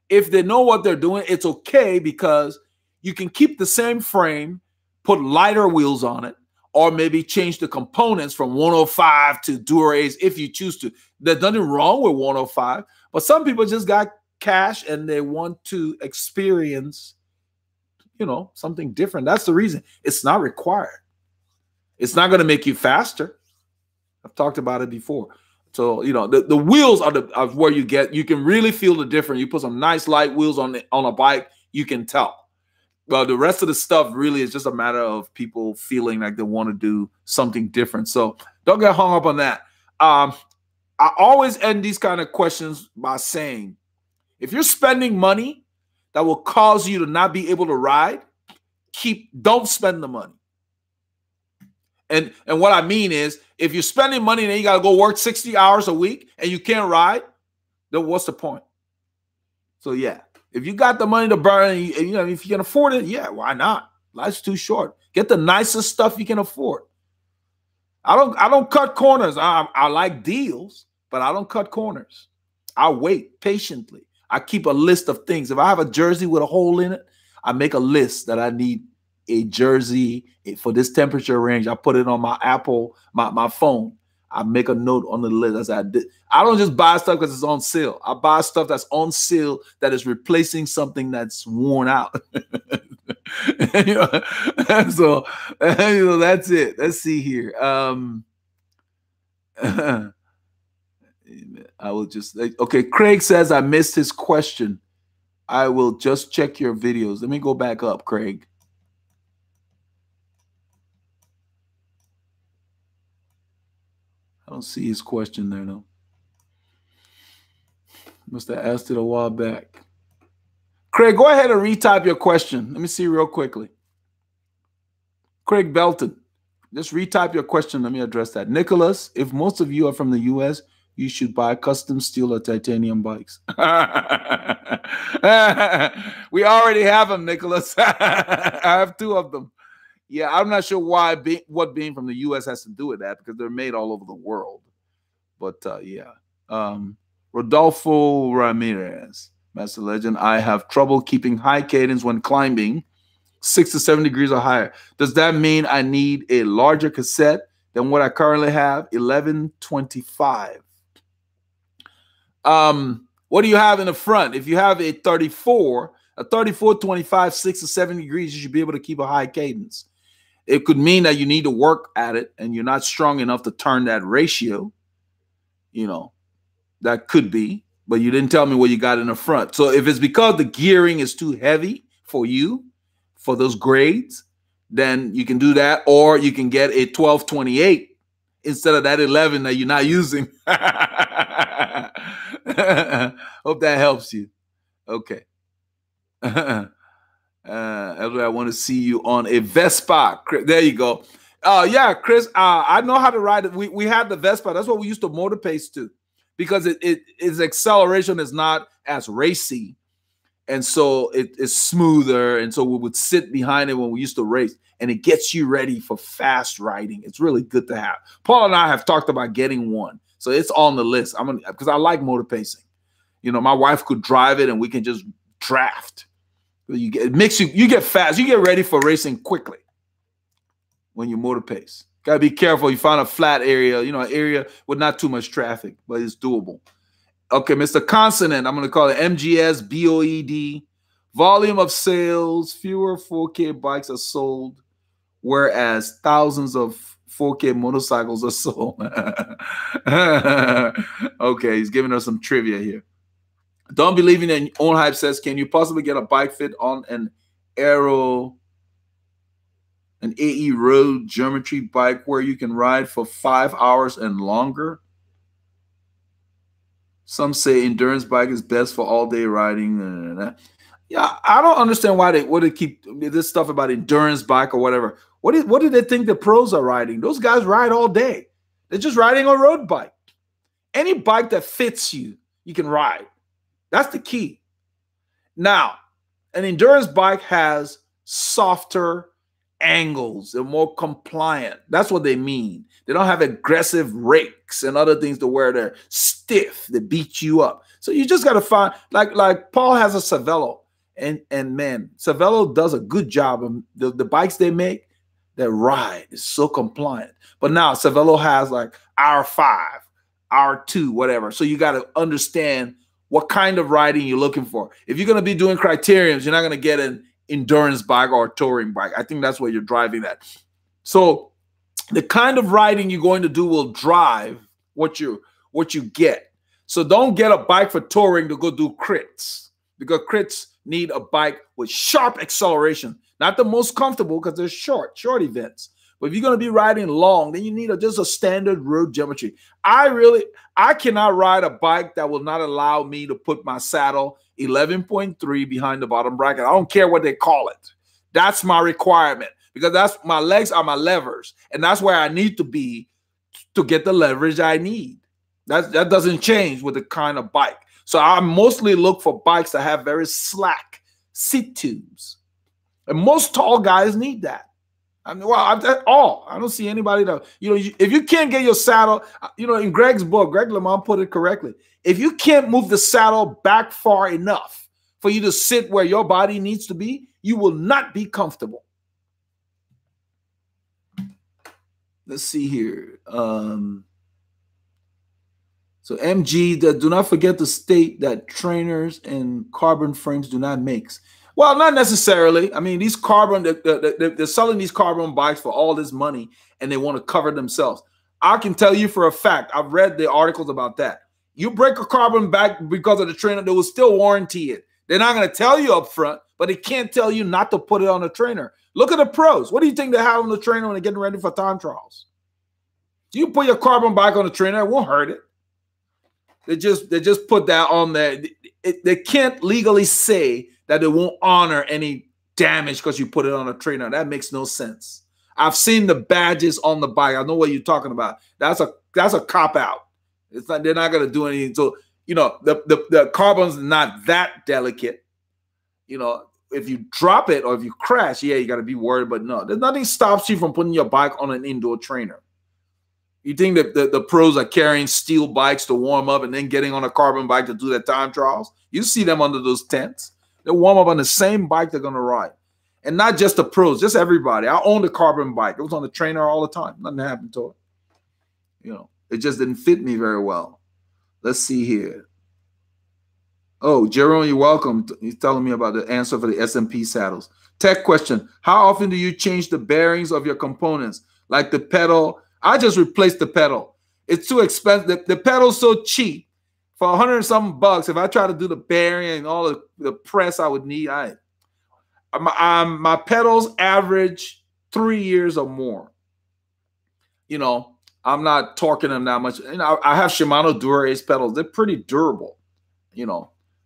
If they know what they're doing, it's okay, because you can keep the same frame, put lighter wheels on it, or maybe change the components from 105 to Dura-Ace if you choose to. There's nothing wrong with 105, but some people just got cash and they want to experience, you know, something different. That's the reason. It's not required. It's not going to make you faster. I've talked about it before. So, you know, the wheels are where you can really feel the difference. You put some nice light wheels on a bike, you can tell. Well, the rest of the stuff really is just a matter of people feeling like they want to do something different. So don't get hung up on that. I always end these kind of questions by saying, if you're spending money that will cause you to not be able to ride, don't spend the money. And what I mean is, if you're spending money and then you got to go work 60 hours a week and you can't ride, then what's the point? So yeah. If you got the money to burn, and you know, if you can afford it, yeah, why not? Life's too short. Get the nicest stuff you can afford. I don't cut corners. I like deals, but I don't cut corners. I wait patiently. I keep a list of things. If I have a jersey with a hole in it, I make a list that I need a jersey for this temperature range. I put it on my Apple, my phone. I make a note on the list. I don't just buy stuff because it's on sale. I buy stuff that's on sale that is replacing something that's worn out. You know, so you know, that's it. Let's see here. I will just okay. Craig says I missed his question. I will just check your videos. Let me go back up, Craig. I don't see his question there, though. Must have asked it a while back. Craig, go ahead and retype your question. Let me see real quickly. Craig Belton, just retype your question. Let me address that. Nicholas, if most of you are from the U.S., you should buy custom steel or titanium bikes. We already have them, Nicholas. I have 2 of them. Yeah, I'm not sure what being from the U.S. has to do with that, because they're made all over the world. But yeah. Rodolfo Ramirez, Master Legend, I have trouble keeping high cadence when climbing 6 to 7 degrees or higher. Does that mean I need a larger cassette than what I currently have? 1125. What do you have in the front? If you have a 34, 25, 6 to 7 degrees, you should be able to keep a high cadence. It could mean that you need to work at it and you're not strong enough to turn that ratio. You know, that could be, but you didn't tell me what you got in the front. So if it's because the gearing is too heavy for you, for those grades, then you can do that. Or you can get a 1228 instead of that 11 that you're not using. Hope that helps you. Okay. I want to see you on a Vespa. There you go. Yeah, Chris, I know how to ride it. We had the Vespa. That's what we used to motor pace to, because its acceleration is not as racy. And so it's smoother. And so we would sit behind it when we used to race, and it gets you ready for fast riding. It's really good to have. Paul and I have talked about getting one. So it's on the list. Because I like motor pacing. You know, my wife could drive it and we can just draft. You get fast. You get ready for racing quickly when you motor pace. Got to be careful. You find a flat area, you know, an area with not too much traffic, but it's doable. Okay, Mr. Consonant, I'm going to call it MGS BOED. Volume of sales, fewer 4K bikes are sold, whereas thousands of 4K motorcycles are sold. Okay, he's giving us some trivia here. Don't believe in your own hype says, can you possibly get a bike fit on an AE road geometry bike where you can ride for 5 hours and longer? Some say endurance bike is best for all day riding. Yeah, I don't understand why they keep this stuff about endurance bike or whatever. What do they think the pros are riding? Those guys ride all day. They're just riding a road bike. Any bike that fits you, you can ride. That's the key. Now, an endurance bike has softer angles. They're more compliant. That's what they mean. They don't have aggressive rakes and other things to where they're stiff. They beat you up. So you just got to find, like Paul has a Cervelo, and man, Cervelo does a good job. The bikes they make, that ride is so compliant. But now Cervelo has like R5, R2, whatever. So you got to understand what kind of riding you're looking for. If you're going to be doing criteriums, you're not going to get an endurance bike or a touring bike. I think that's where you're driving at. So the kind of riding you're going to do will drive what you get. So don't get a bike for touring to go do crits, because crits need a bike with sharp acceleration. Not the most comfortable because they're short events. But if you're going to be riding long, then you need just a standard road geometry. I cannot ride a bike that will not allow me to put my saddle 11.3 behind the bottom bracket. I don't care what they call it. That's my requirement, because that's my legs are my levers, and that's where I need to be to get the leverage I need. That doesn't change with the kind of bike. So I mostly look for bikes that have very slack seat tubes, and most tall guys need that. I mean, well, I don't see anybody that, if you can't get your saddle, in Greg's book, Greg LeMond put it correctly. If you can't move the saddle back far enough for you to sit where your body needs to be, you will not be comfortable. Let's see here. So MG, do not forget to state that trainers and carbon frames do not mix. Well, not necessarily. I mean, these carbon, they're selling these carbon bikes for all this money, and they want to cover themselves. I can tell you for a fact, I've read the articles about that. You break a carbon back because of the trainer, they will still warranty it. They're not going to tell you up front, but they can't tell you not to put it on a trainer. Look at the pros. What do you think they have on the trainer when they're getting ready for time trials? You put your carbon bike on the trainer, it won't hurt it. They just put that on there. They can't legally say that they won't honor any damage because you put it on a trainer. That makes no sense. I've seen the badges on the bike. I know what you're talking about. That's a cop out. It's like they're not going to do anything. So the carbon's not that delicate. If you drop it or if you crash, yeah, you got to be worried. But no, there's nothing stops you from putting your bike on an indoor trainer. You think that the pros are carrying steel bikes to warm up and then getting on a carbon bike to do their time trials? You see them under those tents. They warm up on the same bike they're going to ride. And not just the pros, just everybody. I owned a carbon bike. It was on the trainer all the time. Nothing happened to it. It just didn't fit me very well. Let's see here. Oh, Jerome, you're welcome. He's telling me about the answer for the SMP saddles. Tech question. How often do you change the bearings of your components? Like the pedal. I just replaced the pedal. It's too expensive. The pedal's so cheap. For $100 and something bucks, if I try to do the bearing and all the press I would need, my pedals average 3 years or more. I'm not torquing them that much. I have Shimano Dura Ace pedals. They're pretty durable,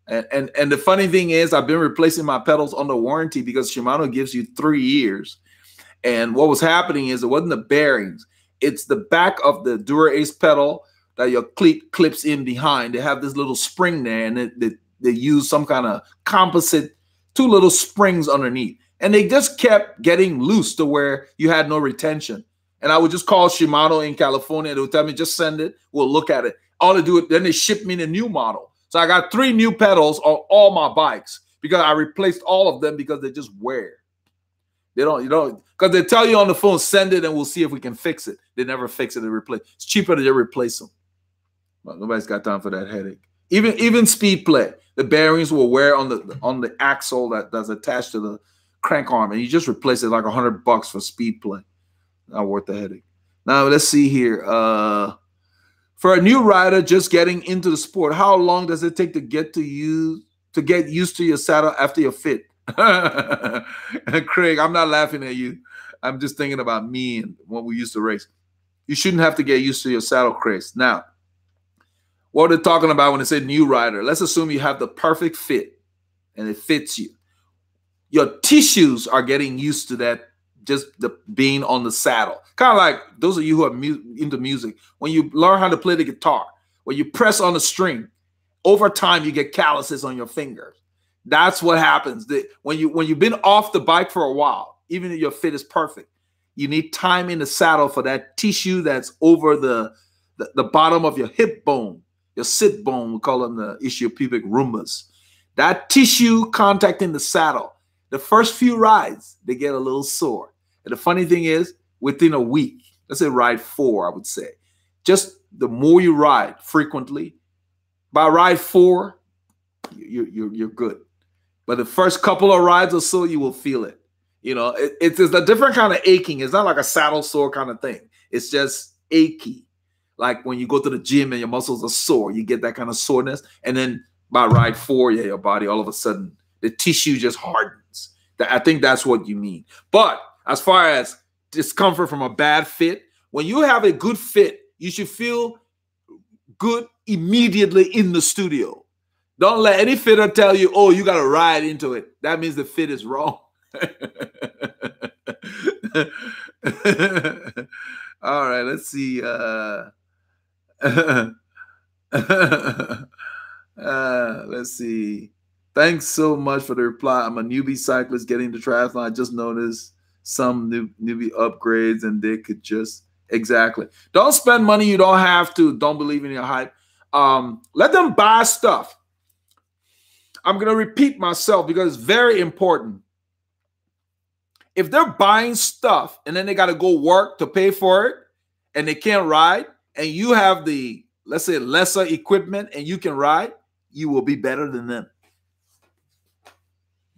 And the funny thing is, I've been replacing my pedals under warranty because Shimano gives you 3 years. And what was happening is it wasn't the bearings. It's the back of the Dura Ace pedal that your cleat clips in behind. They have this little spring there, and they use some kind of composite, 2 little springs underneath. And they just kept getting loose to where you had no retention. And I would just call Shimano in California. They would tell me, just send it. We'll look at it. All they do, then they ship me the new model. So I got 3 new pedals on all my bikes because I replaced all of them because they just wear. Because they tell you on the phone, send it and we'll see if we can fix it. They never fix it and replace. It's cheaper to just replace them. But nobody's got time for that headache. Even speed play, the bearings will wear on the axle that's attached to the crank arm, and you just replace it like $100 for speed play. Not worth the headache. Now let's see here. For a new rider just getting into the sport, how long does it take to get used to your saddle after your fit? Craig, I'm not laughing at you. I'm just thinking about me and when we used to race. You shouldn't have to get used to your saddle, Chris. Now, what they're talking about when they say new rider, let's assume you have the perfect fit and it fits you. Your tissues are getting used to that, just being on the saddle. Kind of like those of you who are into music. When you learn how to play the guitar, when you press on a string, over time you get calluses on your fingers. That's what happens. When you've been off the bike for a while, even if your fit is perfect, you need time in the saddle for that tissue that's over the bottom of your hip bone, your sit bone. We call them the ischial-pubic rhomboids. That tissue contacting the saddle. The first few rides, they get a little sore. And the funny thing is, within a week, let's say ride 4, I would say, just the more you ride frequently, by ride 4, you're good. But the first couple of rides or so, you will feel it. You know, it's a different kind of aching. It's not like a saddle sore kind of thing. It's just achy. Like when you go to the gym and your muscles are sore, you get that kind of soreness. And then by ride 4, yeah, your body, all of a sudden, the tissue just hardens. I think that's what you mean. But as far as discomfort from a bad fit, when you have a good fit, you should feel good immediately in the studio. Don't let any fitter tell you, oh, you got to ride into it. That means the fit is wrong. All right, let's see. Let's see. Thanks so much for the reply. I'm a newbie cyclist getting to triathlon. I just noticed some newbie upgrades and they could just, exactly. Don't spend money you don't have to. Don't believe in your hype. Let them buy stuff. I'm going to repeat myself because it's very important. If they're buying stuff and then they got to go work to pay for it and they can't ride, and you have the, let's say, lesser equipment and you can ride, you will be better than them.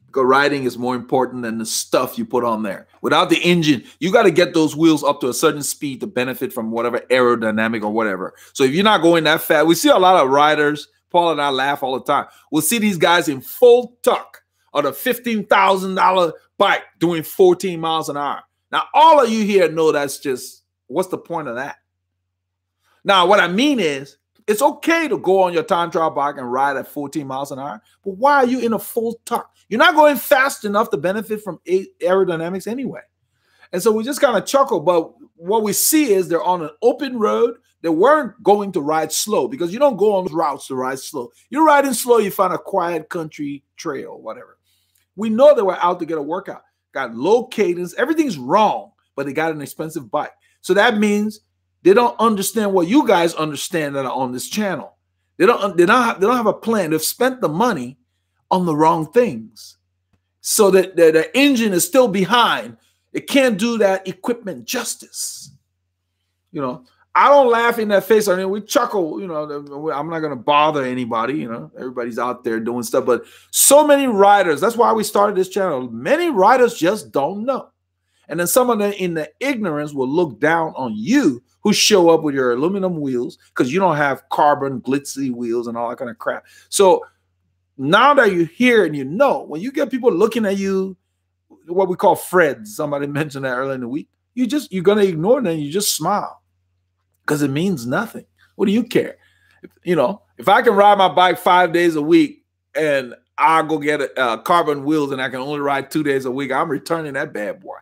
Because riding is more important than the stuff you put on there. Without the engine, you got to get those wheels up to a certain speed to benefit from whatever aerodynamic or whatever. So if you're not going that fast, we see a lot of riders, Paul and I laugh all the time. We'll see these guys in full tuck on a $15,000 bike doing 14 miles an hour. Now, all of you here know that's just, what's the point of that? Now, what I mean is, it's okay to go on your time trial bike and ride at 14 miles an hour, but why are you in a full tuck? You're not going fast enough to benefit from aerodynamics anyway. And so we just kind of chuckle, but what we see is they're on an open road. They weren't going to ride slow because you don't go on routes to ride slow. You're riding slow, you find a quiet country trail, whatever. We know they were out to get a workout. Got low cadence. Everything's wrong, but they got an expensive bike. So that means they don't understand what you guys understand that are on this channel. They don't have a plan. They've spent the money on the wrong things. So that the engine is still behind. It can't do that equipment justice. You know, I don't laugh in that face. I mean, we chuckle, you know, I'm not going to bother anybody, you know, everybody's out there doing stuff, but so many riders, that's why we started this channel. Many riders just don't know. And then some of them in the ignorance will look down on you who show up with your aluminum wheels because you don't have carbon glitzy wheels and all that kind of crap. So now that you're here and you know, when you get people looking at you, what we call Freds, somebody mentioned that earlier in the week, you're going to ignore them and you just smile because it means nothing. What do you care? You know, if I can ride my bike 5 days a week and I'll go get carbon wheels and I can only ride 2 days a week, I'm returning that bad boy.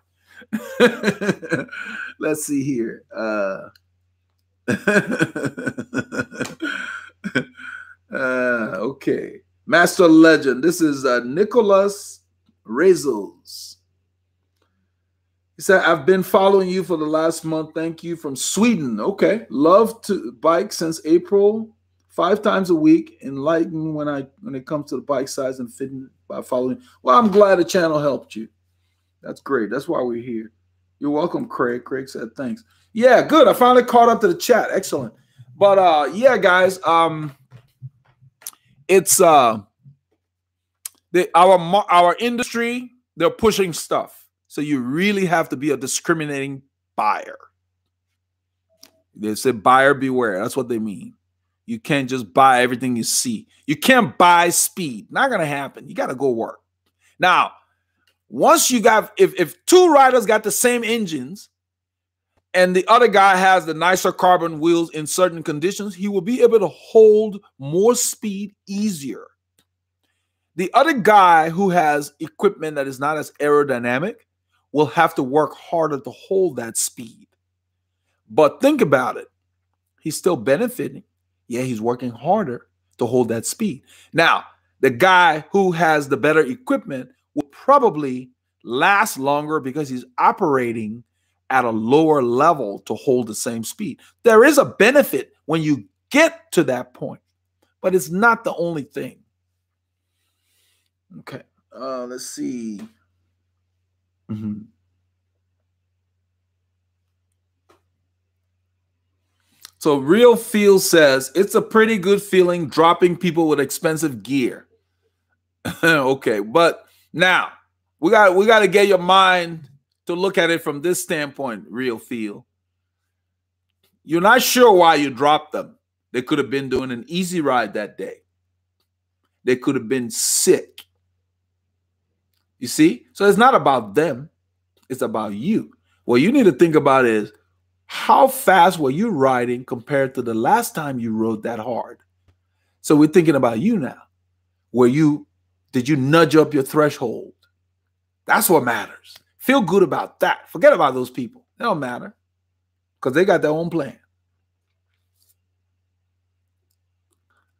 Let's see here. Okay. Master Legend. This is Nicholas Rezos. He said, I've been following you for the last month. Thank you, from Sweden. Okay. Love to bike since April. 5 times a week. Enlightened when it comes to the bike size and fitting by following. Well, I'm glad the channel helped you. That's great. That's why we're here. You're welcome, Craig. Craig said thanks. Yeah, good. I finally caught up to the chat. Excellent. But yeah, guys, it's our industry, they're pushing stuff. So you really have to be a discriminating buyer. They say buyer beware. That's what they mean. You can't just buy everything you see. You can't buy speed. Not going to happen. You got to go work. Now, once you got, if 2 riders got the same engines and the other guy has the nicer carbon wheels in certain conditions, he will be able to hold more speed easier. The other guy who has equipment that is not as aerodynamic will have to work harder to hold that speed. But think about it. He's still benefiting. Yeah, he's working harder to hold that speed. Now, the guy who has the better equipment will probably last longer because he's operating at a lower level to hold the same speed. There is a benefit when you get to that point, but it's not the only thing. Okay, let's see. So Real Feel says, it's a pretty good feeling dropping people with expensive gear. Okay, but now we got to get your mind to look at it from this standpoint, Real Feel. You're not sure why you dropped them. They could have been doing an easy ride that day. They could have been sick. You see? So it's not about them. It's about you. What you need to think about is, how fast were you riding compared to the last time you rode that hard? So we're thinking about you now. Did you nudge up your threshold? That's what matters. Feel good about that. Forget about those people. They don't matter because they got their own plan.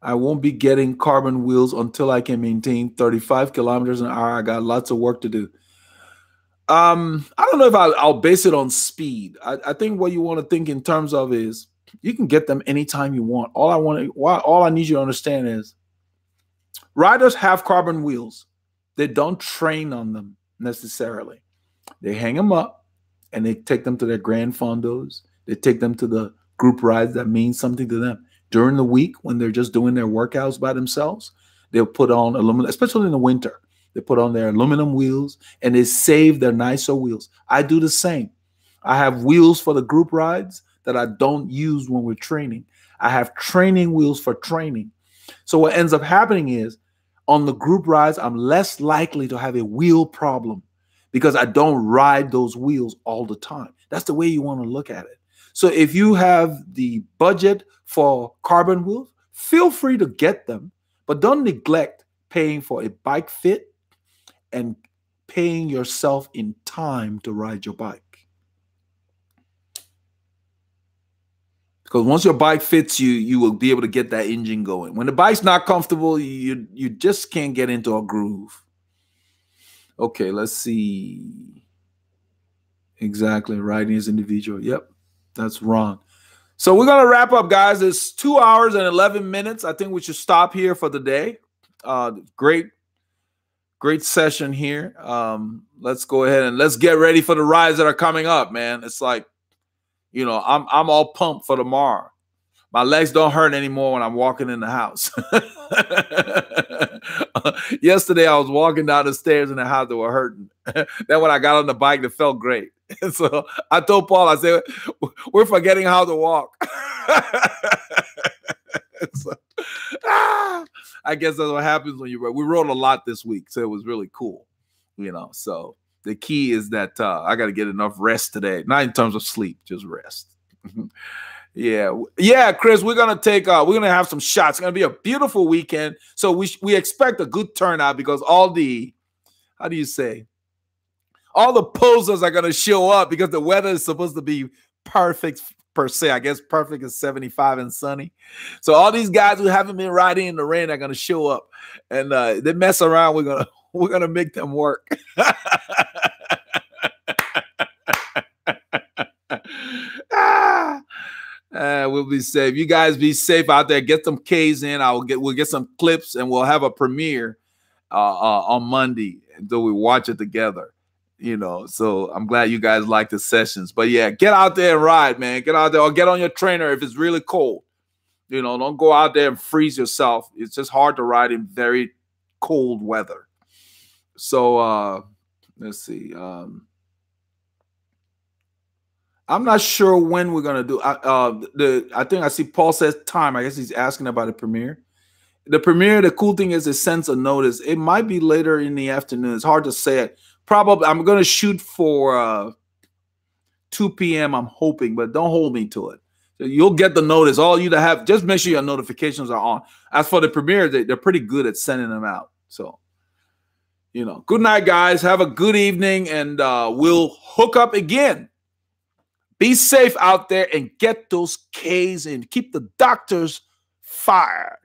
I won't be getting carbon wheels until I can maintain 35 kilometers an hour. I got lots of work to do. I don't know if I'll base it on speed. I think what you want to think in terms of is you can get them anytime you want. All I need you to understand is riders have carbon wheels. They don't train on them necessarily. They hang them up and they take them to their grand fondos. They take them to the group rides that mean something to them. During the week when they're just doing their workouts by themselves, they'll put on aluminum, especially in the winter. They put on their aluminum wheels and they save their nicer wheels. I do the same. I have wheels for the group rides that I don't use when we're training. I have training wheels for training. So what ends up happening is on the group rides, I'm less likely to have a wheel problem because I don't ride those wheels all the time. That's the way you want to look at it. So if you have the budget for carbon wheels, feel free to get them, but don't neglect paying for a bike fit and paying yourself in time to ride your bike. Because once your bike fits you, you will be able to get that engine going. When the bike's not comfortable, you just can't get into a groove. Okay, let's see. Exactly, riding is individual. Yep, that's Ron. So we're going to wrap up, guys. It's 2 hours and 11 minutes. I think we should stop here for the day. Great session here. Let's go ahead and let's get ready for the rides that are coming up, man. It's like, you know, I'm all pumped for tomorrow. My legs don't hurt anymore when I'm walking in the house. Yesterday, I was walking down the stairs in the house that were hurting. Then when I got on the bike, it felt great. So I told Paul, I said, we're forgetting how to walk. So, I guess that's what happens when you rode. We rode a lot this week, so it was really cool, you know. So the key is that I got to get enough rest today, not in terms of sleep, just rest. Yeah, Chris, we're gonna have some shots. It's gonna be a beautiful weekend, so we expect a good turnout because all the, how do you say, all the posers are gonna show up because the weather is supposed to be perfect. Per se, I guess perfect is 75 and sunny. So all these guys who haven't been riding in the rain are gonna show up, and they mess around. We're gonna make them work. We'll be safe. You guys be safe out there. Get some K's in. We'll get some clips, and we'll have a premiere on Monday until we watch it together. You know, so I'm glad you guys like the sessions. But yeah, get out there and ride, man. Get out there or get on your trainer if it's really cold. You know, don't go out there and freeze yourself. It's just hard to ride in very cold weather. So let's see. I'm not sure when we're gonna do. I think I see Paul says time. I guess he's asking about the premiere. The premiere. The cool thing is it sends a notice. It might be later in the afternoon. It's hard to say it. Probably I'm gonna shoot for 2 p.m. I'm hoping, but don't hold me to it. So you'll get the notice. All you to have, just make sure your notifications are on. As for the premiere, they're pretty good at sending them out. So, you know, good night, guys. Have a good evening, and we'll hook up again. Be safe out there and get those Ks in. Keep the doctors fired.